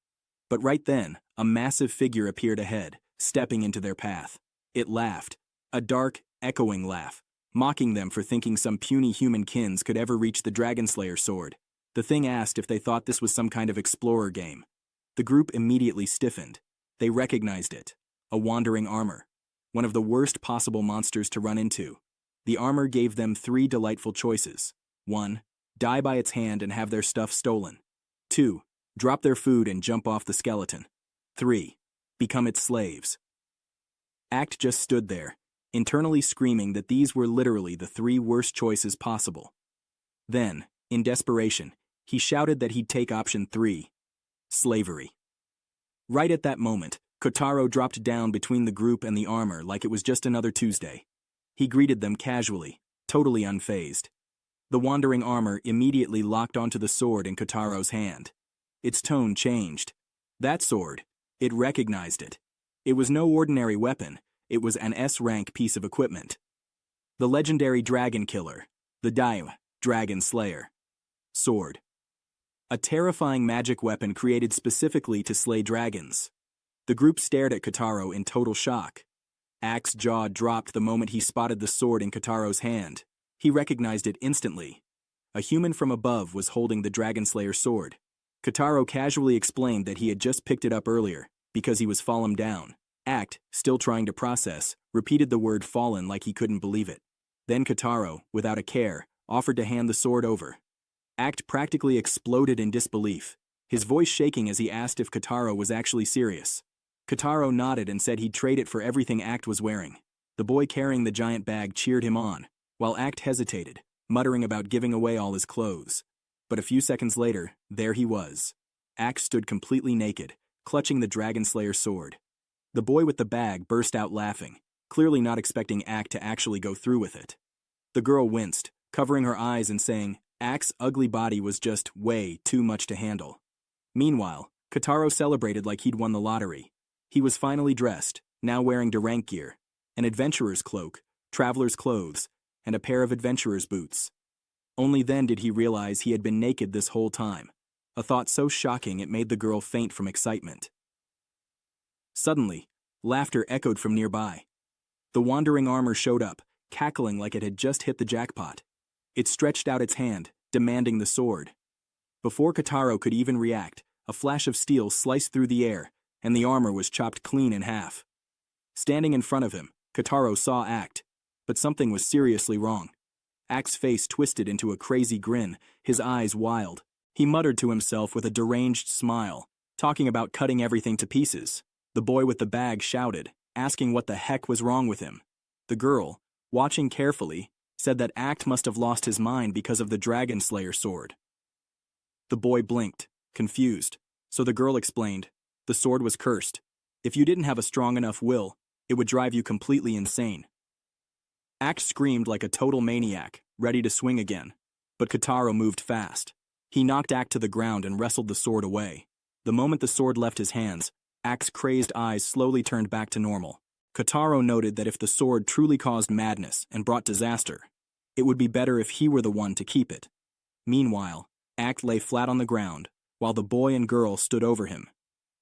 But right then, a massive figure appeared ahead, stepping into their path. It laughed, a dark, echoing laugh, mocking them for thinking some puny human kins could ever reach the Dragon Slayer sword. The thing asked if they thought this was some kind of explorer game. The group immediately stiffened. They recognized it. A wandering armor. One of the worst possible monsters to run into. The armor gave them 3 delightful choices. 1. Die by its hand and have their stuff stolen. 2. Drop their food and jump off the skeleton. 3. Become its slaves. Act just stood there, internally screaming that these were literally the 3 worst choices possible. Then, in desperation, he shouted that he'd take option 3. Slavery. Right at that moment, Kotarou dropped down between the group and the armor like it was just another Tuesday. He greeted them casually, totally unfazed. The wandering armor immediately locked onto the sword in Kotarou's hand. Its tone changed. That sword, it recognized it. It was no ordinary weapon, it was an S-rank piece of equipment. The legendary dragon killer, the Daiwa, Dragon Slayer. Sword. A terrifying magic weapon created specifically to slay dragons. The group stared at Kotarou in total shock. Ax's jaw dropped the moment he spotted the sword in Kotarou's hand. He recognized it instantly. A human from above was holding the Dragon Slayer sword. Kotarou casually explained that he had just picked it up earlier, because he was fallen down. Act, still trying to process, repeated the word fallen like he couldn't believe it. Then Kotarou, without a care, offered to hand the sword over. Act practically exploded in disbelief, his voice shaking as he asked if Kotarou was actually serious. Kotarou nodded and said he'd trade it for everything Act was wearing. The boy carrying the giant bag cheered him on, while Act hesitated, muttering about giving away all his clothes. But a few seconds later, there he was. Act stood completely naked, clutching the Dragon Slayer sword. The boy with the bag burst out laughing, clearly not expecting Act to actually go through with it. The girl winced, covering her eyes and saying, Act's ugly body was just way too much to handle. Meanwhile, Kotarou celebrated like he'd won the lottery. He was finally dressed, now wearing rank gear, an adventurer's cloak, traveler's clothes, and a pair of adventurer's boots. Only then did he realize he had been naked this whole time, a thought so shocking it made the girl faint from excitement. Suddenly, laughter echoed from nearby. The wandering armor showed up, cackling like it had just hit the jackpot. It stretched out its hand, demanding the sword. Before Kotarou could even react, a flash of steel sliced through the air, and the armor was chopped clean in half. Standing in front of him, Kotarou saw Act, but something was seriously wrong. Act's face twisted into a crazy grin, his eyes wild. He muttered to himself with a deranged smile, talking about cutting everything to pieces. The boy with the bag shouted, asking what the heck was wrong with him. The girl, watching carefully, said that Act must have lost his mind because of the Dragon Slayer sword. The boy blinked, confused, so the girl explained, the sword was cursed. If you didn't have a strong enough will, it would drive you completely insane. Act screamed like a total maniac, ready to swing again. But Kotarou moved fast. He knocked Act to the ground and wrestled the sword away. The moment the sword left his hands, Act's crazed eyes slowly turned back to normal. Kotarou noted that if the sword truly caused madness and brought disaster, it would be better if he were the one to keep it. Meanwhile, Act lay flat on the ground, while the boy and girl stood over him.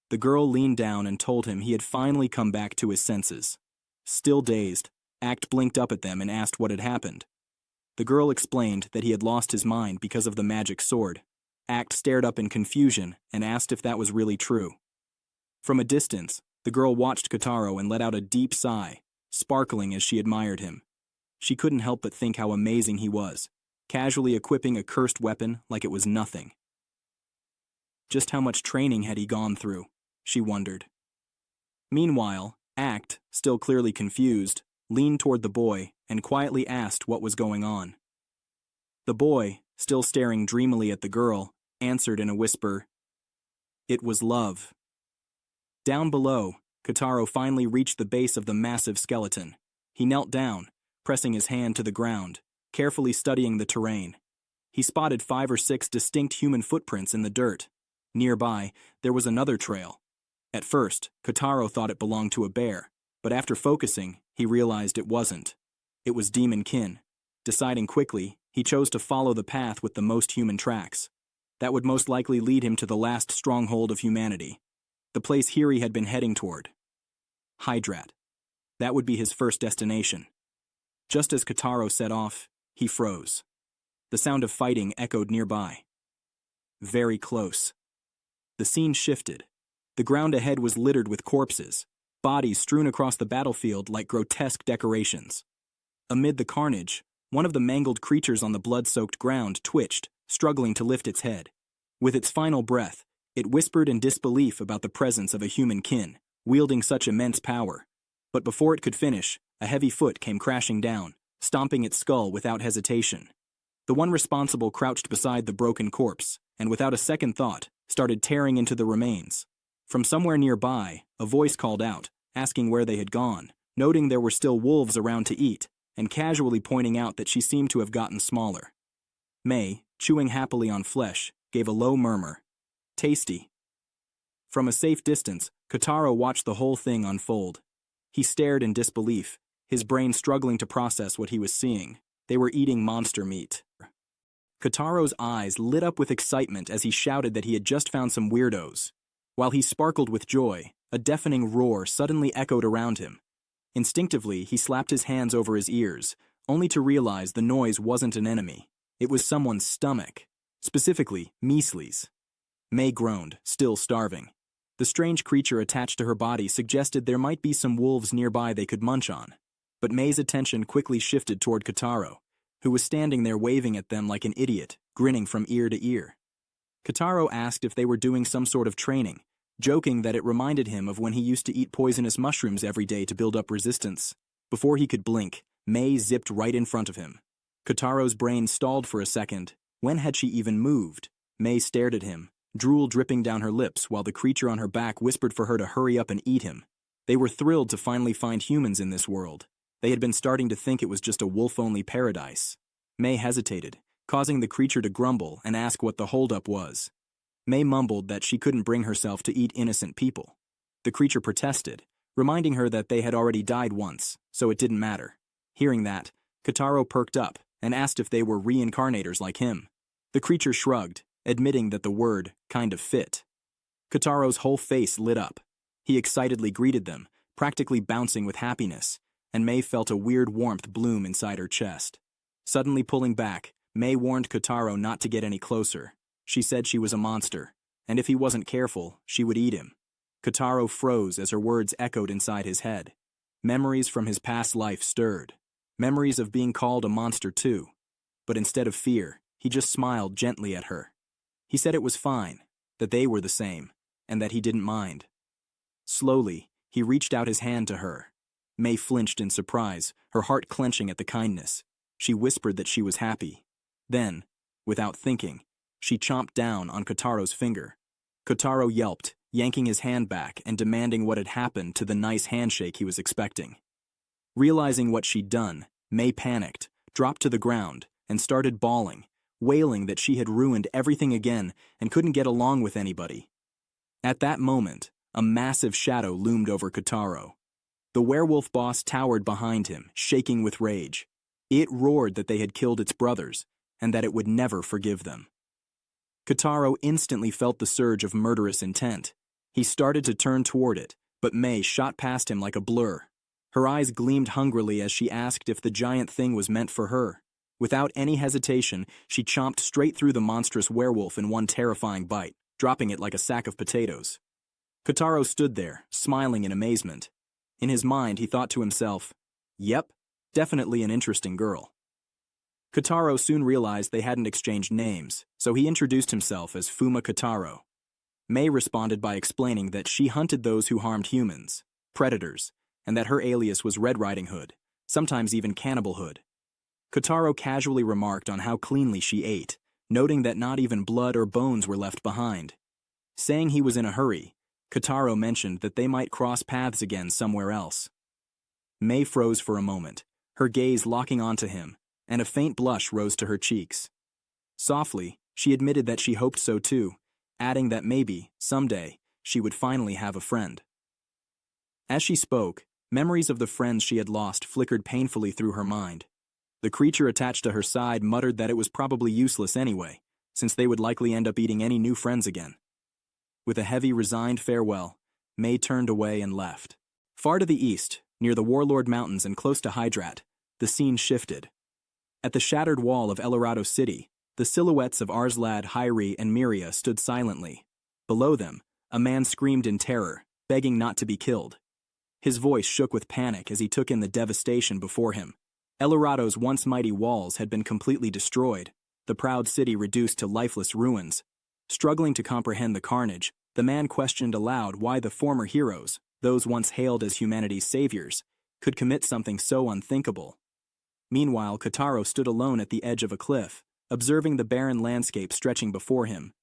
The girl leaned down and told him he had finally come back to his senses. Still dazed, Act blinked up at them and asked what had happened. The girl explained that he had lost his mind because of the magic sword. Act stared up in confusion and asked if that was really true. From a distance, the girl watched Kotarou and let out a deep sigh, sparkling as she admired him. She couldn't help but think how amazing he was, casually equipping a cursed weapon like it was nothing. Just how much training had he gone through, she wondered. Meanwhile, Act, still clearly confused, leaned toward the boy and quietly asked what was going on. The boy, still staring dreamily at the girl, answered in a whisper, "It was love." Down below, Kotarou finally reached the base of the massive skeleton. He knelt down, pressing his hand to the ground, carefully studying the terrain. He spotted 5 or 6 distinct human footprints in the dirt. Nearby, there was another trail. At first, Kotarou thought it belonged to a bear, but after focusing, he realized it wasn't. It was demon kin. Deciding quickly, he chose to follow the path with the most human tracks. That would most likely lead him to the last stronghold of humanity, the place Hiri had been heading toward. Hydrat. That would be his first destination. Just as Kotarou set off, he froze. The sound of fighting echoed nearby. Very close. The scene shifted. The ground ahead was littered with corpses, bodies strewn across the battlefield like grotesque decorations. Amid the carnage, one of the mangled creatures on the blood-soaked ground twitched, struggling to lift its head. With its final breath, it whispered in disbelief about the presence of a human kin, wielding such immense power. But before it could finish, a heavy foot came crashing down, stomping its skull without hesitation. The one responsible crouched beside the broken corpse, and without a second thought, started tearing into the remains. From somewhere nearby, a voice called out, asking where they had gone, noting there were still wolves around to eat, and casually pointing out that she seemed to have gotten smaller. May, chewing happily on flesh, gave a low murmur. Tasty. From a safe distance, Kotarou watched the whole thing unfold. He stared in disbelief, his brain struggling to process what he was seeing. They were eating monster meat. Kotarou's eyes lit up with excitement as he shouted that he had just found some weirdos. While he sparkled with joy, a deafening roar suddenly echoed around him. Instinctively, he slapped his hands over his ears, only to realize the noise wasn't an enemy. It was someone's stomach, specifically Measly's. May groaned, still starving. The strange creature attached to her body suggested there might be some wolves nearby they could munch on. But May's attention quickly shifted toward Kotarou, who was standing there waving at them like an idiot, grinning from ear to ear. Kotarou asked if they were doing some sort of training, joking that it reminded him of when he used to eat poisonous mushrooms every day to build up resistance. Before he could blink, May zipped right in front of him. Kotarou's brain stalled for a second. When had she even moved? May stared at him, drool dripping down her lips while the creature on her back whispered for her to hurry up and eat him. They were thrilled to finally find humans in this world. They had been starting to think it was just a wolf-only paradise. May hesitated, causing the creature to grumble and ask what the holdup was. May mumbled that she couldn't bring herself to eat innocent people. The creature protested, reminding her that they had already died once, so it didn't matter. Hearing that, Kotarou perked up and asked if they were reincarnators like him. The creature shrugged, admitting that the word kind of fit. Kotarou's whole face lit up. He excitedly greeted them, practically bouncing with happiness, and May felt a weird warmth bloom inside her chest. Suddenly pulling back, May warned Kotarou not to get any closer. She said she was a monster, and if he wasn't careful, she would eat him. Kotarou froze as her words echoed inside his head. Memories from his past life stirred. Memories of being called a monster too. But instead of fear, he just smiled gently at her. He said it was fine, that they were the same, and that he didn't mind. Slowly, he reached out his hand to her. May flinched in surprise, her heart clenching at the kindness. She whispered that she was happy. Then, without thinking, she chomped down on Kotarou's finger. Kotarou yelped, yanking his hand back and demanding what had happened to the nice handshake he was expecting. Realizing what she'd done, May panicked, dropped to the ground, and started bawling, wailing that she had ruined everything again and couldn't get along with anybody. At that moment, a massive shadow loomed over Kotarou. The werewolf boss towered behind him, shaking with rage. It roared that they had killed its brothers, and that it would never forgive them. Kotarou instantly felt the surge of murderous intent. He started to turn toward it, but May shot past him like a blur. Her eyes gleamed hungrily as she asked if the giant thing was meant for her. Without any hesitation, she chomped straight through the monstrous werewolf in one terrifying bite, dropping it like a sack of potatoes. Kotarou stood there, smiling in amazement. In his mind, he thought to himself, "Yep, definitely an interesting girl." Kotarou soon realized they hadn't exchanged names, so he introduced himself as Fuuma Kotarou. May responded by explaining that she hunted those who harmed humans, predators, and that her alias was Red Riding Hood, sometimes even Cannibal Hood. Kotarou casually remarked on how cleanly she ate, noting that not even blood or bones were left behind. Saying he was in a hurry, Kotarou mentioned that they might cross paths again somewhere else. May froze for a moment, her gaze locking onto him, and a faint blush rose to her cheeks. Softly, she admitted that she hoped so too, adding that maybe, someday, she would finally have a friend. As she spoke, memories of the friends she had lost flickered painfully through her mind. The creature attached to her side muttered that it was probably useless anyway, since they would likely end up eating any new friends again. With a heavy, resigned farewell, May turned away and left. Far to the east, near the Warlord Mountains and close to Hydrat, the scene shifted. At the shattered wall of El Dorado City, the silhouettes of Arslan, Hyri, and Miria stood silently. Below them, a man screamed in terror, begging not to be killed. His voice shook with panic as he took in the devastation before him. El Dorado's once mighty walls had been completely destroyed, the proud city reduced to lifeless ruins. Struggling to comprehend the carnage, the man questioned aloud why the former heroes, those once hailed as humanity's saviors, could commit something so unthinkable. Meanwhile, Kotarou stood alone at the edge of a cliff, observing the barren landscape stretching before him.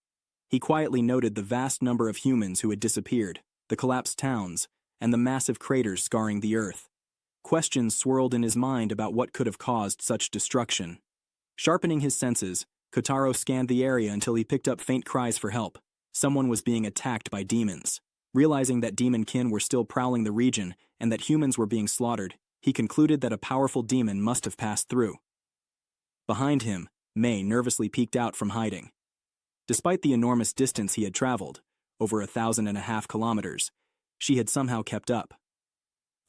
He quietly noted the vast number of humans who had disappeared, the collapsed towns, and the massive craters scarring the earth. Questions swirled in his mind about what could have caused such destruction. Sharpening his senses, Kotarou scanned the area until he picked up faint cries for help. Someone was being attacked by demons. Realizing that demon-kin were still prowling the region and that humans were being slaughtered, he concluded that a powerful demon must have passed through. Behind him, Mei nervously peeked out from hiding. Despite the enormous distance he had traveled, over 1,500 kilometers, she had somehow kept up.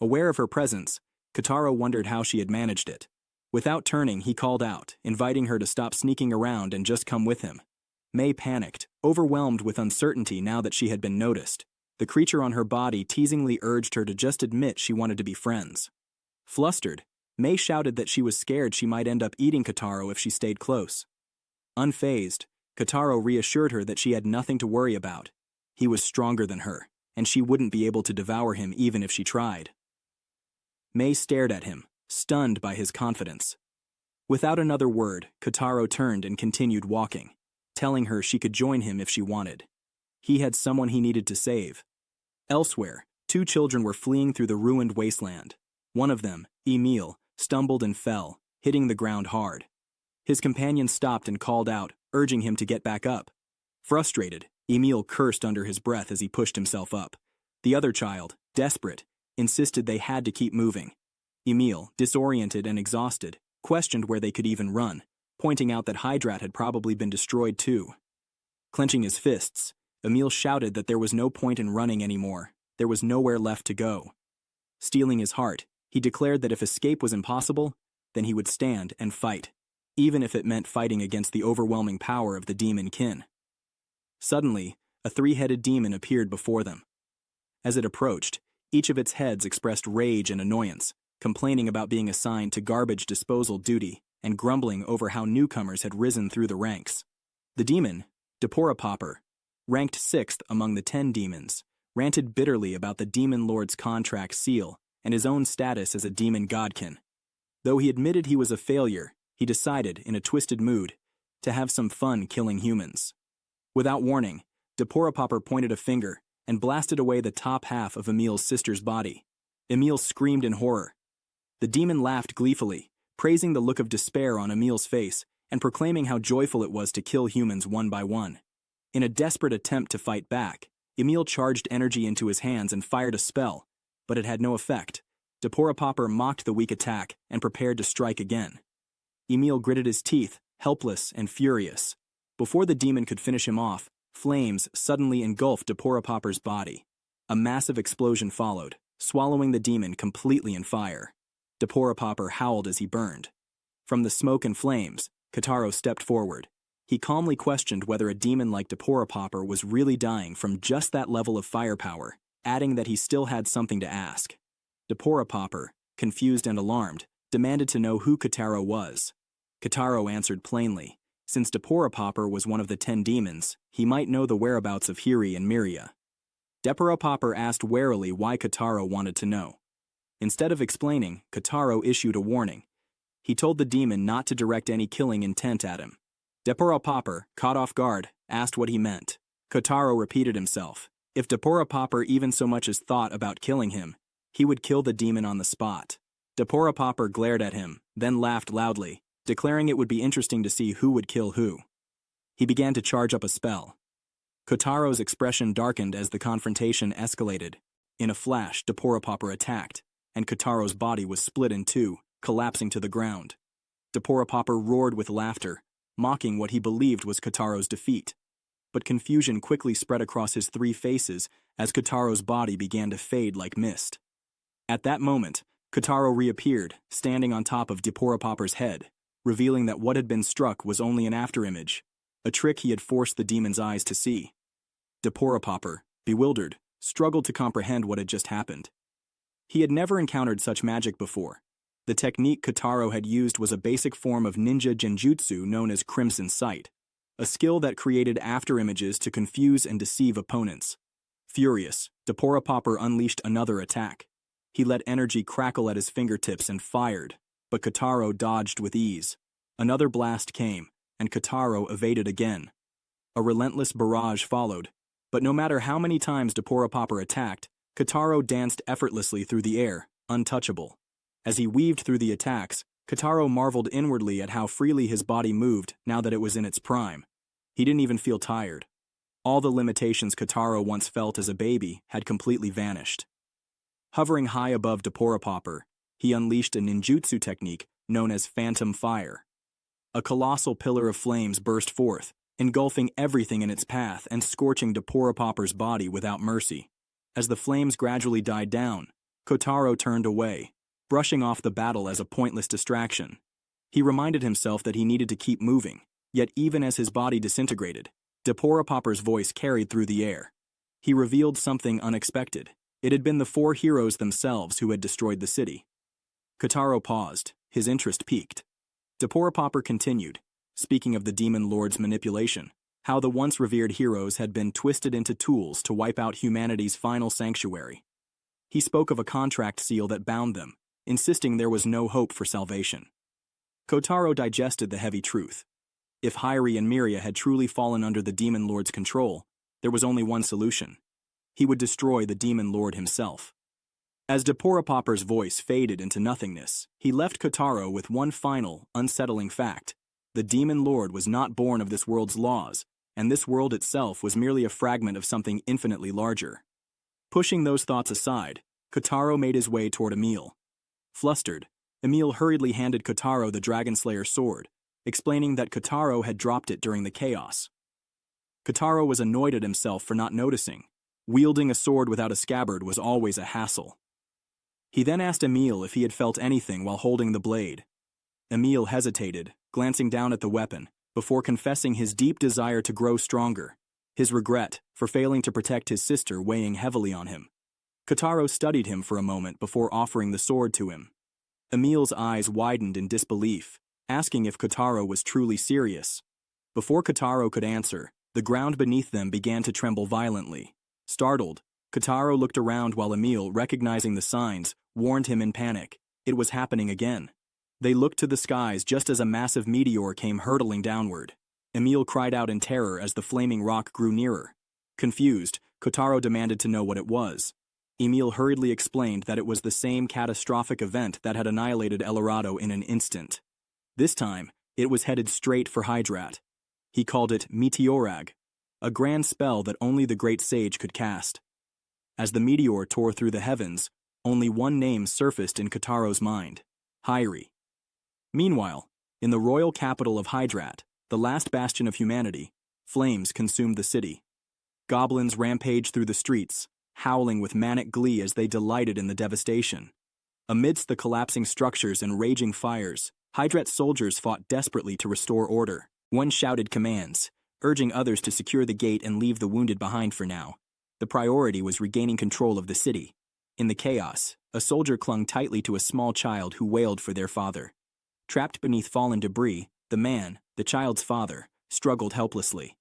Aware of her presence, Kotarou wondered how she had managed it. Without turning, he called out, inviting her to stop sneaking around and just come with him. Mei panicked, overwhelmed with uncertainty now that she had been noticed. The creature on her body teasingly urged her to just admit she wanted to be friends. Flustered, Mei shouted that she was scared she might end up eating Kotarou if she stayed close. Unfazed, Kotarou reassured her that she had nothing to worry about. He was stronger than her, and she wouldn't be able to devour him even if she tried. Mei stared at him, stunned by his confidence. Without another word, Kotarou turned and continued walking, telling her she could join him if she wanted. He had someone he needed to save. Elsewhere, 2 children were fleeing through the ruined wasteland. One of them, Emile, stumbled and fell, hitting the ground hard. His companion stopped and called out, urging him to get back up. Frustrated, Emile cursed under his breath as he pushed himself up. The other child, desperate, insisted they had to keep moving. Emile, disoriented and exhausted, questioned where they could even run, pointing out that Hydrat had probably been destroyed too. Clenching his fists, Emile shouted that there was no point in running anymore. There was nowhere left to go. Steeling his heart, he declared that if escape was impossible, then he would stand and fight, even if it meant fighting against the overwhelming power of the demon-kin. Suddenly, a 3-headed demon appeared before them. As it approached, each of its heads expressed rage and annoyance, complaining about being assigned to garbage disposal duty and grumbling over how newcomers had risen through the ranks. The demon, Deporapopper, ranked 6th among the 10 demons, ranted bitterly about the demon lord's contract seal and his own status as a demon godkin. Though he admitted he was a failure, he decided, in a twisted mood, to have some fun killing humans. Without warning, Deporapopper pointed a finger and blasted away the top half of Emile's sister's body. Emile screamed in horror. The demon laughed gleefully, praising the look of despair on Emile's face and proclaiming how joyful it was to kill humans one by one. In a desperate attempt to fight back, Emile charged energy into his hands and fired a spell, but it had no effect. Deporapopper mocked the weak attack and prepared to strike again. Emile gritted his teeth, helpless and furious. Before the demon could finish him off, flames suddenly engulfed Deporapopper's body. A massive explosion followed, swallowing the demon completely in fire. Deporapopper howled as he burned. From the smoke and flames, Kotarou stepped forward. He calmly questioned whether a demon like Deporapopper was really dying from just that level of firepower, adding that he still had something to ask. Deporapopper, confused and alarmed, demanded to know who Kotarou was. Kotarou answered plainly. Since Deporapopper was one of the 10 demons, he might know the whereabouts of Hiri and Miria. Deporapopper asked warily why Kotarou wanted to know. Instead of explaining, Kotarou issued a warning. He told the demon not to direct any killing intent at him. Deporapopper, caught off guard, asked what he meant. Kotarou repeated himself. If Deporapopper even so much as thought about killing him, he would kill the demon on the spot. Deporapopper glared at him, then laughed loudly, declaring it would be interesting to see who would kill who. He began to charge up a spell. Kotarou's expression darkened as the confrontation escalated. In a flash, Deporapopper attacked, and Kotarou's body was split in two, collapsing to the ground. Deporapopper roared with laughter, mocking what he believed was Kotarou's defeat. But confusion quickly spread across his 3 faces as Kotarou's body began to fade like mist. At that moment, Kotarou reappeared, standing on top of Deporapopper's head, revealing that what had been struck was only an afterimage, a trick he had forced the demon's eyes to see. Deporapopper, bewildered, struggled to comprehend what had just happened. He had never encountered such magic before. The technique Kotarou had used was a basic form of ninja genjutsu known as Crimson Sight, a skill that created afterimages to confuse and deceive opponents. Furious, Deporapopper unleashed another attack. He let energy crackle at his fingertips and fired, but Kotarou dodged with ease. Another blast came, and Kotarou evaded again. A relentless barrage followed. But no matter how many times Deporapopper attacked, Kotarou danced effortlessly through the air, untouchable. As he weaved through the attacks, Kotarou marveled inwardly at how freely his body moved now that it was in its prime. He didn't even feel tired. All the limitations Kotarou once felt as a baby had completely vanished. Hovering high above Deporapopper, he unleashed a ninjutsu technique known as Phantom Fire. A colossal pillar of flames burst forth, engulfing everything in its path and scorching Deporapopper's body without mercy. As the flames gradually died down, Kotarou turned away, brushing off the battle as a pointless distraction. He reminded himself that he needed to keep moving, yet even as his body disintegrated, Deporapopper's voice carried through the air. He revealed something unexpected. It had been the four heroes themselves who had destroyed the city. Kotarou paused, his interest piqued. Deporapopper continued, speaking of the Demon Lord's manipulation, how the once revered heroes had been twisted into tools to wipe out humanity's final sanctuary. He spoke of a contract seal that bound them, insisting there was no hope for salvation. Kotarou digested the heavy truth. If Hyrie and Miria had truly fallen under the Demon Lord's control, there was only one solution. He would destroy the Demon Lord himself. As Deporapopper's voice faded into nothingness, he left Kotarou with one final, unsettling fact. The Demon Lord was not born of this world's laws, and this world itself was merely a fragment of something infinitely larger. Pushing those thoughts aside, Kotarou made his way toward Emil. Flustered, Emil hurriedly handed Kotarou the Dragonslayer sword, explaining that Kotarou had dropped it during the chaos. Kotarou was annoyed at himself for not noticing. Wielding a sword without a scabbard was always a hassle. He then asked Emil if he had felt anything while holding the blade. Emil hesitated, glancing down at the weapon, before confessing his deep desire to grow stronger, his regret for failing to protect his sister weighing heavily on him. Kotarou studied him for a moment before offering the sword to him. Emil's eyes widened in disbelief, asking if Kotarou was truly serious. Before Kotarou could answer, the ground beneath them began to tremble violently. Startled, Kotarou looked around while Emil, recognizing the signs, warned him in panic. It was happening again. They looked to the skies just as a massive meteor came hurtling downward. Emil cried out in terror as the flaming rock grew nearer. Confused, Kotarou demanded to know what it was. Emil hurriedly explained that it was the same catastrophic event that had annihilated El Dorado in an instant. This time, it was headed straight for Hydrat. He called it Meteorag, a grand spell that only the great sage could cast. As the meteor tore through the heavens, only one name surfaced in Kotarou's mind: Hyrie. Meanwhile, in the royal capital of Hydrat, the last bastion of humanity, flames consumed the city. Goblins rampaged through the streets, howling with manic glee as they delighted in the devastation. Amidst the collapsing structures and raging fires, Hydrat's soldiers fought desperately to restore order. One shouted commands, urging others to secure the gate and leave the wounded behind for now. The priority was regaining control of the city. In the chaos, a soldier clung tightly to a small child who wailed for their father. Trapped beneath fallen debris, the man, the child's father, struggled helplessly.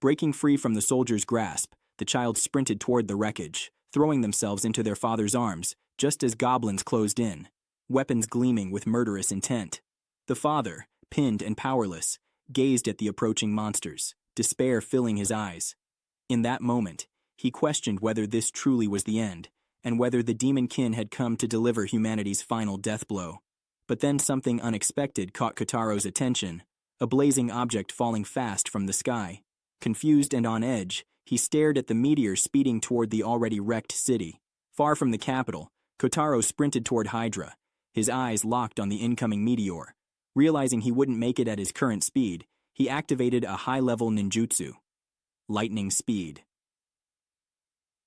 Breaking free from the soldier's grasp, the child sprinted toward the wreckage, throwing themselves into their father's arms, just as goblins closed in, weapons gleaming with murderous intent. The father, pinned and powerless, gazed at the approaching monsters, despair filling his eyes. In that moment, he questioned whether this truly was the end, and whether the demon kin had come to deliver humanity's final death blow. But then something unexpected caught Kotarou's attention, a blazing object falling fast from the sky. Confused and on edge, he stared at the meteor speeding toward the already wrecked city. Far from the capital, Kotarou sprinted toward Hydra, his eyes locked on the incoming meteor. Realizing he wouldn't make it at his current speed, he activated a high-level ninjutsu. Lightning speed.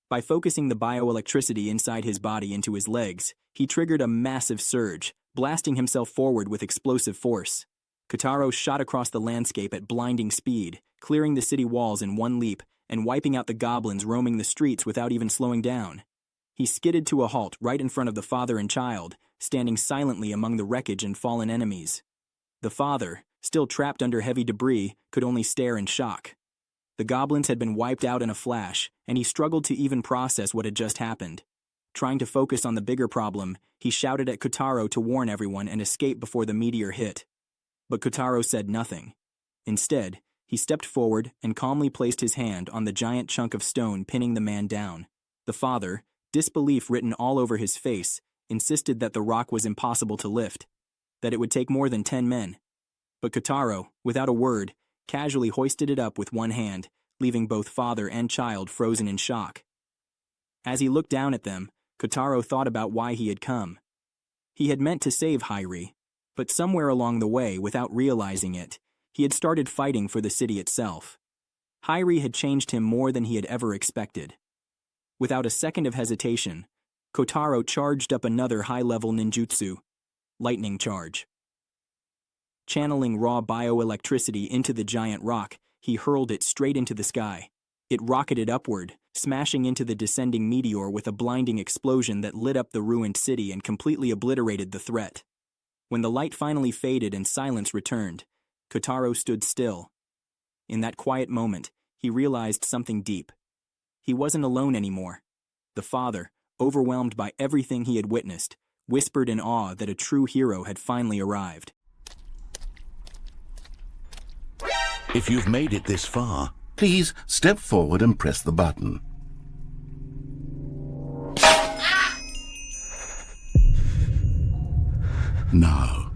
By focusing the bioelectricity inside his body into his legs, he triggered a massive surge, blasting himself forward with explosive force. Kotarou shot across the landscape at blinding speed, clearing the city walls in one leap and wiping out the goblins roaming the streets without even slowing down. He skidded to a halt right in front of the father and child, standing silently among the wreckage and fallen enemies. The father, still trapped under heavy debris, could only stare in shock. The goblins had been wiped out in a flash, and he struggled to even process what had just happened. Trying to focus on the bigger problem, he shouted at Kotarou to warn everyone and escape before the meteor hit. But Kotarou said nothing. Instead, He stepped forward and calmly placed his hand on the giant chunk of stone pinning the man down. The father, disbelief written all over his face, insisted that the rock was impossible to lift, that it would take more than 10 men. But Kotarou, without a word, casually hoisted it up with one hand, leaving both father and child frozen in shock. As he looked down at them, Kotarou thought about why he had come. He had meant to save Hairi, but somewhere along the way, without realizing it, he had started fighting for the city itself. Hairi had changed him more than he had ever expected. Without a second of hesitation, Kotarou charged up another high-level ninjutsu, lightning charge. Channeling raw bioelectricity into the giant rock, he hurled it straight into the sky. It rocketed upward, smashing into the descending meteor with a blinding explosion that lit up the ruined city and completely obliterated the threat. When the light finally faded and silence returned, Kotarou stood still. In that quiet moment, he realized something deep. He wasn't alone anymore. The father, overwhelmed by everything he had witnessed, whispered in awe that a true hero had finally arrived. If you've made it this far, please step forward and press the button. Now,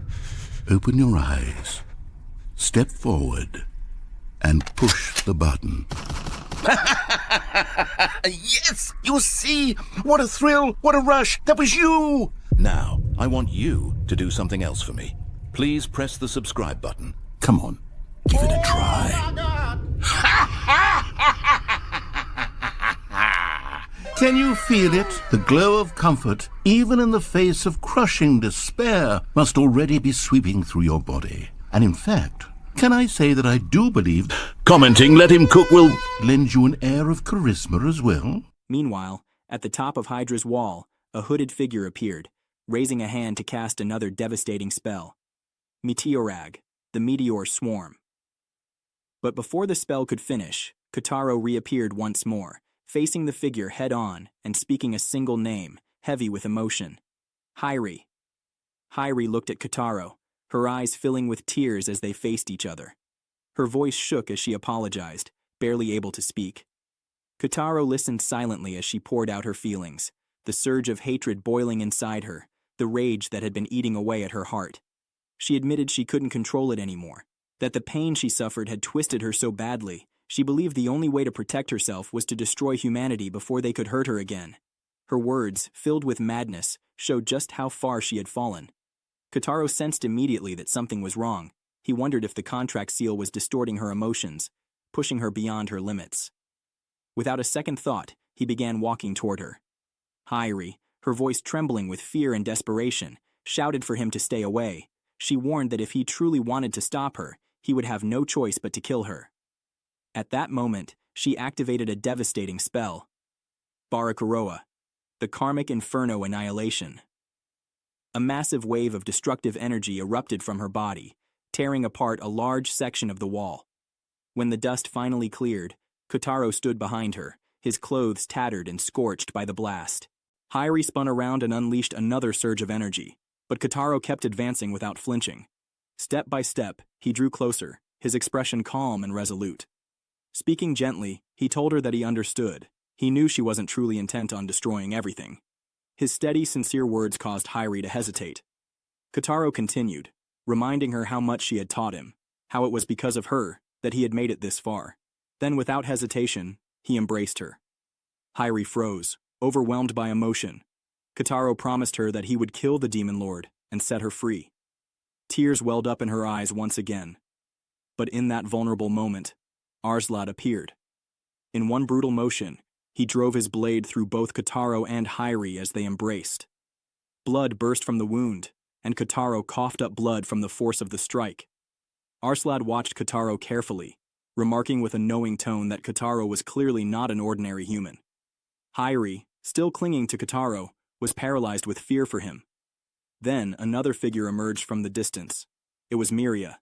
open your eyes, step forward, and push the button. Yes! You see? What a thrill! What a rush! That was you! Now, I want you to do something else for me. Please press the subscribe button. Come on, give it a try. Can you feel it? The glow of comfort, even in the face of crushing despair, must already be sweeping through your body. And in fact, can I say that I do believe commenting "let him cook" will lend you an air of charisma as well? Meanwhile, at the top of Hydra's wall, a hooded figure appeared, raising a hand to cast another devastating spell. Meteorag, the meteor swarm. But before the spell could finish, Kotarou reappeared once more, facing the figure head-on and speaking a single name, heavy with emotion. Hairi. Hairi looked at Kotarou, her eyes filling with tears as they faced each other. Her voice shook as she apologized, barely able to speak. Kotarou listened silently as she poured out her feelings, the surge of hatred boiling inside her, the rage that had been eating away at her heart. She admitted she couldn't control it anymore, that the pain she suffered had twisted her so badly. She believed the only way to protect herself was to destroy humanity before they could hurt her again. Her words, filled with madness, showed just how far she had fallen. Kotarou sensed immediately that something was wrong. He wondered if the contract seal was distorting her emotions, pushing her beyond her limits. Without a second thought, he began walking toward her. Hairi, her voice trembling with fear and desperation, shouted for him to stay away. She warned that if he truly wanted to stop her, he would have no choice but to kill her. At that moment, she activated a devastating spell. Barakuroa, the karmic inferno annihilation. A massive wave of destructive energy erupted from her body, tearing apart a large section of the wall. When the dust finally cleared, Kotarou stood behind her, his clothes tattered and scorched by the blast. Hairi spun around and unleashed another surge of energy, but Kotarou kept advancing without flinching. Step by step, he drew closer, his expression calm and resolute. Speaking gently, he told her that he understood. He knew she wasn't truly intent on destroying everything. His steady, sincere words caused Hairi to hesitate. Kotarou continued, reminding her how much she had taught him, how it was because of her that he had made it this far. Then, without hesitation, he embraced her. Hairi froze, overwhelmed by emotion. Kotarou promised her that he would kill the demon lord and set her free. Tears welled up in her eyes once again. But in that vulnerable moment, Arslan appeared. In one brutal motion, he drove his blade through both Kotarou and Hairi as they embraced. Blood burst from the wound, and Kotarou coughed up blood from the force of the strike. Arslan watched Kotarou carefully, remarking with a knowing tone that Kotarou was clearly not an ordinary human. Hairi, still clinging to Kotarou, was paralyzed with fear for him. Then another figure emerged from the distance. It was Miria.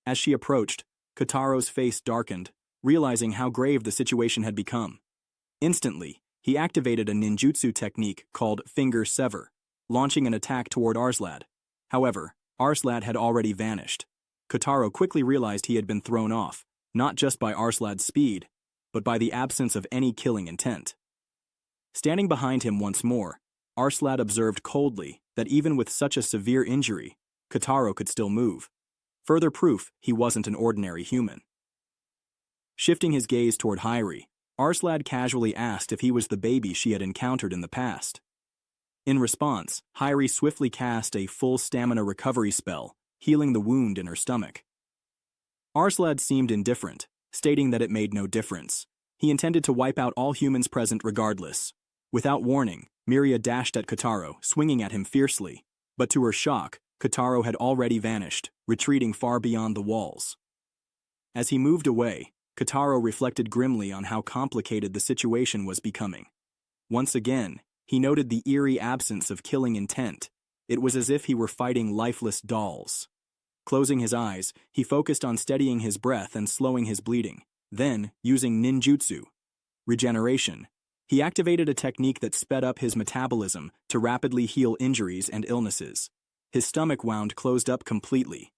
As she approached, Kotarou's face darkened, realizing how grave the situation had become. Instantly, he activated a ninjutsu technique called Finger Sever, launching an attack toward Arslan. However, Arslan had already vanished. Kotarou quickly realized he had been thrown off, not just by Arslad's speed, but by the absence of any killing intent. Standing behind him once more, Arslad observed coldly that even with such a severe injury, Kotarou could still move. Further proof he wasn't an ordinary human. Shifting his gaze toward Hyri, Arslad casually asked if he was the baby she had encountered in the past. In response, Hyri swiftly cast a full stamina recovery spell, healing the wound in her stomach. Arslad seemed indifferent, stating that it made no difference. He intended to wipe out all humans present regardless. Without warning, Miria dashed at Kotarou, swinging at him fiercely. But to her shock, Kotarou had already vanished, retreating far beyond the walls. As he moved away, Kotarou reflected grimly on how complicated the situation was becoming. Once again, he noted the eerie absence of killing intent. It was as if he were fighting lifeless dolls. Closing his eyes, he focused on steadying his breath and slowing his bleeding. Then, using ninjutsu, regeneration, he activated a technique that sped up his metabolism to rapidly heal injuries and illnesses. His stomach wound closed up completely.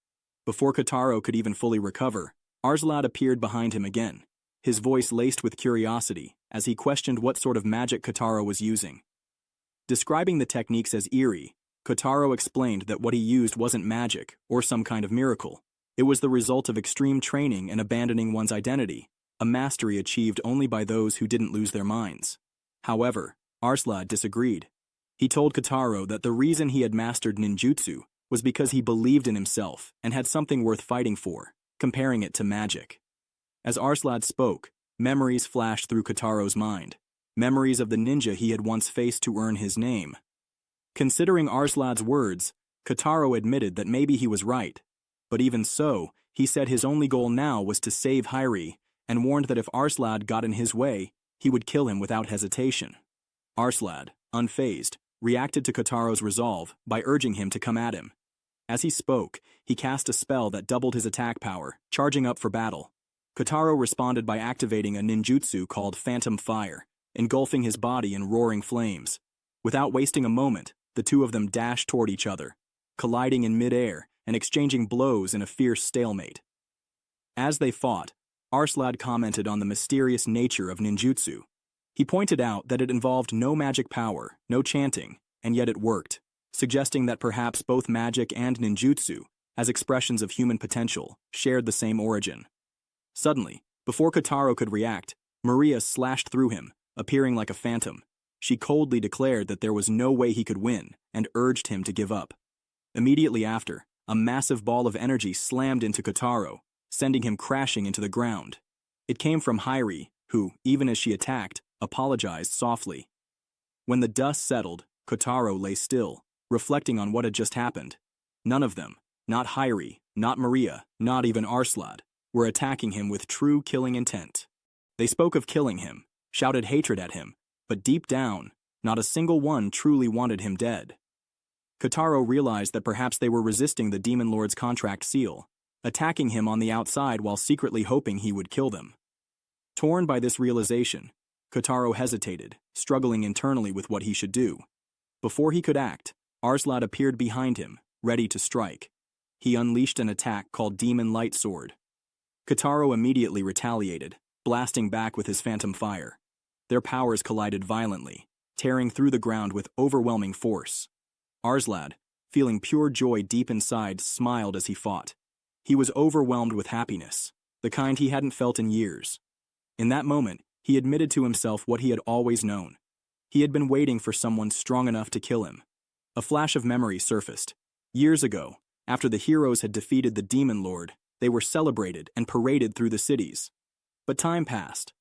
Before Kotarou could even fully recover, Arslad appeared behind him again, his voice laced with curiosity as he questioned what sort of magic Kotarou was using. Describing the techniques as eerie, Kotarou explained that what he used wasn't magic or some kind of miracle. It was the result of extreme training and abandoning one's identity, a mastery achieved only by those who didn't lose their minds. However, Arslad disagreed. He told Kotarou that the reason he had mastered ninjutsu was because he believed in himself and had something worth fighting for, comparing it to magic. As Arslad spoke, memories flashed through Kotarou's mind, memories of the ninja he had once faced to earn his name. Considering Arslad's words, Kotarou admitted that maybe he was right, but even so, he said his only goal now was to save Hyri, and warned that if Arslad got in his way, he would kill him without hesitation. Arslad, unfazed, reacted to Kotarou's resolve by urging him to come at him. As he spoke, he cast a spell that doubled his attack power, charging up for battle. Kotarou responded by activating a ninjutsu called Phantom Fire, engulfing his body in roaring flames. Without wasting a moment, the two of them dashed toward each other, colliding in mid-air and exchanging blows in a fierce stalemate. As they fought, Arslad commented on the mysterious nature of ninjutsu. He pointed out that it involved no magic power, no chanting, and yet it worked, suggesting that perhaps both magic and ninjutsu, as expressions of human potential, shared the same origin. Suddenly, before Kotarou could react, Maria slashed through him, appearing like a phantom. She coldly declared that there was no way he could win and urged him to give up. Immediately after, a massive ball of energy slammed into Kotarou, sending him crashing into the ground. It came from Hyri, who, even as she attacked, apologized softly. When the dust settled, Kotarou lay still, reflecting on what had just happened. None of them, not Hyri, not Maria, not even Arslad, were attacking him with true killing intent. They spoke of killing him, shouted hatred at him, but deep down, not a single one truly wanted him dead. Kotarou realized that perhaps they were resisting the Demon Lord's contract seal, attacking him on the outside while secretly hoping he would kill them. Torn by this realization, Kotarou hesitated, struggling internally with what he should do. Before he could act, Arslad appeared behind him, ready to strike. He unleashed an attack called Demon Light Sword. Kotarou immediately retaliated, blasting back with his phantom fire. Their powers collided violently, tearing through the ground with overwhelming force. Arslad, feeling pure joy deep inside, smiled as he fought. He was overwhelmed with happiness, the kind he hadn't felt in years. In that moment, he admitted to himself what he had always known. He had been waiting for someone strong enough to kill him. A flash of memory surfaced. Years ago, after the heroes had defeated the Demon Lord, they were celebrated and paraded through the cities. But time passed.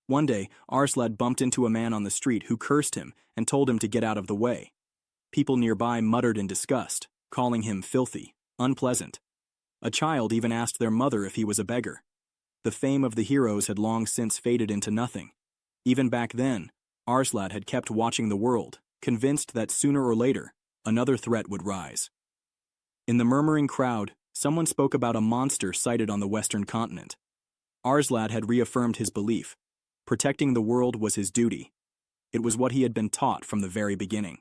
One day, Arslad bumped into a man on the street who cursed him and told him to get out of the way. People nearby muttered in disgust, calling him filthy, unpleasant. A child even asked their mother if he was a beggar. The fame of the heroes had long since faded into nothing. Even back then, Arslad had kept watching the world, convinced that sooner or later, another threat would rise. In the murmuring crowd, someone spoke about a monster sighted on the western continent. Arslad had reaffirmed his belief. Protecting the world was his duty. It was what he had been taught from the very beginning.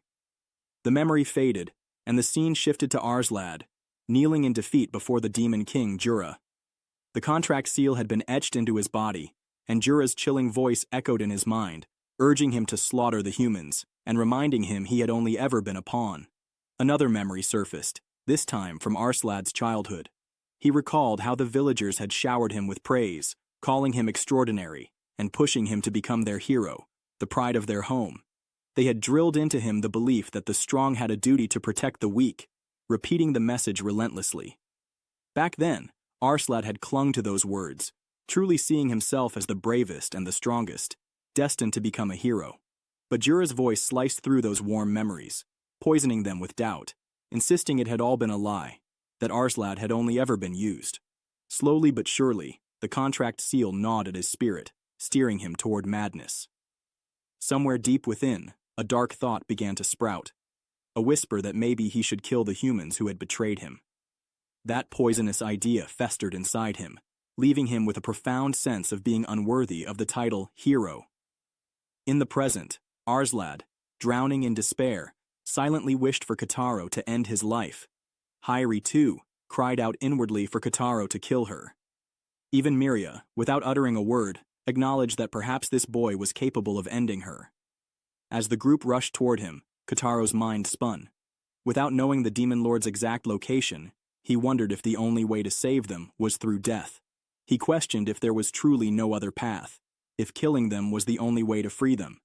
The memory faded, and the scene shifted to Arslad, kneeling in defeat before the Demon King Jura. The contract seal had been etched into his body, and Jura's chilling voice echoed in his mind, urging him to slaughter the humans, and reminding him he had only ever been a pawn. Another memory surfaced, this time from Arslad's childhood. He recalled how the villagers had showered him with praise, calling him extraordinary, and pushing him to become their hero, the pride of their home. They had drilled into him the belief that the strong had a duty to protect the weak, repeating the message relentlessly. Back then, Arslad had clung to those words, truly seeing himself as the bravest and the strongest, destined to become a hero. But Jura's voice sliced through those warm memories, poisoning them with doubt, insisting it had all been a lie, that Arslad had only ever been used. Slowly but surely, the contract seal gnawed at his spirit, steering him toward madness. Somewhere deep within, a dark thought began to sprout, a whisper that maybe he should kill the humans who had betrayed him. That poisonous idea festered inside him, leaving him with a profound sense of being unworthy of the title hero. In the present, Arslad, drowning in despair, silently wished for Kotarou to end his life. Hyri, too, cried out inwardly for Kotarou to kill her. Even Miria, without uttering a word, acknowledged that perhaps this boy was capable of ending her. As the group rushed toward him, Kotarou's mind spun. Without knowing the Demon Lord's exact location, he wondered if the only way to save them was through death. He questioned if there was truly no other path, if killing them was the only way to free them.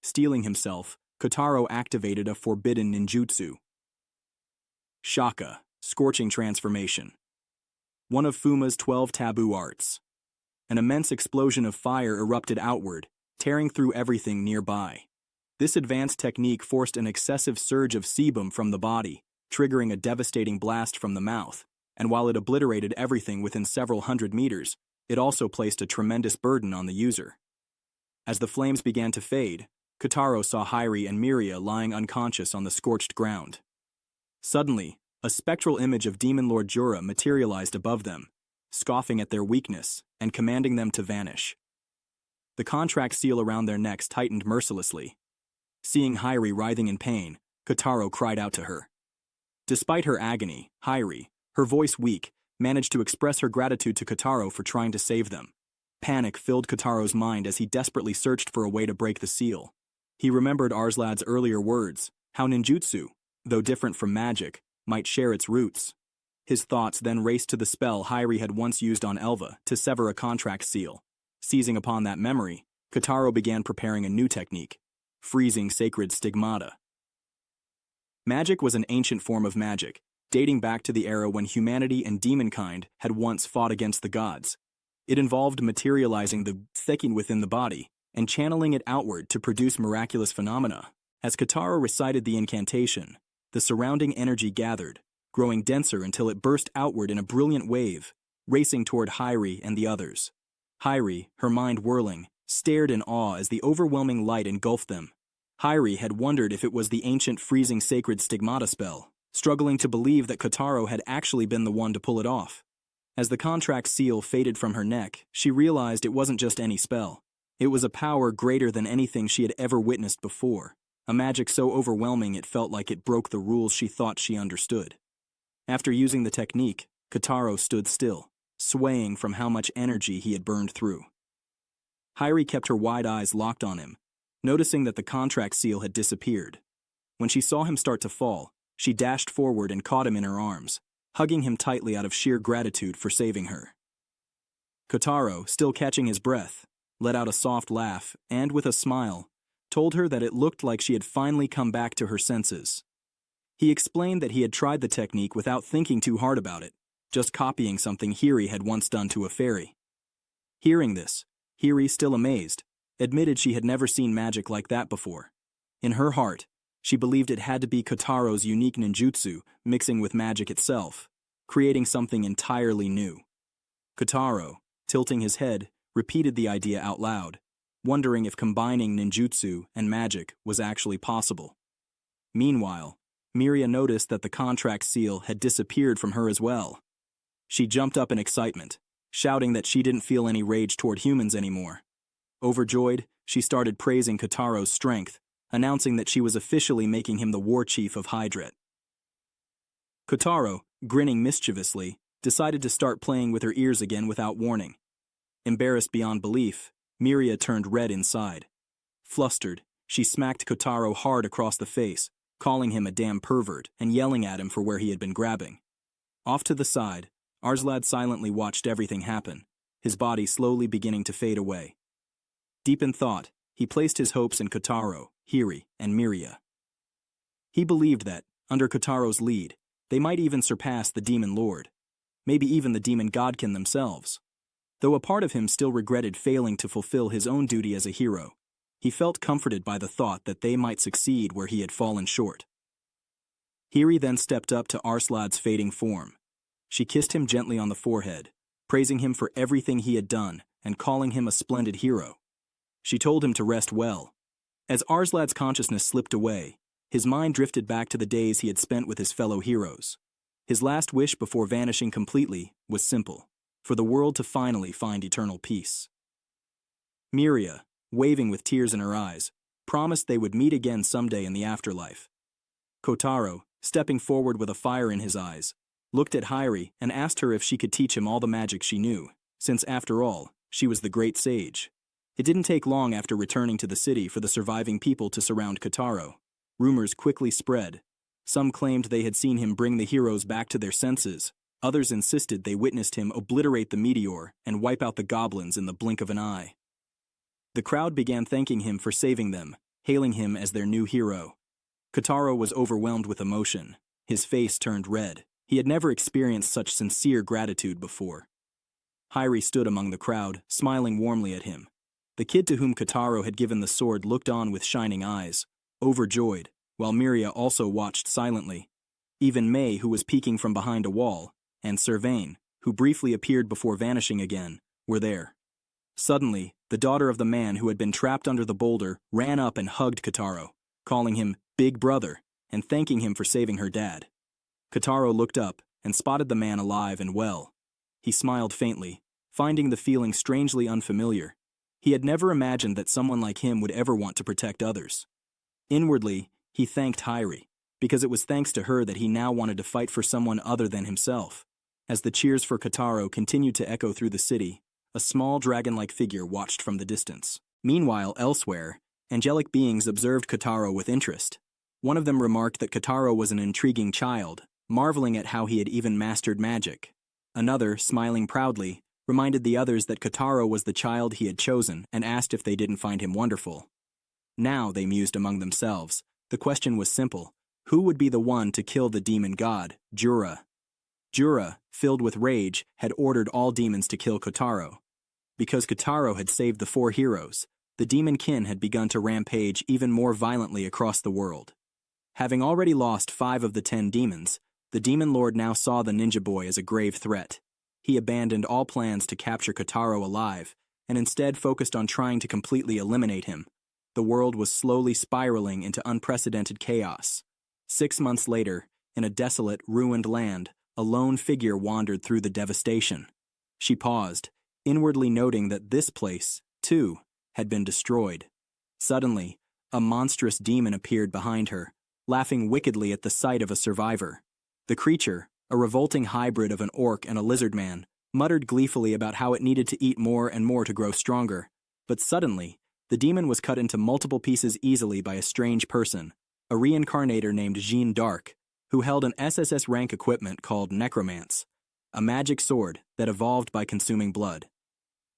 Steeling himself, Kotarou activated a forbidden ninjutsu. Shaka, Scorching Transformation. One of Fuuma's 12 taboo arts. An immense explosion of fire erupted outward, tearing through everything nearby. This advanced technique forced an excessive surge of sebum from the body, triggering a devastating blast from the mouth, and while it obliterated everything within several hundred meters, it also placed a tremendous burden on the user. As the flames began to fade, Kotarou saw Hyri and Miria lying unconscious on the scorched ground. Suddenly, a spectral image of Demon Lord Jura materialized above them, scoffing at their weakness and commanding them to vanish. The contract seal around their necks tightened mercilessly. Seeing Hyri writhing in pain, Kotarou cried out to her. Despite her agony, Hyri, her voice weak, managed to express her gratitude to Kotarou for trying to save them. Panic filled Kotarou's mind as he desperately searched for a way to break the seal. He remembered Arslad's earlier words, how ninjutsu, though different from magic, might share its roots. His thoughts then raced to the spell Hyri had once used on Elva to sever a contract seal. Seizing upon that memory, Kotarou began preparing a new technique, freezing sacred stigmata. Magic was an ancient form of magic, dating back to the era when humanity and demonkind had once fought against the gods. It involved materializing the thinking within the body and channeling it outward to produce miraculous phenomena. As Kotarou recited the incantation, the surrounding energy gathered, growing denser until it burst outward in a brilliant wave, racing toward Hyri and the others. Hyri, her mind whirling, stared in awe as the overwhelming light engulfed them. Hyri had wondered if it was the ancient freezing sacred stigmata spell, struggling to believe that Kotarou had actually been the one to pull it off. As the contract seal faded from her neck, she realized it wasn't just any spell. It was a power greater than anything she had ever witnessed before, a magic so overwhelming it felt like it broke the rules she thought she understood. After using the technique, Kotarou stood still, swaying from how much energy he had burned through. Hyri kept her wide eyes locked on him, noticing that the contract seal had disappeared. When she saw him start to fall, she dashed forward and caught him in her arms, hugging him tightly out of sheer gratitude for saving her. Kotarou, still catching his breath, let out a soft laugh and, with a smile, told her that it looked like she had finally come back to her senses. He explained that he had tried the technique without thinking too hard about it, just copying something Hyri had once done to a fairy. Hearing this, Hyri, still amazed, admitted she had never seen magic like that before. In her heart, she believed it had to be Kotarou's unique ninjutsu mixing with magic itself, creating something entirely new. Kotarou, tilting his head, repeated the idea out loud, wondering if combining ninjutsu and magic was actually possible. Meanwhile, Miria noticed that the contract seal had disappeared from her as well. She jumped up in excitement, shouting that she didn't feel any rage toward humans anymore. Overjoyed, she started praising Kotarou's strength, announcing that she was officially making him the war chief of Hydret. Kotarou, grinning mischievously, decided to start playing with her ears again without warning. Embarrassed beyond belief, Miria turned red inside. Flustered, she smacked Kotarou hard across the face, calling him a damn pervert and yelling at him for where he had been grabbing. Off to the side, Arslan silently watched everything happen, his body slowly beginning to fade away. Deep in thought, he placed his hopes in Kotarou, Hiri, and Miria. He believed that, under Kotarou's lead, they might even surpass the Demon Lord, maybe even the Demon Godkin themselves. Though a part of him still regretted failing to fulfill his own duty as a hero, he felt comforted by the thought that they might succeed where he had fallen short. Hiri then stepped up to Arslan's fading form. She kissed him gently on the forehead, praising him for everything he had done and calling him a splendid hero. She told him to rest well. As Arslan's consciousness slipped away, his mind drifted back to the days he had spent with his fellow heroes. His last wish before vanishing completely was simple: for the world to finally find eternal peace. Miria, waving with tears in her eyes, promised they would meet again someday in the afterlife. Kotarou, stepping forward with a fire in his eyes, looked at Hiri and asked her if she could teach him all the magic she knew, since after all, she was the great sage. It didn't take long after returning to the city for the surviving people to surround Kotarou. Rumors quickly spread. Some claimed they had seen him bring the heroes back to their senses. Others insisted they witnessed him obliterate the meteor and wipe out the goblins in the blink of an eye. The crowd began thanking him for saving them, hailing him as their new hero. Kotarou was overwhelmed with emotion. His face turned red. He had never experienced such sincere gratitude before. Hiri stood among the crowd, smiling warmly at him. The kid to whom Kotarou had given the sword looked on with shining eyes, overjoyed, while Miria also watched silently. Even May, who was peeking from behind a wall, and Servain, who briefly appeared before vanishing again, were there. Suddenly, the daughter of the man who had been trapped under the boulder ran up and hugged Kotarou, calling him Big Brother and thanking him for saving her dad. Kotarou looked up and spotted the man alive and well. He smiled faintly, finding the feeling strangely unfamiliar. He had never imagined that someone like him would ever want to protect others. Inwardly, he thanked Hiri, because it was thanks to her that he now wanted to fight for someone other than himself. As the cheers for Kotarou continued to echo through the city, a small dragon-like figure watched from the distance. Meanwhile, elsewhere, angelic beings observed Kotarou with interest. One of them remarked that Kotarou was an intriguing child, marveling at how he had even mastered magic. Another, smiling proudly, reminded the others that Kotarou was the child he had chosen and asked if they didn't find him wonderful. Now, they mused among themselves, the question was simple: who would be the one to kill the demon god, Jura? Jura, filled with rage, had ordered all demons to kill Kotarou. Because Kotarou had saved the 4 heroes, the demon kin had begun to rampage even more violently across the world. Having already lost 5 of the 10 demons, the demon lord now saw the ninja boy as a grave threat. He abandoned all plans to capture Kotarou alive, and instead focused on trying to completely eliminate him. The world was slowly spiraling into unprecedented chaos. 6 months later, in a desolate, ruined land, a lone figure wandered through the devastation. She paused, inwardly noting that this place, too, had been destroyed. Suddenly, a monstrous demon appeared behind her, laughing wickedly at the sight of a survivor. The creature, a revolting hybrid of an orc and a lizard man, muttered gleefully about how it needed to eat more and more to grow stronger. But suddenly, the demon was cut into multiple pieces easily by a strange person, a reincarnator named Jean d'Arc, who held an SSS rank equipment called Necromance, a magic sword that evolved by consuming blood.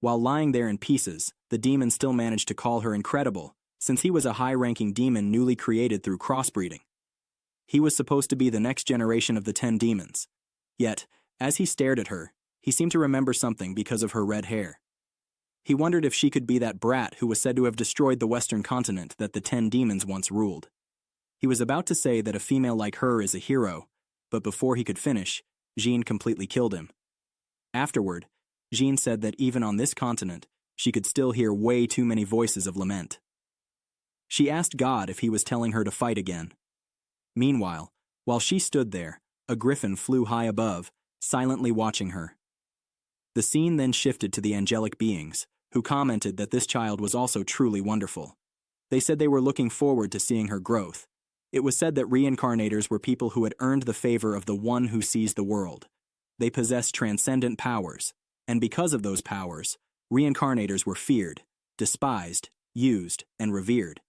While lying there in pieces, the demon still managed to call her incredible, since he was a high-ranking demon newly created through crossbreeding. He was supposed to be the next generation of the 10 demons. Yet, as he stared at her, he seemed to remember something because of her red hair. He wondered if she could be that brat who was said to have destroyed the Western continent that the 10 demons once ruled. He was about to say that a female like her is a hero, but before he could finish, Jean completely killed him. Afterward, Jean said that even on this continent, she could still hear way too many voices of lament. She asked God if he was telling her to fight again. Meanwhile, while she stood there, a griffin flew high above, silently watching her. The scene then shifted to the angelic beings, who commented that this child was also truly wonderful. They said they were looking forward to seeing her growth. It was said that reincarnators were people who had earned the favor of the one who sees the world. They possessed transcendent powers, and because of those powers, reincarnators were feared, despised, used, and revered.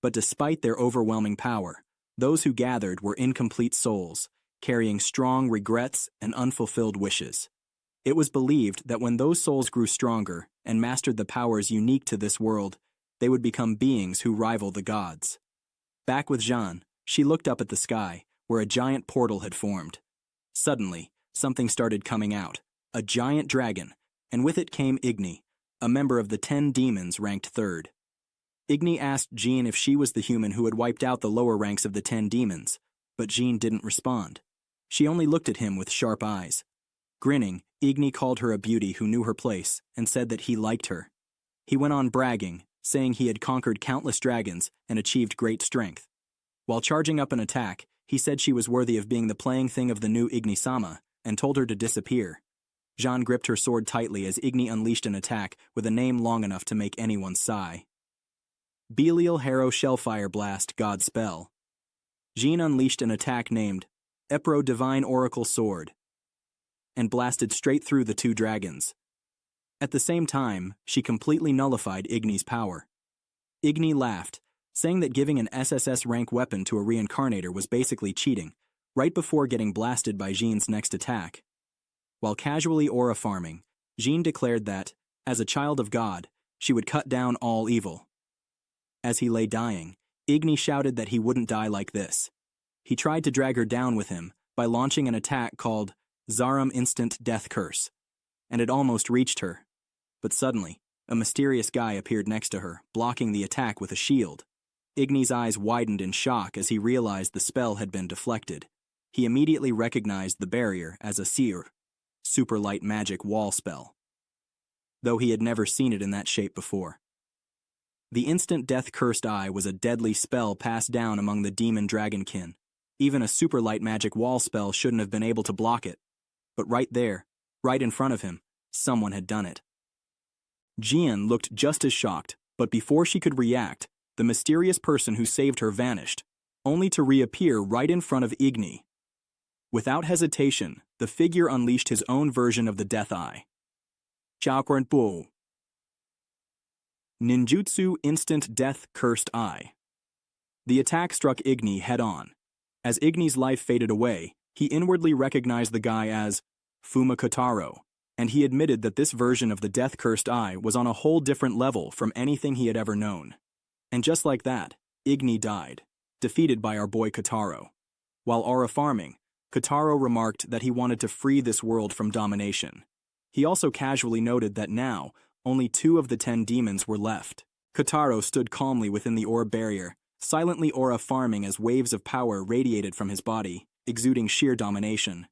But despite their overwhelming power, those who gathered were incomplete souls, carrying strong regrets and unfulfilled wishes. It was believed that when those souls grew stronger and mastered the powers unique to this world, they would become beings who rival the gods. Back with Jeanne, she looked up at the sky, where a giant portal had formed. Suddenly, something started coming out, a giant dragon, and with it came Igni, a member of the 10 demons ranked third. Igni asked Jeanne if she was the human who had wiped out the lower ranks of the 10 demons, but Jeanne didn't respond. She only looked at him with sharp eyes. Grinning, Igni called her a beauty who knew her place and said that he liked her. He went on bragging, saying he had conquered countless dragons and achieved great strength. While charging up an attack, he said she was worthy of being the plaything of the new Igni-sama and told her to disappear. Jeanne gripped her sword tightly as Igni unleashed an attack with a name long enough to make anyone sigh. Belial Harrow Shellfire Blast God Spell. Jeanne unleashed an attack named Epro Divine Oracle Sword and blasted straight through the 2 dragons. At the same time, she completely nullified Igni's power. Igni laughed, saying that giving an SSS rank weapon to a reincarnator was basically cheating, right before getting blasted by Jeanne's next attack. While casually aura farming, Jeanne declared that, as a child of God, she would cut down all evil. As he lay dying, Igni shouted that he wouldn't die like this. He tried to drag her down with him by launching an attack called Zarum Instant Death Curse, and it almost reached her. But suddenly, a mysterious guy appeared next to her, blocking the attack with a shield. Igni's eyes widened in shock as he realized the spell had been deflected. He immediately recognized the barrier as a seer, super light magic wall spell, though he had never seen it in that shape before. The instant death-cursed eye was a deadly spell passed down among the demon dragonkin. Even a super light magic wall spell shouldn't have been able to block it. But right there, right in front of him, someone had done it. Jeanne looked just as shocked, but before she could react, the mysterious person who saved her vanished, only to reappear right in front of Igni. Without hesitation, the figure unleashed his own version of the Death Eye. Chakran-po. Ninjutsu Instant Death Cursed Eye. The attack struck Igni head-on. As Igni's life faded away, he inwardly recognized the guy as fuuma kotarou, and he admitted that this version of the death-cursed eye was on a whole different level from anything he had ever known. And just like that, Igni died, defeated by our boy Kotarou. While aura farming, Kotarou remarked that he wanted to free this world from domination. He also casually noted that now, only 2 of the 10 demons were left. Kotarou stood calmly within the orb barrier, silently aura farming as waves of power radiated from his body, exuding sheer domination.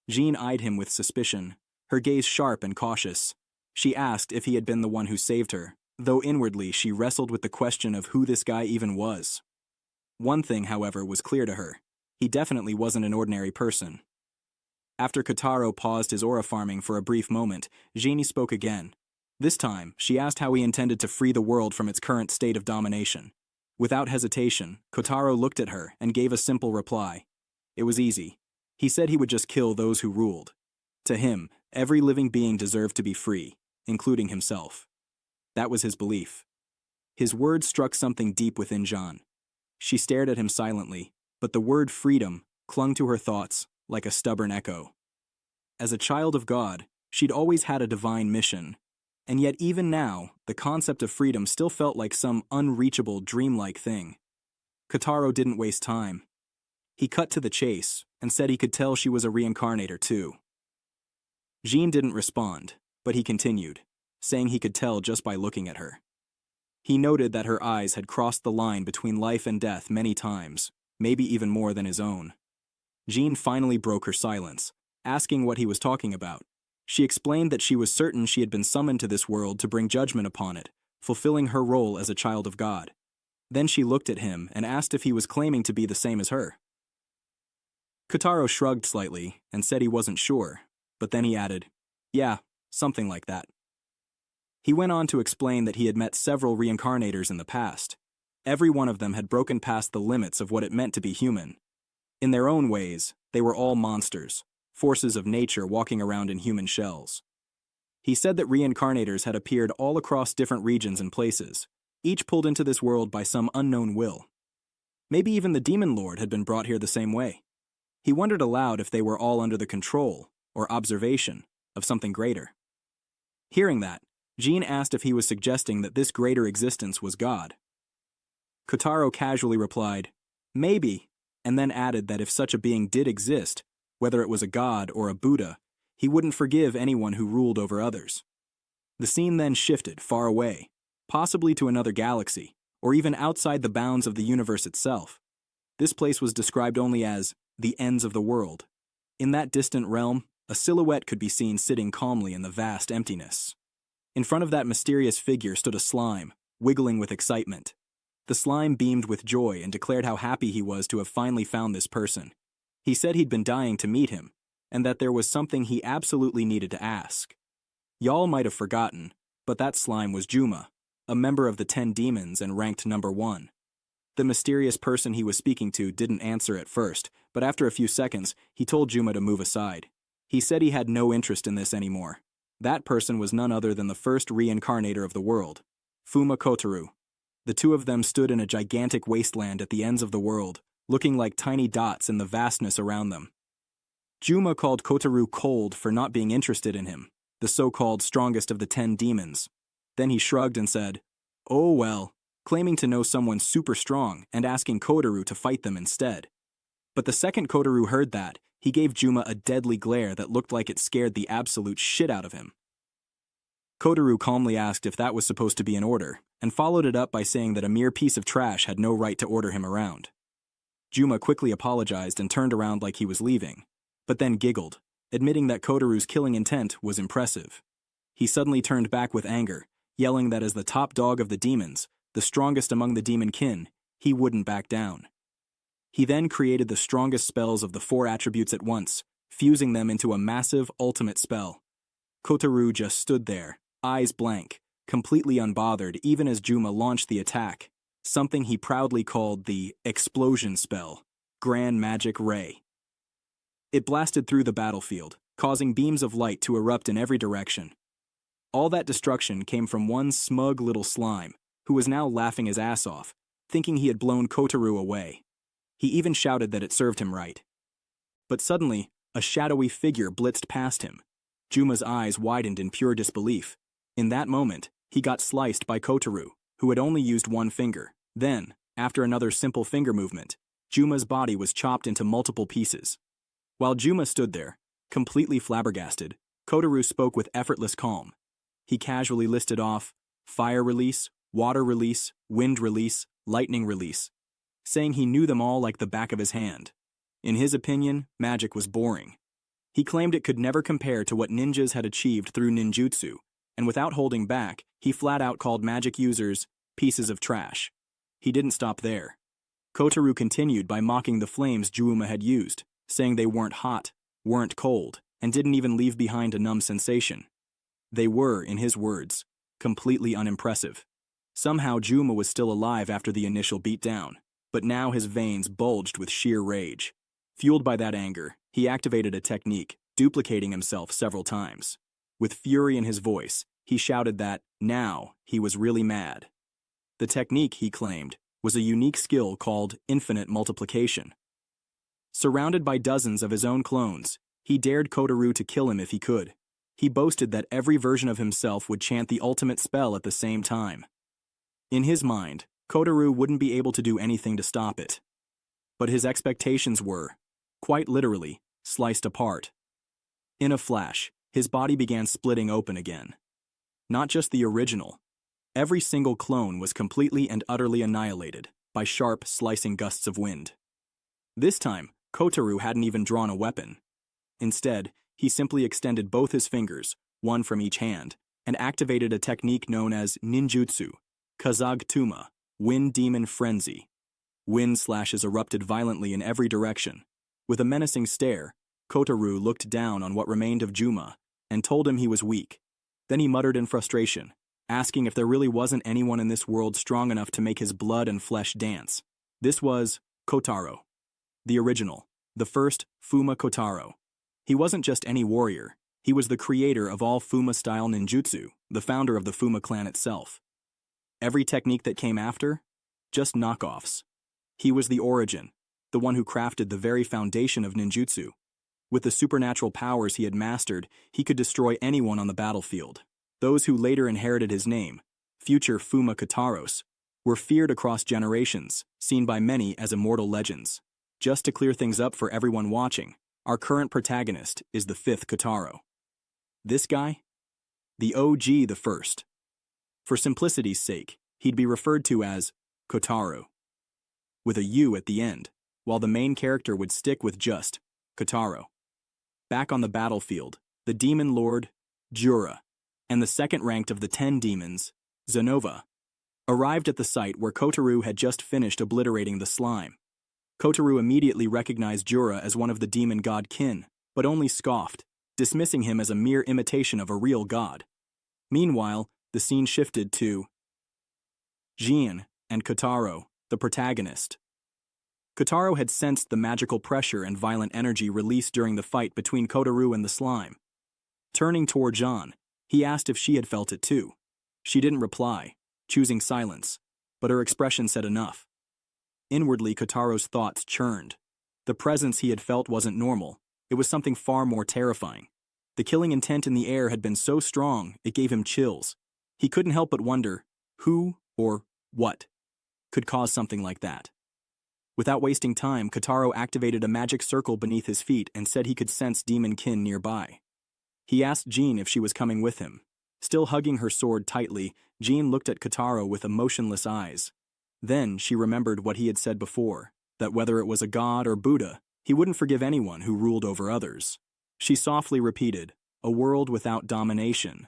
Jeanne eyed him with suspicion, her gaze sharp and cautious. She asked if he had been the one who saved her, though inwardly she wrestled with the question of who this guy even was. One thing, however, was clear to her. He definitely wasn't an ordinary person. After Kotarou paused his aura farming for a brief moment, Jeanne spoke again. This time, she asked how he intended to free the world from its current state of domination. Without hesitation, Kotarou looked at her and gave a simple reply. It was easy. He said he would just kill those who ruled. To him, every living being deserved to be free, including himself. That was his belief. His words struck something deep within Jeanne. She stared at him silently, but the word freedom clung to her thoughts like a stubborn echo. As a child of God, she'd always had a divine mission, and yet even now, the concept of freedom still felt like some unreachable, dreamlike thing. Kotarou didn't waste time. He cut to the chase and said he could tell she was a reincarnator too. Jeanne didn't respond, but he continued, saying he could tell just by looking at her. He noted that her eyes had crossed the line between life and death many times, maybe even more than his own. Jeanne finally broke her silence, asking what he was talking about. She explained that she was certain she had been summoned to this world to bring judgment upon it, fulfilling her role as a child of God. Then she looked at him and asked if he was claiming to be the same as her. Kotarou shrugged slightly and said he wasn't sure, but then he added, "Yeah, something like that." He went on to explain that he had met several reincarnators in the past. Every one of them had broken past the limits of what it meant to be human. In their own ways, they were all monsters, forces of nature walking around in human shells. He said that reincarnators had appeared all across different regions and places, each pulled into this world by some unknown will. Maybe even the demon lord had been brought here the same way. He wondered aloud if they were all under the control, or observation, of something greater. Hearing that, Jean asked if he was suggesting that this greater existence was God. Kotarou casually replied, "Maybe," and then added that if such a being did exist, whether it was a god or a Buddha, he wouldn't forgive anyone who ruled over others. The scene then shifted far away, possibly to another galaxy, or even outside the bounds of the universe itself. This place was described only as the ends of the world. In that distant realm, a silhouette could be seen sitting calmly in the vast emptiness. In front of that mysterious figure stood a slime, wiggling with excitement. The slime beamed with joy and declared how happy he was to have finally found this person. He said he'd been dying to meet him, and that there was something he absolutely needed to ask. Y'all might have forgotten, but that slime was Juma, a member of the 10 demons and ranked number 1. The mysterious person he was speaking to didn't answer at first, but after a few seconds, he told Juma to move aside. He said he had no interest in this anymore. That person was none other than the first reincarnator of the world, fuuma kotarou. The two of them stood in a gigantic wasteland at the ends of the world, looking like tiny dots in the vastness around them. Juma called Kotarou cold for not being interested in him, the so-called strongest of the 10 demons. Then he shrugged and said, "Oh well," claiming to know someone super strong and asking Kotarou to fight them instead. But the second Kotarou heard that, he gave Juma a deadly glare that looked like it scared the absolute shit out of him. Kotarou calmly asked if that was supposed to be an order, and followed it up by saying that a mere piece of trash had no right to order him around. Juma quickly apologized and turned around like he was leaving, but then giggled, admitting that Kotarou's killing intent was impressive. He suddenly turned back with anger, yelling that as the top dog of the demons, the strongest among the demon kin, he wouldn't back down. He then created the strongest spells of the 4 attributes at once, fusing them into a massive ultimate spell. Kotarou just stood there, eyes blank, completely unbothered even as Juma launched the attack, something he proudly called the explosion spell, Grand Magic Ray. It blasted through the battlefield, causing beams of light to erupt in every direction. All that destruction came from one smug little slime, who was now laughing his ass off, thinking he had blown Kotarou away. He even shouted that it served him right. But suddenly, a shadowy figure blitzed past him. Juma's eyes widened in pure disbelief. In that moment, he got sliced by Kotarou, who had only used one finger. Then, after another simple finger movement, Juma's body was chopped into multiple pieces. While Juma stood there, completely flabbergasted, Kotarou spoke with effortless calm. He casually listed off fire release, water release, wind release, lightning release, saying he knew them all like the back of his hand. In his opinion, magic was boring. He claimed it could never compare to what ninjas had achieved through ninjutsu, and without holding back, he flat out called magic users pieces of trash. He didn't stop there. Kotarou continued by mocking the flames Juma had used, saying they weren't hot, weren't cold, and didn't even leave behind a numb sensation. They were, in his words, completely unimpressive. Somehow Juma was still alive after the initial beatdown, but now his veins bulged with sheer rage. Fueled by that anger, he activated a technique, duplicating himself several times. With fury in his voice, he shouted that, now, he was really mad. The technique, he claimed, was a unique skill called infinite multiplication. Surrounded by dozens of his own clones, he dared Kotarou to kill him if he could. He boasted that every version of himself would chant the ultimate spell at the same time. In his mind, Kotarou wouldn't be able to do anything to stop it. But his expectations were, quite literally, sliced apart. In a flash, his body began splitting open again. Not just the original. Every single clone was completely and utterly annihilated by sharp, slicing gusts of wind. This time, Kotarou hadn't even drawn a weapon. Instead, he simply extended both his fingers, one from each hand, and activated a technique known as ninjutsu, Kazagtuma, Wind Demon Frenzy. Wind slashes erupted violently in every direction. With a menacing stare, Kotarou looked down on what remained of Juma and told him he was weak. Then he muttered in frustration, asking if there really wasn't anyone in this world strong enough to make his blood and flesh dance. This was Kotarou, the original, the first fuuma Kotarou. He wasn't just any warrior. He was the creator of all fuuma-style ninjutsu, the founder of the Fuuma clan itself. Every technique that came after? Just knockoffs. He was the origin, the one who crafted the very foundation of ninjutsu. With the supernatural powers he had mastered, he could destroy anyone on the battlefield. Those who later inherited his name, future Fuuma kotaros, were feared across generations, seen by many as immortal legends. Just to clear things up for everyone watching, our current protagonist is the 5th Kotarou. This guy? The OG, the first. For simplicity's sake, he'd be referred to as Kotarou, with a U at the end, while the main character would stick with just Kotarou. Back on the battlefield, the demon lord, Jura, and the second ranked of the 10 demons, Zenova, arrived at the site where Kotarou had just finished obliterating the slime. Kotarou immediately recognized Jura as one of the demon god kin, but only scoffed, dismissing him as a mere imitation of a real god. Meanwhile, the scene shifted to Jin and Kotarou, the protagonist. Kotarou had sensed the magical pressure and violent energy released during the fight between Kotarou and the slime. Turning toward Jean, he asked if she had felt it too. She didn't reply, choosing silence, but her expression said enough. Inwardly, Kotarou's thoughts churned. The presence he had felt wasn't normal. It was something far more terrifying. The killing intent in the air had been so strong, it gave him chills. He couldn't help but wonder who or what could cause something like that. Without wasting time, Kotarou activated a magic circle beneath his feet and said he could sense demon kin nearby. He asked Jean if she was coming with him. Still hugging her sword tightly, Jean looked at Kotarou with emotionless eyes. Then she remembered what he had said before, that whether it was a god or Buddha, he wouldn't forgive anyone who ruled over others. She softly repeated, "A world without domination."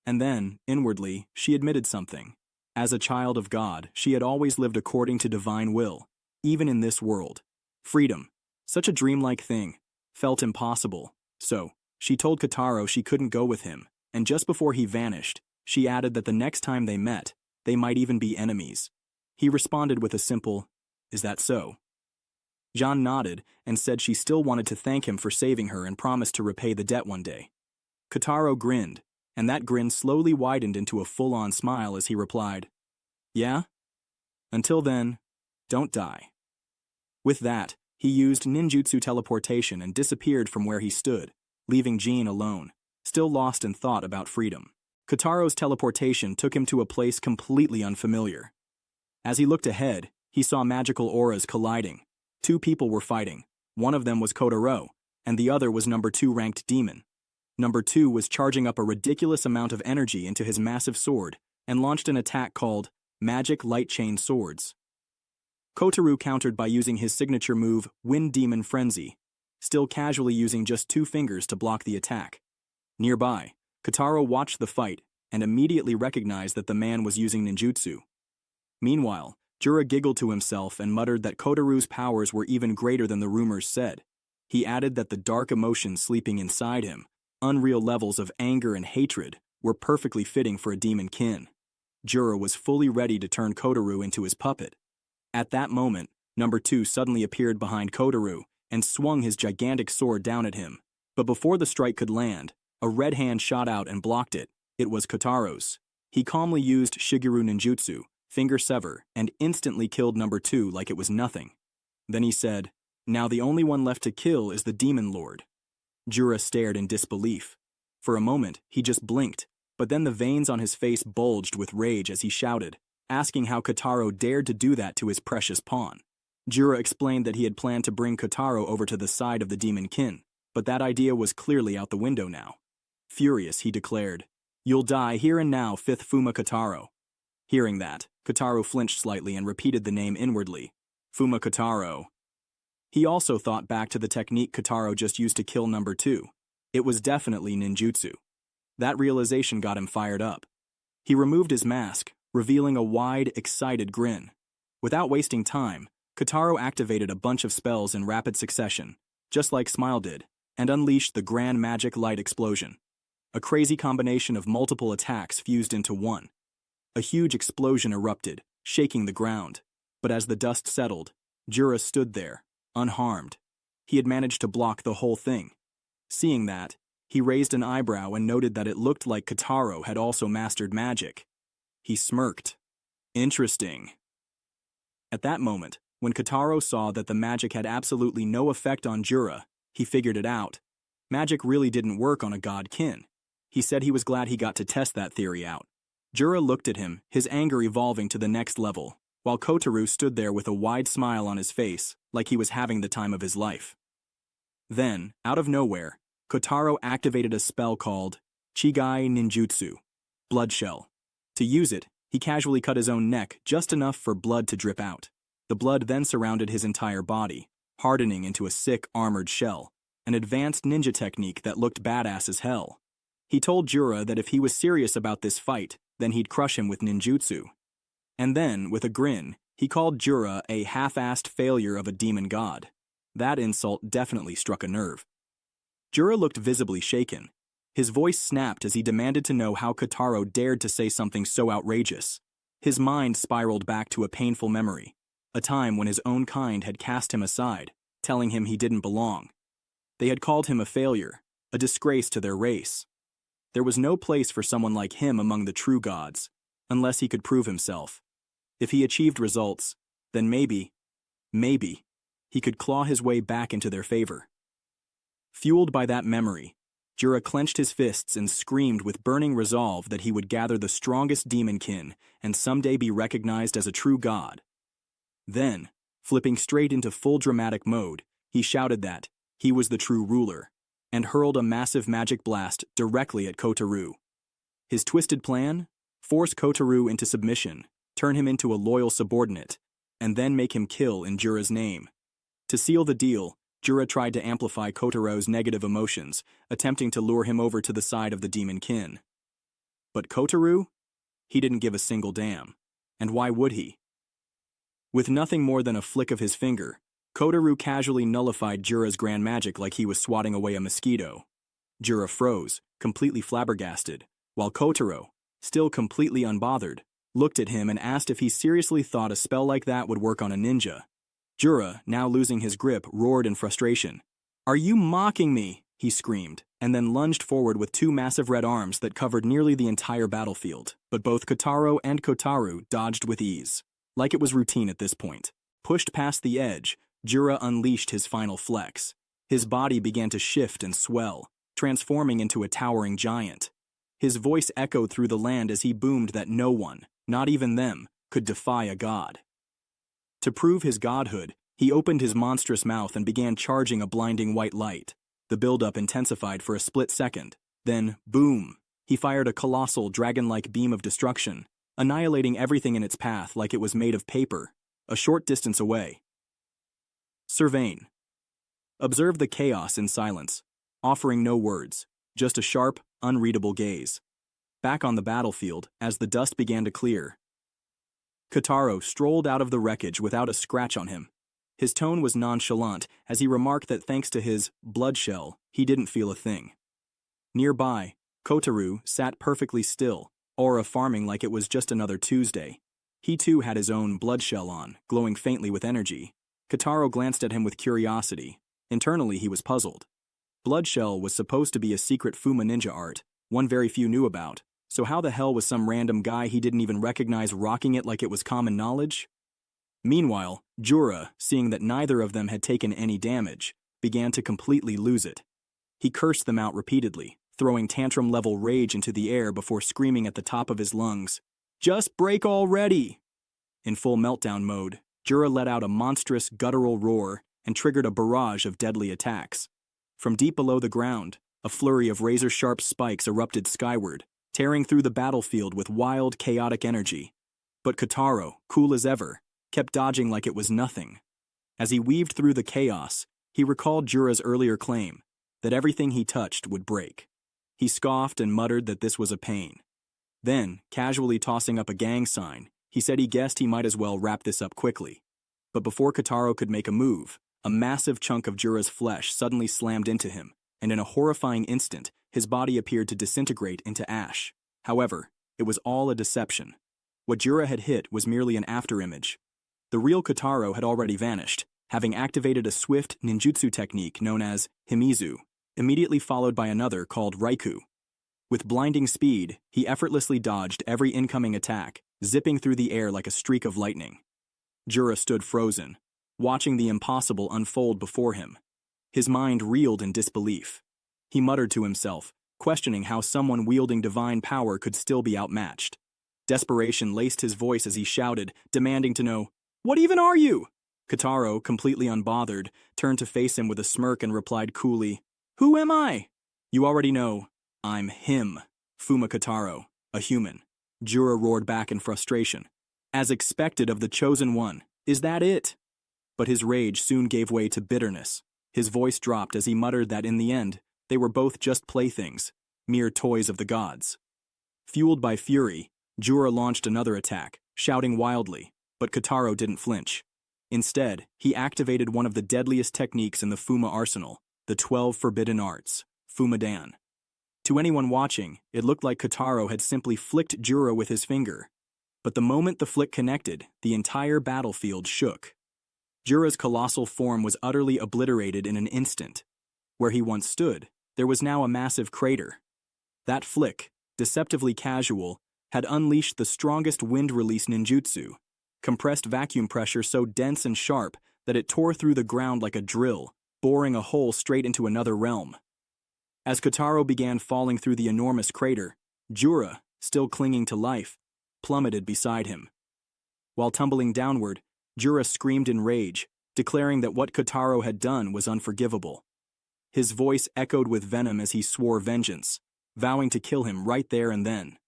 And then, inwardly, she admitted something. As a child of God, she had always lived according to divine will, even in this world. Freedom, such a dreamlike thing, felt impossible. So, she told Kotarou she couldn't go with him, and just before he vanished, she added that the next time they met, they might even be enemies. He responded with a simple, "Is that so?" Jean nodded and said she still wanted to thank him for saving her and promised to repay the debt one day. Kotarou grinned, and that grin slowly widened into a full-on smile as he replied, "Yeah? Until then, don't die." With that, he used ninjutsu teleportation and disappeared from where he stood, leaving Jean alone, still lost in thought about freedom. Kotarou's teleportation took him to a place completely unfamiliar. As he looked ahead, he saw magical auras colliding. 2 people were fighting. One of them was Kotarou, and the other was number 2 ranked demon. Number 2 was charging up a ridiculous amount of energy into his massive sword and launched an attack called Magic Light Chain Swords. Kotarou countered by using his signature move, Wind Demon Frenzy, still casually using just 2 fingers to block the attack. Nearby, Kotarou watched the fight and immediately recognized that the man was using ninjutsu. Meanwhile, Jura giggled to himself and muttered that Kotarou's powers were even greater than the rumors said. He added that the dark emotions sleeping inside him, unreal levels of anger and hatred, were perfectly fitting for a demon kin. Jura was fully ready to turn Kotarou into his puppet. At that moment, number 2 suddenly appeared behind Kotarou and swung his gigantic sword down at him. But before the strike could land, a red hand shot out and blocked it. It was Kotarou's. He calmly used Shigeru ninjutsu, Finger Sever, and instantly killed number 2 like it was nothing. Then he said, "Now the only one left to kill is the Demon Lord." Jura stared in disbelief. For a moment, he just blinked, but then the veins on his face bulged with rage as he shouted, asking how Kotarou dared to do that to his precious pawn. Jura explained that he had planned to bring Kotarou over to the side of the demon kin, but that idea was clearly out the window now. Furious, he declared, "You'll die here and now, 5th Fuuma Kotarou." Hearing that, Kotarou flinched slightly and repeated the name inwardly, Fuuma Kotarou. He also thought back to the technique Kotarou just used to kill number 2. It was definitely ninjutsu. That realization got him fired up. He removed his mask, revealing a wide, excited grin. Without wasting time, Kotarou activated a bunch of spells in rapid succession, just like Smile did, and unleashed the Grand Magic Light Explosion. A crazy combination of multiple attacks fused into one. A huge explosion erupted, shaking the ground. But as the dust settled, Jura stood there, unharmed. He had managed to block the whole thing. Seeing that, he raised an eyebrow and noted that it looked like Kotarou had also mastered magic. He smirked. Interesting. At that moment, when Kotarou saw that the magic had absolutely no effect on Jura, he figured it out. Magic really didn't work on a godkin. He said he was glad he got to test that theory out. Jura looked at him, his anger evolving to the next level, while Kotarou stood there with a wide smile on his face, like he was having the time of his life. Then, out of nowhere, Kotarou activated a spell called Chigai Ninjutsu, Blood Shell. To use it, he casually cut his own neck just enough for blood to drip out. The blood then surrounded his entire body, hardening into a sick, armored shell, an advanced ninja technique that looked badass as hell. He told Jura that if he was serious about this fight, then he'd crush him with ninjutsu. And then, with a grin, he called Jura a half-assed failure of a demon god. That insult definitely struck a nerve. Jura looked visibly shaken. His voice snapped as he demanded to know how Kotarou dared to say something so outrageous. His mind spiraled back to a painful memory, a time when his own kind had cast him aside, telling him he didn't belong. They had called him a failure, a disgrace to their race. There was no place for someone like him among the true gods, unless he could prove himself. If he achieved results, then maybe, he could claw his way back into their favor. Fueled by that memory, Jura clenched his fists and screamed with burning resolve that he would gather the strongest demonkin and someday be recognized as a true god. Then, flipping straight into full dramatic mode, he shouted that he was the true ruler, and hurled a massive magic blast directly at Kotarou. His twisted plan? Force Kotarou into submission, turn him into a loyal subordinate, and then make him kill in Jura's name. To seal the deal, Jura tried to amplify Kotarou's negative emotions, attempting to lure him over to the side of the demon kin. But Kotarou? He didn't give a single damn. And why would he? With nothing more than a flick of his finger, Kotarou casually nullified Jura's grand magic like he was swatting away a mosquito. Jura froze, completely flabbergasted, while Kotarou, still completely unbothered, looked at him and asked if he seriously thought a spell like that would work on a ninja. Jura, now losing his grip, roared in frustration. "Are you mocking me?" he screamed, and then lunged forward with two massive red arms that covered nearly the entire battlefield. But both Kotarou and Kotarou dodged with ease. Like it was routine at this point. Pushed past the edge, Jura unleashed his final flex. His body began to shift and swell, transforming into a towering giant. His voice echoed through the land as he boomed that no one, not even them, could defy a god. To prove his godhood, he opened his monstrous mouth and began charging a blinding white light. The buildup intensified for a split second. Then, boom, he fired a colossal dragon-like beam of destruction, annihilating everything in its path like it was made of paper, a short distance away. Surveying. Observe the chaos in silence, offering no words, just a sharp, unreadable gaze. Back on the battlefield, as the dust began to clear, Kotarou strolled out of the wreckage without a scratch on him. His tone was nonchalant as he remarked that thanks to his blood shell, he didn't feel a thing. Nearby, Kotarou sat perfectly still, aura farming like it was just another Tuesday. He too had his own blood shell on, glowing faintly with energy. Kotarou glanced at him with curiosity. Internally, he was puzzled. Blood shell was supposed to be a secret fuuma ninja art, one very few knew about. So how the hell was some random guy he didn't even recognize rocking it like it was common knowledge? Meanwhile, Jura, seeing that neither of them had taken any damage, began to completely lose it. He cursed them out repeatedly, throwing tantrum-level rage into the air before screaming at the top of his lungs, "Just break already!" In full meltdown mode, Jura let out a monstrous guttural roar and triggered a barrage of deadly attacks. From deep below the ground, a flurry of razor-sharp spikes erupted skyward, tearing through the battlefield with wild, chaotic energy. But Kotarou, cool as ever, kept dodging like it was nothing. As he weaved through the chaos, he recalled Jura's earlier claim that everything he touched would break. He scoffed and muttered that this was a pain. Then, casually tossing up a gang sign, he said he guessed he might as well wrap this up quickly. But before Kotarou could make a move, a massive chunk of Jura's flesh suddenly slammed into him, and in a horrifying instant, his body appeared to disintegrate into ash. However, it was all a deception. What Jura had hit was merely an afterimage. The real Kotarou had already vanished, having activated a swift ninjutsu technique known as himizu, immediately followed by another called Raikou. With blinding speed, he effortlessly dodged every incoming attack, zipping through the air like a streak of lightning. Jura stood frozen, watching the impossible unfold before him. His mind reeled in disbelief. He muttered to himself, questioning how someone wielding divine power could still be outmatched. Desperation laced his voice as he shouted, demanding to know, "What even are you?" Kotarou, completely unbothered, turned to face him with a smirk and replied coolly, "Who am I?" "You already know. I'm him, Fuuma Kotarou, a human." Jura roared back in frustration. As expected of the chosen one, is that it? But his rage soon gave way to bitterness. His voice dropped as he muttered that in the end, they were both just playthings, mere toys of the gods. Fueled by fury, Jura launched another attack, shouting wildly, but Kotarou didn't flinch. Instead, he activated one of the deadliest techniques in the Fuuma arsenal, the 12 Forbidden Arts, Fuumadan. To anyone watching, it looked like Kotarou had simply flicked Jura with his finger. But the moment the flick connected, the entire battlefield shook. Jura's colossal form was utterly obliterated in an instant. Where he once stood, there was now a massive crater. That flick, deceptively casual, had unleashed the strongest wind-release ninjutsu, compressed vacuum pressure so dense and sharp that it tore through the ground like a drill, boring a hole straight into another realm. As Kotarou began falling through the enormous crater, Jura, still clinging to life, plummeted beside him. While tumbling downward, Jura screamed in rage, declaring that what Kotarou had done was unforgivable. His voice echoed with venom as he swore vengeance, vowing to kill him right there and then.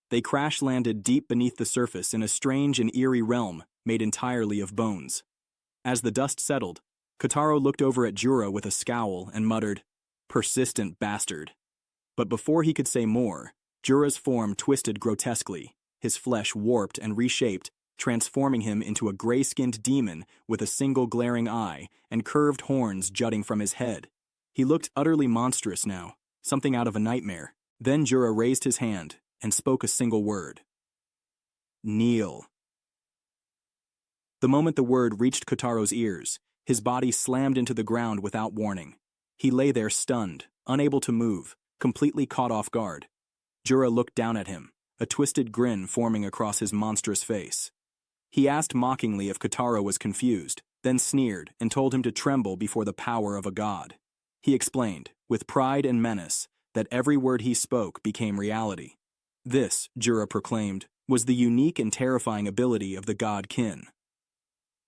They crash-landed deep beneath the surface in a strange and eerie realm made entirely of bones. As the dust settled, Kotarou looked over at Jura with a scowl and muttered, "Persistent bastard." But before he could say more, Jura's form twisted grotesquely, his flesh warped and reshaped, transforming him into a gray-skinned demon with a single glaring eye and curved horns jutting from his head. He looked utterly monstrous now, something out of a nightmare. Then Jura raised his hand and spoke a single word. "Kneel." The moment the word reached Kotarou's ears, his body slammed into the ground without warning. He lay there stunned, unable to move, completely caught off guard. Jura looked down at him, a twisted grin forming across his monstrous face. He asked mockingly if Kotarou was confused, then sneered and told him to tremble before the power of a god. He explained, with pride and menace, that every word he spoke became reality. This, Jura proclaimed, was the unique and terrifying ability of the god Kin.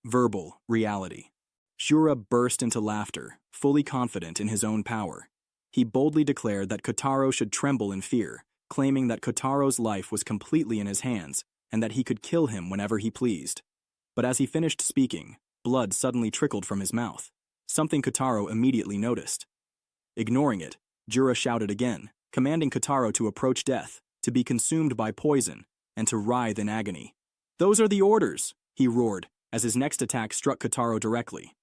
Verbal reality. Jura burst into laughter, fully confident in his own power. He boldly declared that Kotarou should tremble in fear, claiming that Kotarou's life was completely in his hands and that he could kill him whenever he pleased. But as he finished speaking, blood suddenly trickled from his mouth, something Kotarou immediately noticed. Ignoring it, Jura shouted again, commanding Kotarou to approach death, to be consumed by poison, and to writhe in agony. "Those are the orders," he roared, as his next attack struck Kotarou directly.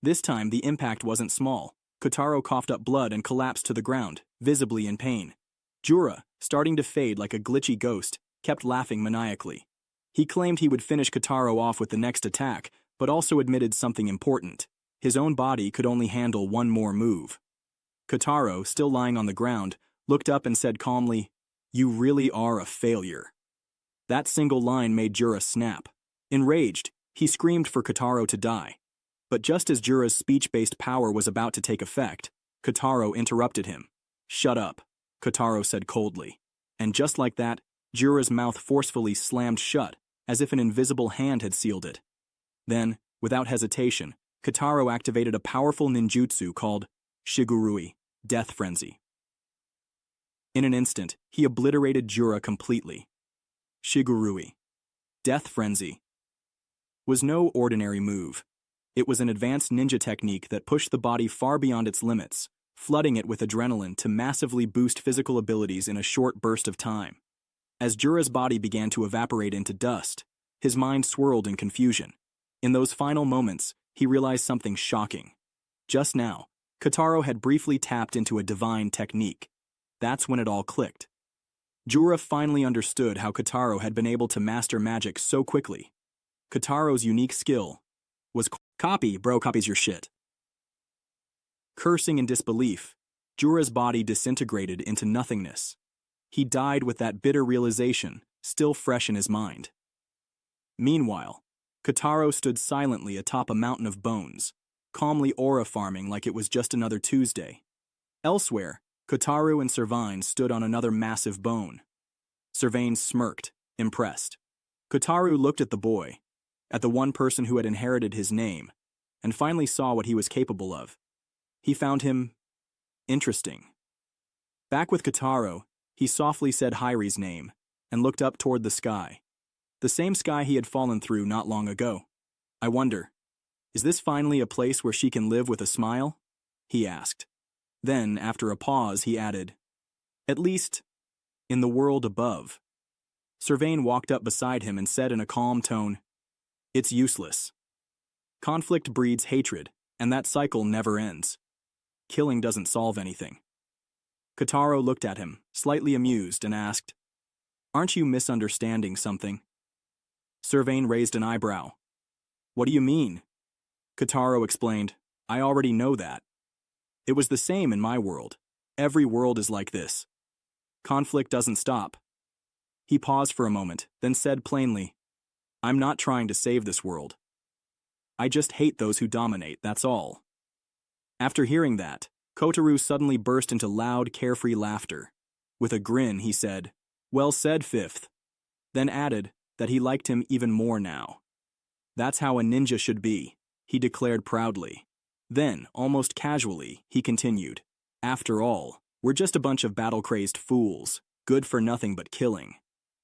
This time, the impact wasn't small. Kotarou coughed up blood and collapsed to the ground, visibly in pain. Jura, starting to fade like a glitchy ghost, kept laughing maniacally. He claimed he would finish Kotarou off with the next attack, but also admitted something important. His own body could only handle one more move. Kotarou, still lying on the ground, looked up and said calmly, "You really are a failure." That single line made Jura snap. Enraged, he screamed for Kotarou to die. But just as Jura's speech-based power was about to take effect, Kotarou interrupted him. "Shut up," Kotarou said coldly. And just like that, Jura's mouth forcefully slammed shut, as if an invisible hand had sealed it. Then, without hesitation, Kotarou activated a powerful ninjutsu called Shigurui, Death Frenzy. In an instant, he obliterated Jura completely. Shigurui, Death Frenzy, was no ordinary move. It was an advanced ninja technique that pushed the body far beyond its limits, flooding it with adrenaline to massively boost physical abilities in a short burst of time. As Jura's body began to evaporate into dust, his mind swirled in confusion. In those final moments, he realized something shocking. Just now, Kotarou had briefly tapped into a divine technique. That's when it all clicked. Jura finally understood how Kotarou had been able to master magic so quickly. Kotarou's unique skill was copy, bro, copy's your shit. Cursing in disbelief, Jura's body disintegrated into nothingness. He died with that bitter realization still fresh in his mind. Meanwhile, Kotarou stood silently atop a mountain of bones, calmly aura farming like it was just another Tuesday. Elsewhere, Kotarou and Servine stood on another massive bone. Servine smirked, impressed. Kotarou looked at the boy, at the one person who had inherited his name, and finally saw what he was capable of. He found him interesting. Back with Kotarou, he softly said Hyri's name and looked up toward the sky. The same sky he had fallen through not long ago. I wonder, is this finally a place where she can live with a smile? He asked. Then, after a pause, he added, at least, in the world above. Servine walked up beside him and said in a calm tone, it's useless. Conflict breeds hatred, and that cycle never ends. Killing doesn't solve anything. Kotarou looked at him, slightly amused, and asked, aren't you misunderstanding something? Servine raised an eyebrow. What do you mean? Kotarou explained, I already know that. It was the same in my world. Every world is like this. Conflict doesn't stop. He paused for a moment, then said plainly, I'm not trying to save this world. I just hate those who dominate, that's all. After hearing that, Kotarou suddenly burst into loud, carefree laughter. With a grin, he said, well said, Fifth. Then added that he liked him even more now. That's how a ninja should be, he declared proudly. Then, almost casually, he continued, after all, we're just a bunch of battle-crazed fools, good for nothing but killing.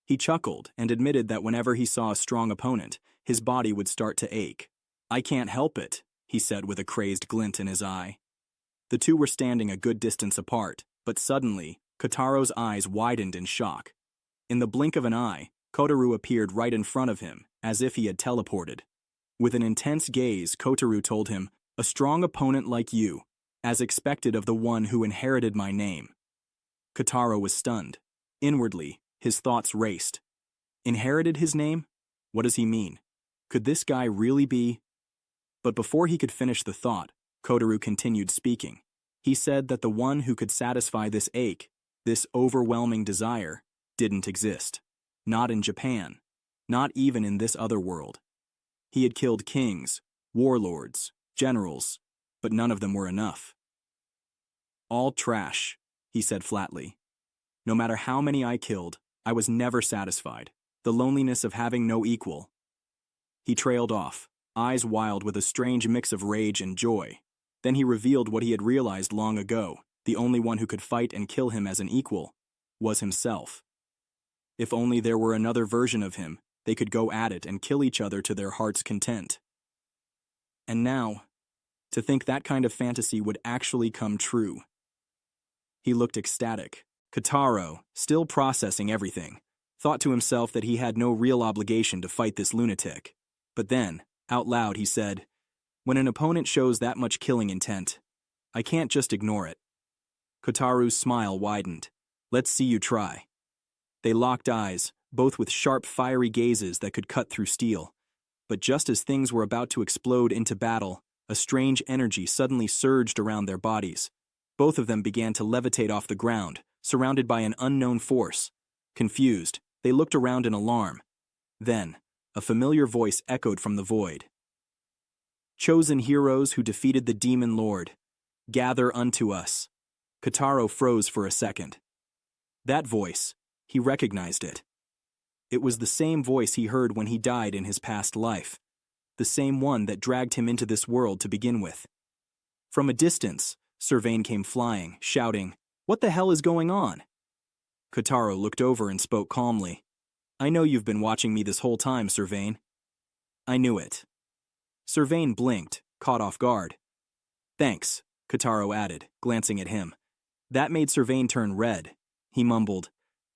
He chuckled and admitted that whenever he saw a strong opponent, his body would start to ache. I can't help it, he said with a crazed glint in his eye. The two were standing a good distance apart, but suddenly, Kotarou's eyes widened in shock. In the blink of an eye, Kotarou appeared right in front of him, as if he had teleported. With an intense gaze, Kotarou told him, a strong opponent like you, as expected of the one who inherited my name. Kotarou was stunned. Inwardly, his thoughts raced. Inherited his name? What does he mean? Could this guy really be? But before he could finish the thought, Kotarou continued speaking. He said that the one who could satisfy this ache, this overwhelming desire, didn't exist. Not in Japan. Not even in this other world. He had killed kings, warlords, generals, but none of them were enough. All trash, he said flatly. No matter how many I killed, I was never satisfied. The loneliness of having no equal. He trailed off, eyes wild with a strange mix of rage and joy. Then he revealed what he had realized long ago. The only one who could fight and kill him as an equal was himself. If only there were another version of him, they could go at it and kill each other to their heart's content. And now, to think that kind of fantasy would actually come true. He looked ecstatic. Kotarou, still processing everything, thought to himself that he had no real obligation to fight this lunatic. But then, out loud, he said, when an opponent shows that much killing intent, I can't just ignore it. Kotarou's smile widened. Let's see you try. They locked eyes, both with sharp, fiery gazes that could cut through steel. But just as things were about to explode into battle, a strange energy suddenly surged around their bodies. Both of them began to levitate off the ground, surrounded by an unknown force. Confused, they looked around in alarm. Then, a familiar voice echoed from the void. Chosen heroes who defeated the demon lord, gather unto us. Kotarou froze for a second. That voice, he recognized it. It was the same voice he heard when he died in his past life. The same one that dragged him into this world to begin with. From a distance, Servine came flying, shouting, What the hell is going on? Kotarou looked over and spoke calmly. I know you've been watching me this whole time, Servine. I knew it. Servine blinked, caught off guard. Thanks, Kotarou added, glancing at him. That made Servine turn red. He mumbled,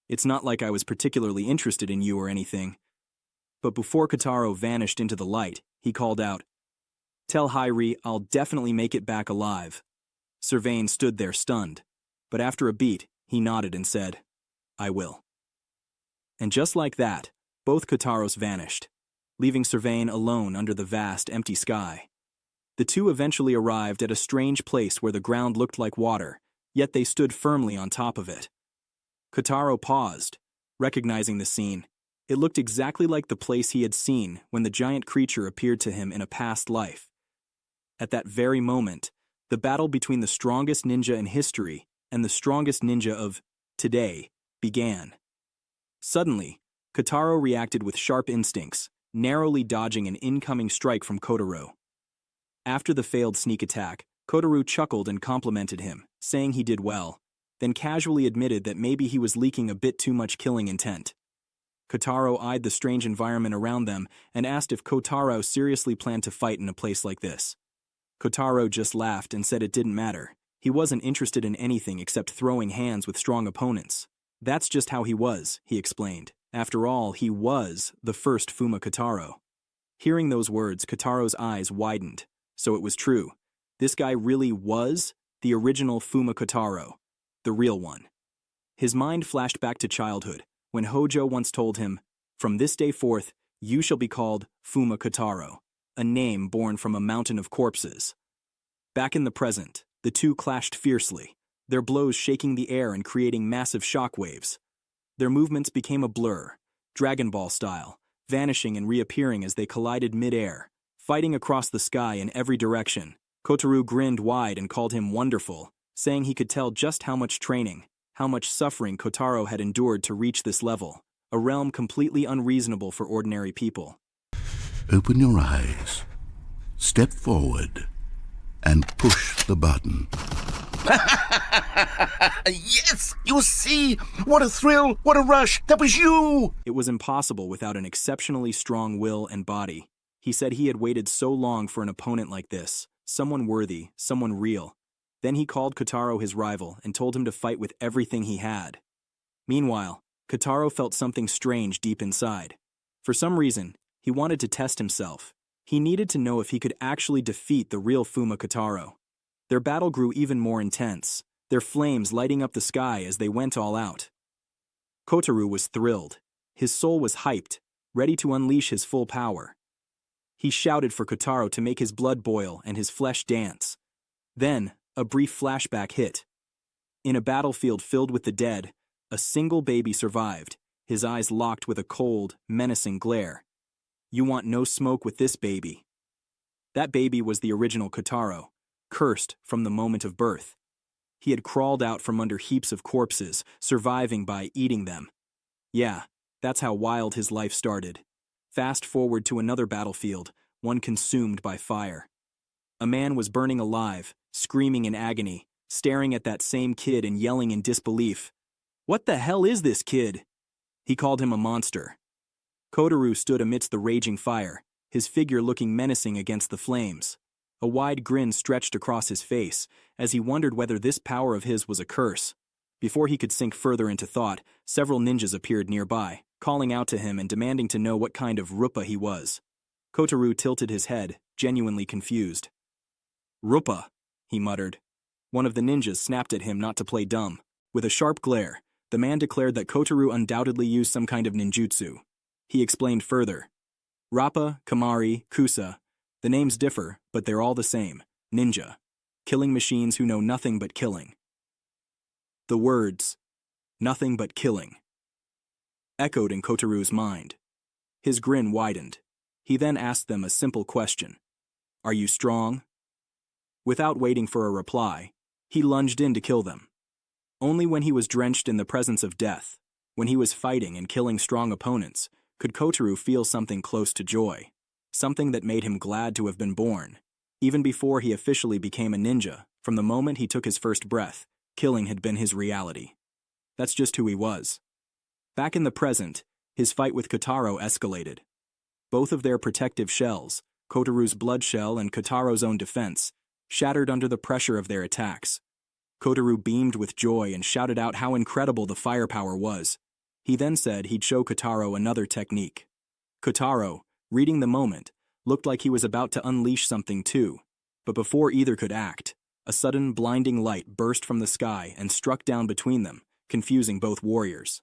It's not like I was particularly interested in you or anything. But before Kotarou vanished into the light, he called out, Tell Hyri I'll definitely make it back alive. Servine stood there stunned, but after a beat, he nodded and said, I will. And just like that, both Kotaros vanished, leaving Servine alone under the vast, empty sky. The two eventually arrived at a strange place where the ground looked like water, yet they stood firmly on top of it. Kotarou paused, recognizing the scene. It looked exactly like the place he had seen when the giant creature appeared to him in a past life. At that very moment, the battle between the strongest ninja in history and the strongest ninja of today began. Suddenly, Kotarou reacted with sharp instincts, narrowly dodging an incoming strike from Kotarou. After the failed sneak attack, Kotarou chuckled and complimented him, saying he did well, then casually admitted that maybe he was leaking a bit too much killing intent. Kotarou eyed the strange environment around them and asked if Kotarou seriously planned to fight in a place like this. Kotarou just laughed and said it didn't matter. He wasn't interested in anything except throwing hands with strong opponents. That's just how he was, he explained. After all, he was the first fuuma Kotarou. Hearing those words, Kotarou's eyes widened. So it was true. This guy really was the original fuuma Kotarou, the real one. His mind flashed back to childhood, when Hojo once told him, "From this day forth, you shall be called fuuma Kotarou," a name born from a mountain of corpses. Back in the present, the two clashed fiercely, their blows shaking the air and creating massive shockwaves. Their movements became a blur, Dragon Ball style, vanishing and reappearing as they collided mid-air, fighting across the sky in every direction. Kotarou grinned wide and called him wonderful, saying he could tell just how much training, how much suffering Kotarou had endured to reach this level, a realm completely unreasonable for ordinary people. Open your eyes, step forward, and push the button. Yes! You see? What a thrill! What a rush! That was you! It was impossible without an exceptionally strong will and body. He said he had waited so long for an opponent like this, someone worthy, someone real. Then he called Kotarou his rival and told him to fight with everything he had. Meanwhile, Kotarou felt something strange deep inside. For some reason, he wanted to test himself. He needed to know if he could actually defeat the real fuuma Kotarou. Their battle grew even more intense, their flames lighting up the sky as they went all out. Kotarou was thrilled. His soul was hyped, ready to unleash his full power. He shouted for Kotarou to make his blood boil and his flesh dance. Then, a brief flashback hit. In a battlefield filled with the dead, a single baby survived, his eyes locked with a cold, menacing glare. You want no smoke with this baby. That baby was the original Kotarou, cursed from the moment of birth. He had crawled out from under heaps of corpses, surviving by eating them. Yeah, that's how wild his life started. Fast forward to another battlefield, one consumed by fire. A man was burning alive, screaming in agony, staring at that same kid and yelling in disbelief. "What the hell is this kid?" He called him a monster. Kotarou stood amidst the raging fire, his figure looking menacing against the flames. A wide grin stretched across his face as he wondered whether this power of his was a curse. Before he could sink further into thought, several ninjas appeared nearby, calling out to him and demanding to know what kind of Rupa he was. Kotarou tilted his head, genuinely confused. "Rupa," he muttered. One of the ninjas snapped at him not to play dumb. With a sharp glare, the man declared that Kotarou undoubtedly used some kind of ninjutsu. He explained further. Rappa, Kamari, Kusa. The names differ, but they're all the same. Ninja. Killing machines who know nothing but killing. The words, "nothing but killing," echoed in Kotarou's mind. His grin widened. He then asked them a simple question. "Are you strong?" Without waiting for a reply, he lunged in to kill them. Only when he was drenched in the presence of death, when he was fighting and killing strong opponents, could Kotarou feel something close to joy, something that made him glad to have been born. Even before he officially became a ninja, from the moment he took his first breath, killing had been his reality. That's just who he was. Back in the present, his fight with Kotarou escalated. Both of their protective shells, Kotarou's blood shell and Kotarou's own defense, shattered under the pressure of their attacks. Kotarou beamed with joy and shouted out how incredible the firepower was. He then said he'd show Kotarou another technique. Kotarou, reading the moment, looked like he was about to unleash something too, but before either could act, a sudden blinding light burst from the sky and struck down between them, confusing both warriors.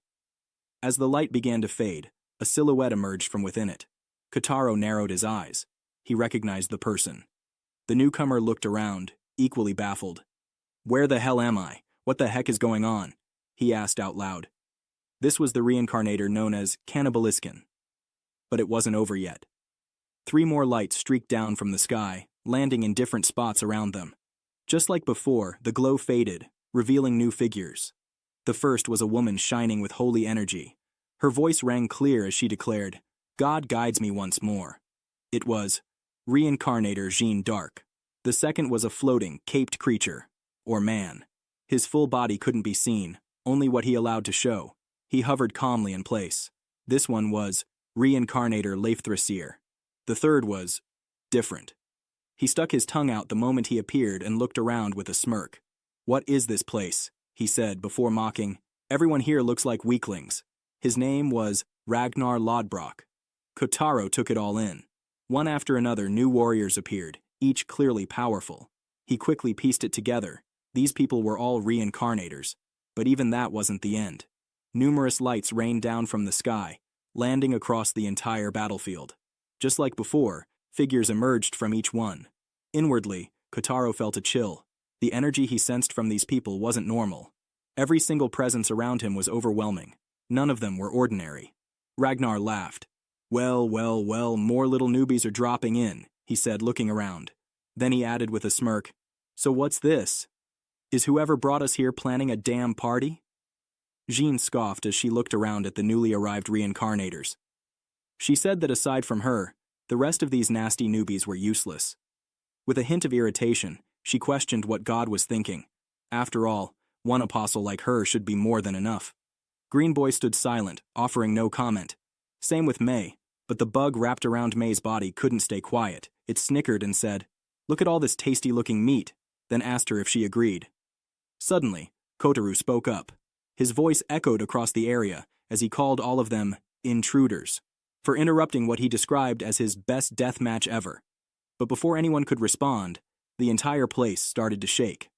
As the light began to fade, a silhouette emerged from within it. Kotarou narrowed his eyes. He recognized the person. The newcomer looked around, equally baffled. "Where the hell am I? What the heck is going on? He asked out loud. This was the reincarnator known as Cannibaliscan. But it wasn't over yet. 3 more lights streaked down from the sky, landing in different spots around them. Just like before, the glow faded, revealing new figures. The first was a woman shining with holy energy. Her voice rang clear as she declared, "God guides me once more." It was Reincarnator Jeanne d'Arc. The second was a floating, caped creature, or man. His full body couldn't be seen, only what he allowed to show. He hovered calmly in place. This one was Reincarnator Leifthraseer. The third was different. He stuck his tongue out the moment he appeared and looked around with a smirk. "What is this place?" he said before mocking. "Everyone here looks like weaklings." His name was Ragnar Lodbrok. Kotarou took it all in. One after another, new warriors appeared, each clearly powerful. He quickly pieced it together. These people were all reincarnators. But even that wasn't the end. Numerous lights rained down from the sky, landing across the entire battlefield. Just like before, figures emerged from each one. Inwardly, Kotarou felt a chill. The energy he sensed from these people wasn't normal. Every single presence around him was overwhelming. None of them were ordinary. Ragnar laughed. Well, more little newbies are dropping in," he said, looking around. Then he added with a smirk, "So what's this? Is whoever brought us here planning a damn party?" Jeanne scoffed as she looked around at the newly arrived reincarnators. She said that aside from her, the rest of these nasty newbies were useless. With a hint of irritation, she questioned what God was thinking. After all, one apostle like her should be more than enough. Green Boy stood silent, offering no comment. Same with May, but the bug wrapped around May's body couldn't stay quiet. It snickered and said, "Look at all this tasty-looking meat," then asked her if she agreed. Suddenly, Kotarou spoke up. His voice echoed across the area as he called all of them intruders for interrupting what he described as his best death match ever. But before anyone could respond, the entire place started to shake.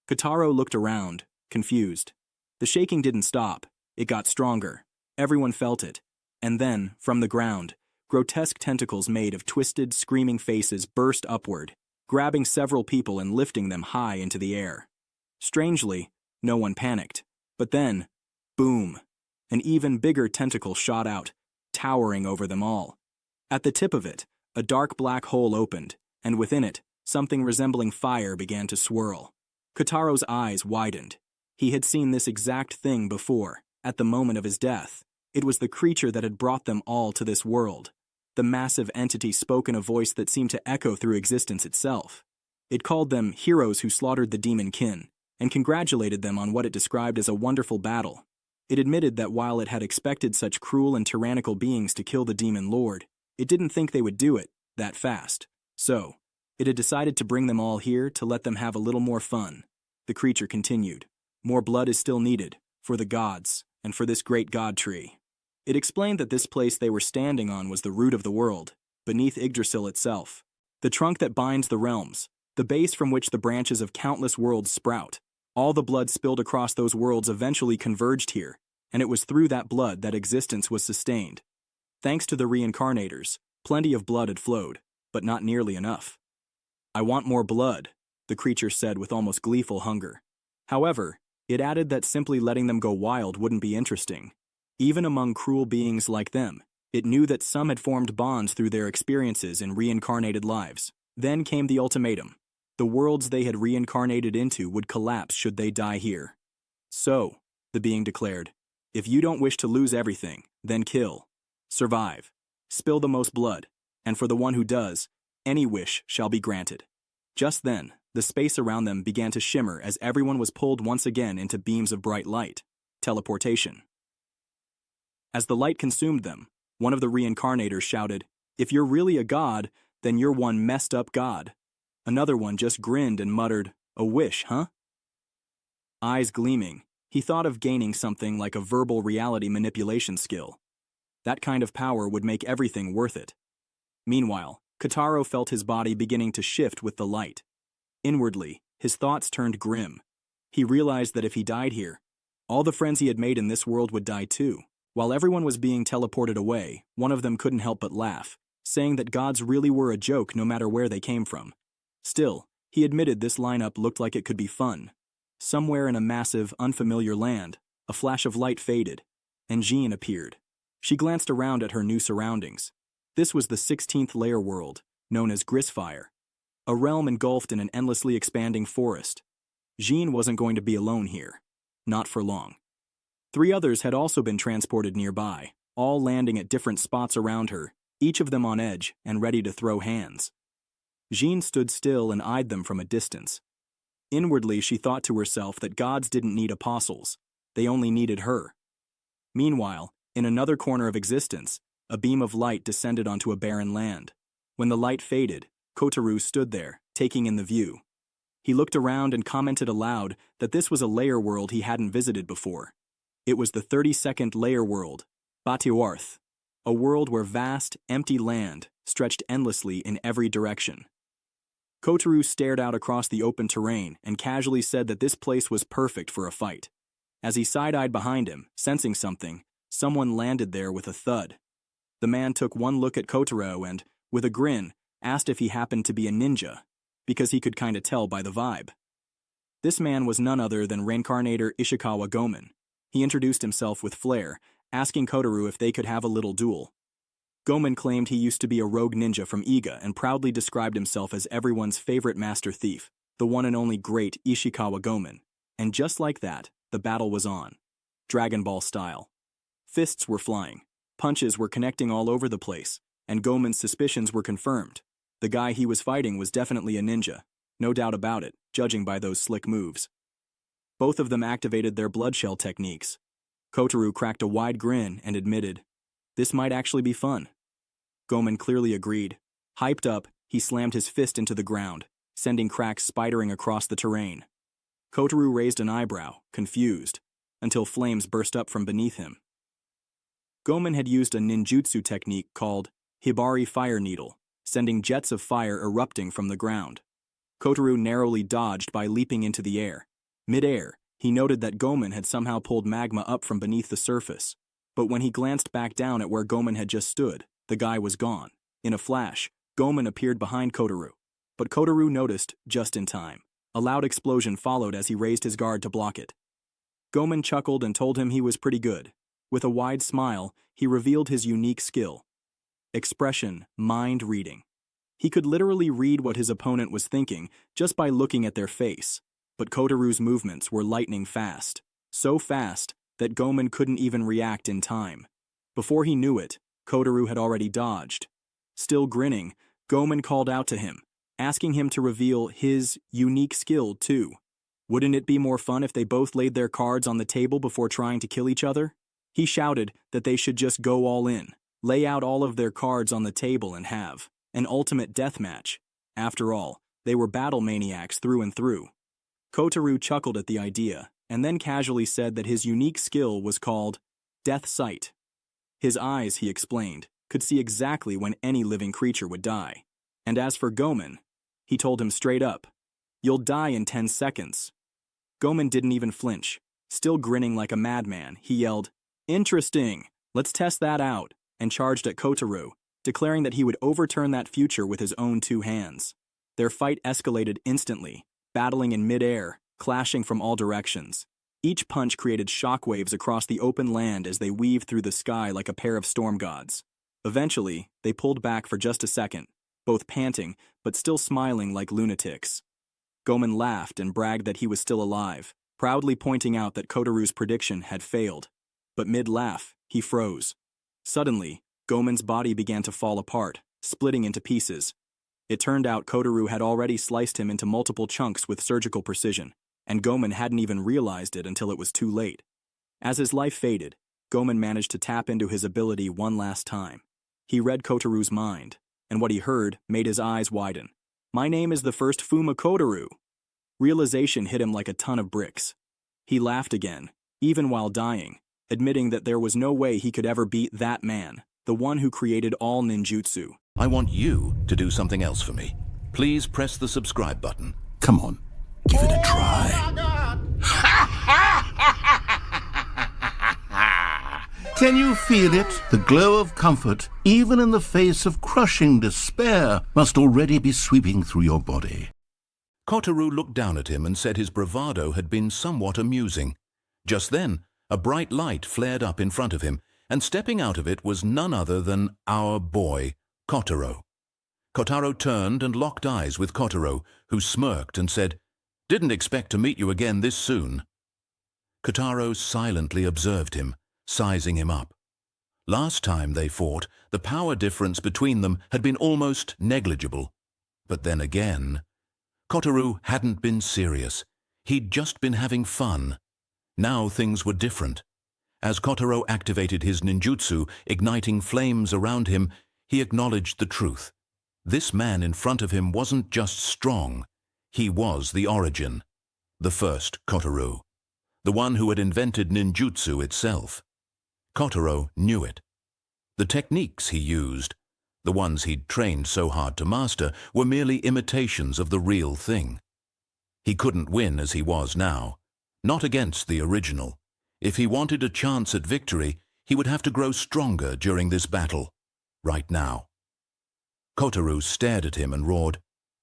Kotarou looked around, confused. The shaking didn't stop. It got stronger. Everyone felt it. And then, from the ground, grotesque tentacles made of twisted, screaming faces burst upward, grabbing several people and lifting them high into the air. Strangely, no one panicked. But then, boom, an even bigger tentacle shot out, towering over them all. At the tip of it, a dark black hole opened, and within it, something resembling fire began to swirl. Kotarou's eyes widened. He had seen this exact thing before, at the moment of his death. It was the creature that had brought them all to this world. The massive entity spoke in a voice that seemed to echo through existence itself. It called them heroes who slaughtered the demon kin, and congratulated them on what it described as a wonderful battle. It admitted that while it had expected such cruel and tyrannical beings to kill the demon lord, it didn't think they would do it that fast. So, it had decided to bring them all here to let them have a little more fun. The creature continued. More blood is still needed, for the gods, and for this great god tree. It explained that this place they were standing on was the root of the world, beneath Yggdrasil itself, the trunk that binds the realms, the base from which the branches of countless worlds sprout. All the blood spilled across those worlds eventually converged here, and it was through that blood that existence was sustained. Thanks to the reincarnators, plenty of blood had flowed, but not nearly enough. "I want more blood," the creature said with almost gleeful hunger. However, it added that simply letting them go wild wouldn't be interesting. Even among cruel beings like them, it knew that some had formed bonds through their experiences in reincarnated lives. Then came the ultimatum. The worlds they had reincarnated into would collapse should they die here. "So," the being declared, "if you don't wish to lose everything, then kill. Survive. Spill the most blood, and for the one who does, any wish shall be granted." Just then, the space around them began to shimmer as everyone was pulled once again into beams of bright light. Teleportation. As the light consumed them, one of the reincarnators shouted, "If you're really a god, then you're one messed up god." Another one just grinned and muttered, "A wish, huh?" Eyes gleaming, he thought of gaining something like a verbal reality manipulation skill. That kind of power would make everything worth it. Meanwhile, Kotarou felt his body beginning to shift with the light. Inwardly, his thoughts turned grim. He realized that if he died here, all the friends he had made in this world would die too. While everyone was being teleported away, one of them couldn't help but laugh, saying that gods really were a joke no matter where they came from. Still, he admitted this lineup looked like it could be fun. somewhere in a massive, unfamiliar land, a flash of light faded, and Jean appeared. She glanced around at her new surroundings. This was the 16th layer world, known as Grisfire, a realm engulfed in an endlessly expanding forest. Jean wasn't going to be alone here. Not for long. 3 others had also been transported nearby, all landing at different spots around her, each of them on edge and ready to throw hands. Jean stood still and eyed them from a distance. Inwardly, she thought to herself that gods didn't need apostles. They only needed her. Meanwhile, in another corner of existence, a beam of light descended onto a barren land. When the light faded, Kotarou stood there, taking in the view. He looked around and commented aloud that this was a layer world he hadn't visited before. It was the 32nd layer world, Batiwarth, a world where vast, empty land stretched endlessly in every direction. Kotarou stared out across the open terrain and casually said that this place was perfect for a fight. As he side-eyed behind him, sensing something, someone landed there with a thud. The man took one look at Kotarou and, with a grin, asked if he happened to be a ninja, because he could kinda tell by the vibe. This man was none other than Reincarnator Ishikawa Gomen. He introduced himself with flair, asking Kotarou if they could have a little duel. Gomen claimed he used to be a rogue ninja from Iga and proudly described himself as everyone's favorite master thief, the one and only great Ishikawa Gomen. And just like that, the battle was on. Dragon Ball style. Fists were flying, punches were connecting all over the place, and Gomen's suspicions were confirmed. The guy he was fighting was definitely a ninja, no doubt about it, judging by those slick moves. Both of them activated their bloodshell techniques. Kotarou cracked a wide grin and admitted, "This might actually be fun." Gomen clearly agreed. Hyped up, he slammed his fist into the ground, sending cracks spidering across the terrain. Kotarou raised an eyebrow, confused, until flames burst up from beneath him. Gomen had used a ninjutsu technique called Hibari Fire Needle, sending jets of fire erupting from the ground. Kotarou narrowly dodged by leaping into the air. Mid-air, he noted that Gomen had somehow pulled magma up from beneath the surface. But when he glanced back down at where Gomen had just stood, the guy was gone. In a flash, Gomen appeared behind Kotarou. But Kotarou noticed just in time. A loud explosion followed as he raised his guard to block it. Gomen chuckled and told him he was pretty good. With a wide smile, he revealed his unique skill. Expression, mind reading. He could literally read what his opponent was thinking just by looking at their face. But Kotarou's movements were lightning fast. So fast that Gomen couldn't even react in time. Before he knew it, Kotarou had already dodged. Still grinning, Gomen called out to him, asking him to reveal his unique skill too. Wouldn't it be more fun if they both laid their cards on the table before trying to kill each other? He shouted that they should just go all in, lay out all of their cards on the table and have an ultimate death match. After all, they were battle maniacs through and through. Kotarou chuckled at the idea, and then casually said that his unique skill was called Death Sight. His eyes, he explained, could see exactly when any living creature would die. And as for Gomen, he told him straight up, "You'll die in 10 seconds. Gomen didn't even flinch. Still grinning like a madman, he yelled, "Interesting! Let's test that out," and charged at Kotarou, declaring that he would overturn that future with his own 2 hands. Their fight escalated instantly, battling in mid-air, clashing from all directions. Each punch created shockwaves across the open land as they weaved through the sky like a pair of storm gods. Eventually, they pulled back for just a second, both panting but still smiling like lunatics. Gomen laughed and bragged that he was still alive, proudly pointing out that Kotarou's prediction had failed. But mid-laugh, he froze. Suddenly, Gomen's body began to fall apart, splitting into pieces. It turned out Kotarou had already sliced him into multiple chunks with surgical precision, and Gomen hadn't even realized it until it was too late. As his life faded, Gomen managed to tap into his ability one last time. He read Kotarou's mind, and what he heard made his eyes widen. "My name is the first fuuma Kotarou." Realization hit him like a ton of bricks. He laughed again, even while dying, admitting that there was no way he could ever beat that man, the one who created all ninjutsu. I want you to do something else for me. Please press the subscribe button. Come on, give it a try. Can you feel it? The glow of comfort, even in the face of crushing despair, must already be sweeping through your body. Kotarou looked down at him and said his bravado had been somewhat amusing. Just then, a bright light flared up in front of him, and stepping out of it was none other than our boy, Kotarou. Kotarou turned and locked eyes with Kotarou, who smirked and said, "Didn't expect to meet you again this soon." Kotarou silently observed him, sizing him up. Last time they fought, the power difference between them had been almost negligible. But then again, Kotarou hadn't been serious. He'd just been having fun. Now things were different. As Kotarou activated his ninjutsu, igniting flames around him, he acknowledged the truth. This man in front of him wasn't just strong. He was the origin. The first Kotarou. The one who had invented ninjutsu itself. Kotarou knew it. The techniques he used, the ones he'd trained so hard to master, were merely imitations of the real thing. He couldn't win as he was now. Not against the original. If he wanted a chance at victory, he would have to grow stronger during this battle. Right now. Kotarou stared at him and roared,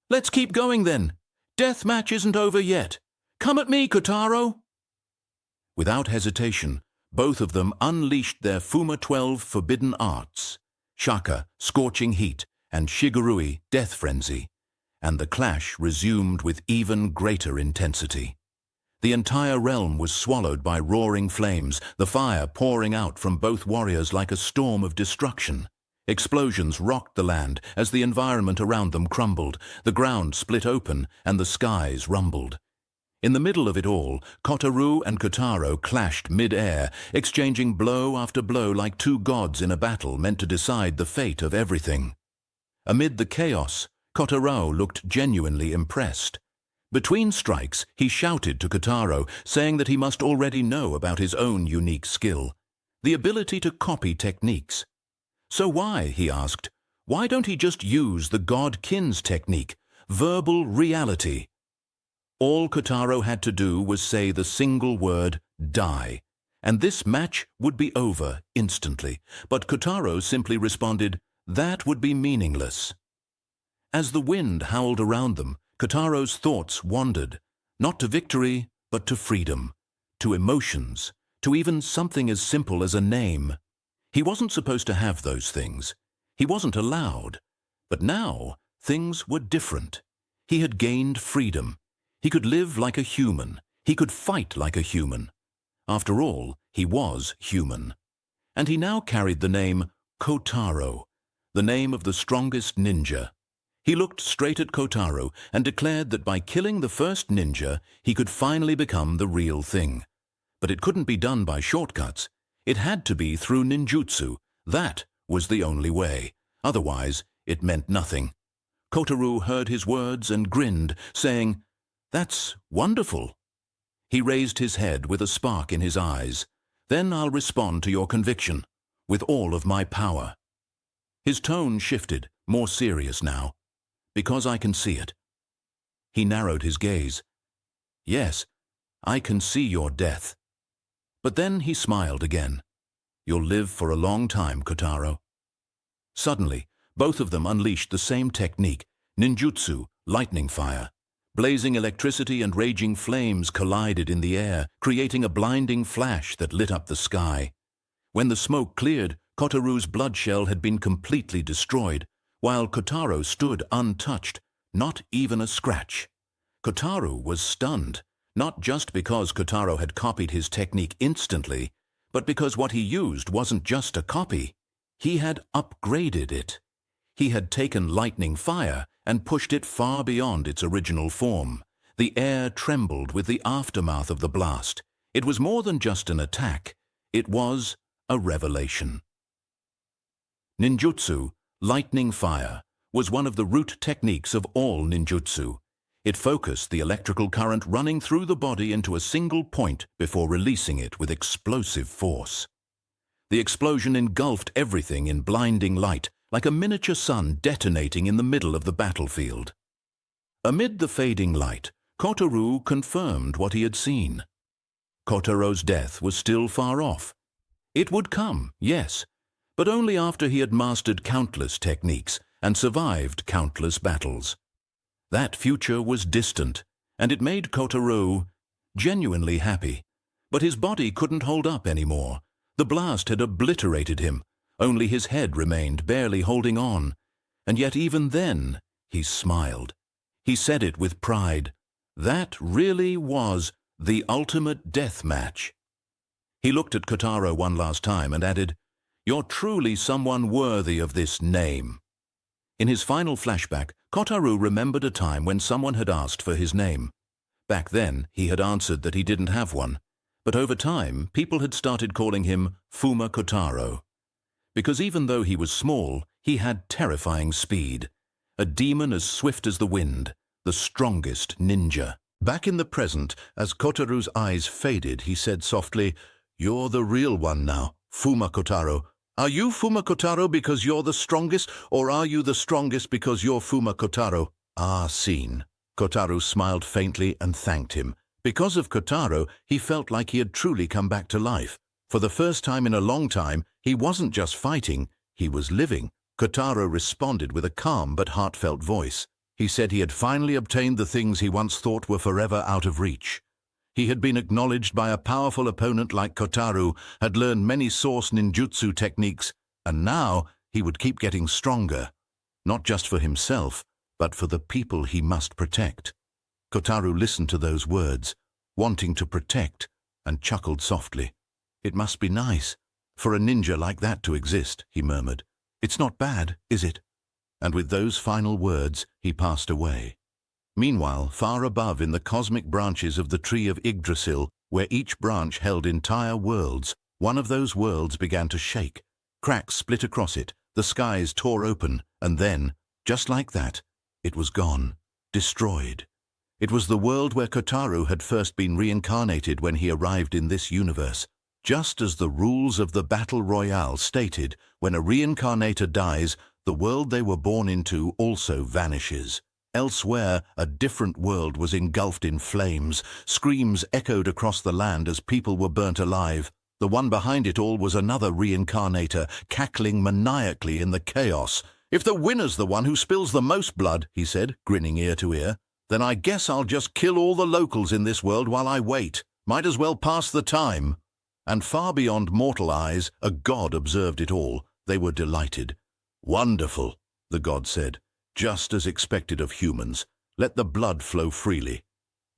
"Let's keep going then. Death match isn't over yet. Come at me, Kotarou!" Without hesitation, both of them unleashed their fuuma 12 forbidden arts, Shaka, scorching heat, and Shigurui, death frenzy, and the clash resumed with even greater intensity. The entire realm was swallowed by roaring flames, the fire pouring out from both warriors like a storm of destruction. Explosions rocked the land as the environment around them crumbled, the ground split open, and the skies rumbled. In the middle of it all, Kotarou and Kotarou clashed mid-air, exchanging blow after blow like two gods in a battle meant to decide the fate of everything. Amid the chaos, Kotarou looked genuinely impressed. Between strikes, he shouted to Kotarou, saying that he must already know about his own unique skill, the ability to copy techniques. So why, he asked, why don't he just use the God Kin's technique, verbal reality? All Kotarou had to do was say the single word, die, and this match would be over instantly. But Kotarou simply responded, that would be meaningless. As the wind howled around them, Kotarou's thoughts wandered, not to victory, but to freedom, to emotions, to even something as simple as a name. He wasn't supposed to have those things. He wasn't allowed. But now, things were different. He had gained freedom. He could live like a human. He could fight like a human. After all, he was human. And he now carried the name Kotarou, the name of the strongest ninja. He looked straight at Kotarou and declared that by killing the first ninja, he could finally become the real thing. But it couldn't be done by shortcuts. It had to be through ninjutsu. That was the only way. Otherwise, it meant nothing. Kotarou heard his words and grinned, saying, "That's wonderful." He raised his head with a spark in his eyes. "Then I'll respond to your conviction, with all of my power." His tone shifted, more serious now. "Because I can see it." He narrowed his gaze. "Yes, I can see your death." But then he smiled again. "You'll live for a long time, Kotarou." Suddenly, both of them unleashed the same technique, ninjutsu, lightning fire. Blazing electricity and raging flames collided in the air, creating a blinding flash that lit up the sky. When the smoke cleared, Kotarou's blood shell had been completely destroyed, while Kotarou stood untouched, not even a scratch. Kotarou was stunned, not just because Kotarou had copied his technique instantly, but because what he used wasn't just a copy. He had upgraded it. He had taken lightning fire and pushed it far beyond its original form. The air trembled with the aftermath of the blast. It was more than just an attack. It was a revelation. Ninjutsu, lightning fire, was one of the root techniques of all ninjutsu. It focused the electrical current running through the body into a single point before releasing it with explosive force. The explosion engulfed everything in blinding light, like a miniature sun detonating in the middle of the battlefield. Amid the fading light, Kotarou confirmed what he had seen. Kotarou's death was still far off. It would come, yes, but only after he had mastered countless techniques and survived countless battles. That future was distant, and it made Kotarou genuinely happy. But his body couldn't hold up anymore. The blast had obliterated him. Only his head remained, barely holding on. And yet even then, he smiled. He said it with pride. That really was the ultimate death match. He looked at Kotarou one last time and added, "You're truly someone worthy of this name." In his final flashback, Kotarou remembered a time when someone had asked for his name. Back then, he had answered that he didn't have one. But over time, people had started calling him fuuma kotarou. Because even though he was small, he had terrifying speed. A demon as swift as the wind, the strongest ninja. Back in the present, as Kotarou's eyes faded, he said softly, "You're the real one now, fuuma kotarou. Are you fuuma kotarou because you're the strongest, or are you the strongest because you're fuuma kotarou?" "Ah, seen." Kotarou smiled faintly and thanked him. Because of Kotarou, he felt like he had truly come back to life. For the first time in a long time, he wasn't just fighting, he was living. Kotarou responded with a calm but heartfelt voice. He said he had finally obtained the things he once thought were forever out of reach. He had been acknowledged by a powerful opponent like Kotarou, had learned many source ninjutsu techniques, and now he would keep getting stronger. Not just for himself, but for the people he must protect. Kotarou listened to those words, wanting to protect, and chuckled softly. "It must be nice for a ninja like that to exist," he murmured. "It's not bad, is it?" And with those final words, he passed away. Meanwhile, far above in the cosmic branches of the tree of Yggdrasil, where each branch held entire worlds, one of those worlds began to shake. Cracks split across it, the skies tore open, and then, just like that, it was gone, destroyed. It was the world where Kotarou had first been reincarnated when he arrived in this universe. Just as the rules of the Battle Royale stated, when a reincarnator dies, the world they were born into also vanishes. Elsewhere, a different world was engulfed in flames. Screams echoed across the land as people were burnt alive. The one behind it all was another reincarnator, cackling maniacally in the chaos. "If the winner's the one who spills the most blood," he said, grinning ear to ear, "then I guess I'll just kill all the locals in this world while I wait. Might as well pass the time." And far beyond mortal eyes, a god observed it all. They were delighted. "Wonderful," the god said, "just as expected of humans. Let the blood flow freely."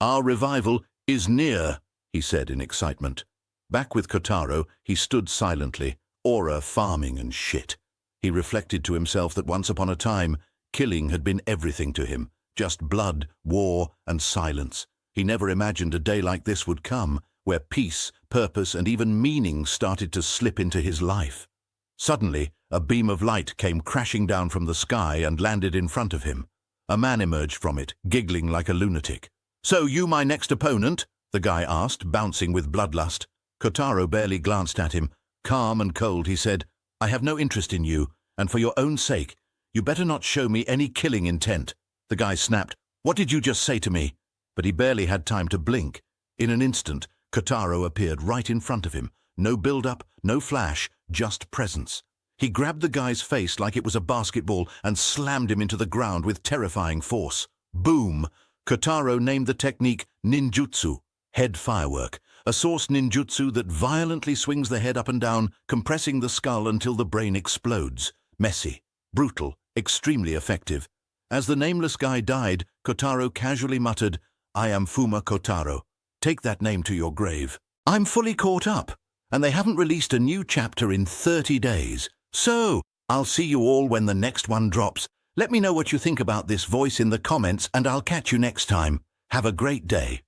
"Our revival is near," he said in excitement. Back with Kotarou, he stood silently, aura farming and shit. He reflected to himself that once upon a time, killing had been everything to him. Just blood, war, and silence. He never imagined a day like this would come, where peace, purpose, and even meaning started to slip into his life. Suddenly, a beam of light came crashing down from the sky and landed in front of him. A man emerged from it, giggling like a lunatic. "So you my next opponent?" the guy asked, bouncing with bloodlust. Kotarou barely glanced at him. Calm and cold, he said, "I have no interest in you, and for your own sake, you better not show me any killing intent." The guy snapped, "What did you just say to me?" But he barely had time to blink. In an instant, Kotarou appeared right in front of him. No build-up, no flash, just presence. He grabbed the guy's face like it was a basketball and slammed him into the ground with terrifying force. Boom! Kotarou named the technique ninjutsu, head firework, a source ninjutsu that violently swings the head up and down, compressing the skull until the brain explodes. Messy, brutal, extremely effective. As the nameless guy died, Kotarou casually muttered, "I am fuuma kotarou. Take that name to your grave." I'm fully caught up, and they haven't released a new chapter in 30 days. So, I'll see you all when the next one drops. Let me know what you think about this voice in the comments, and I'll catch you next time. Have a great day.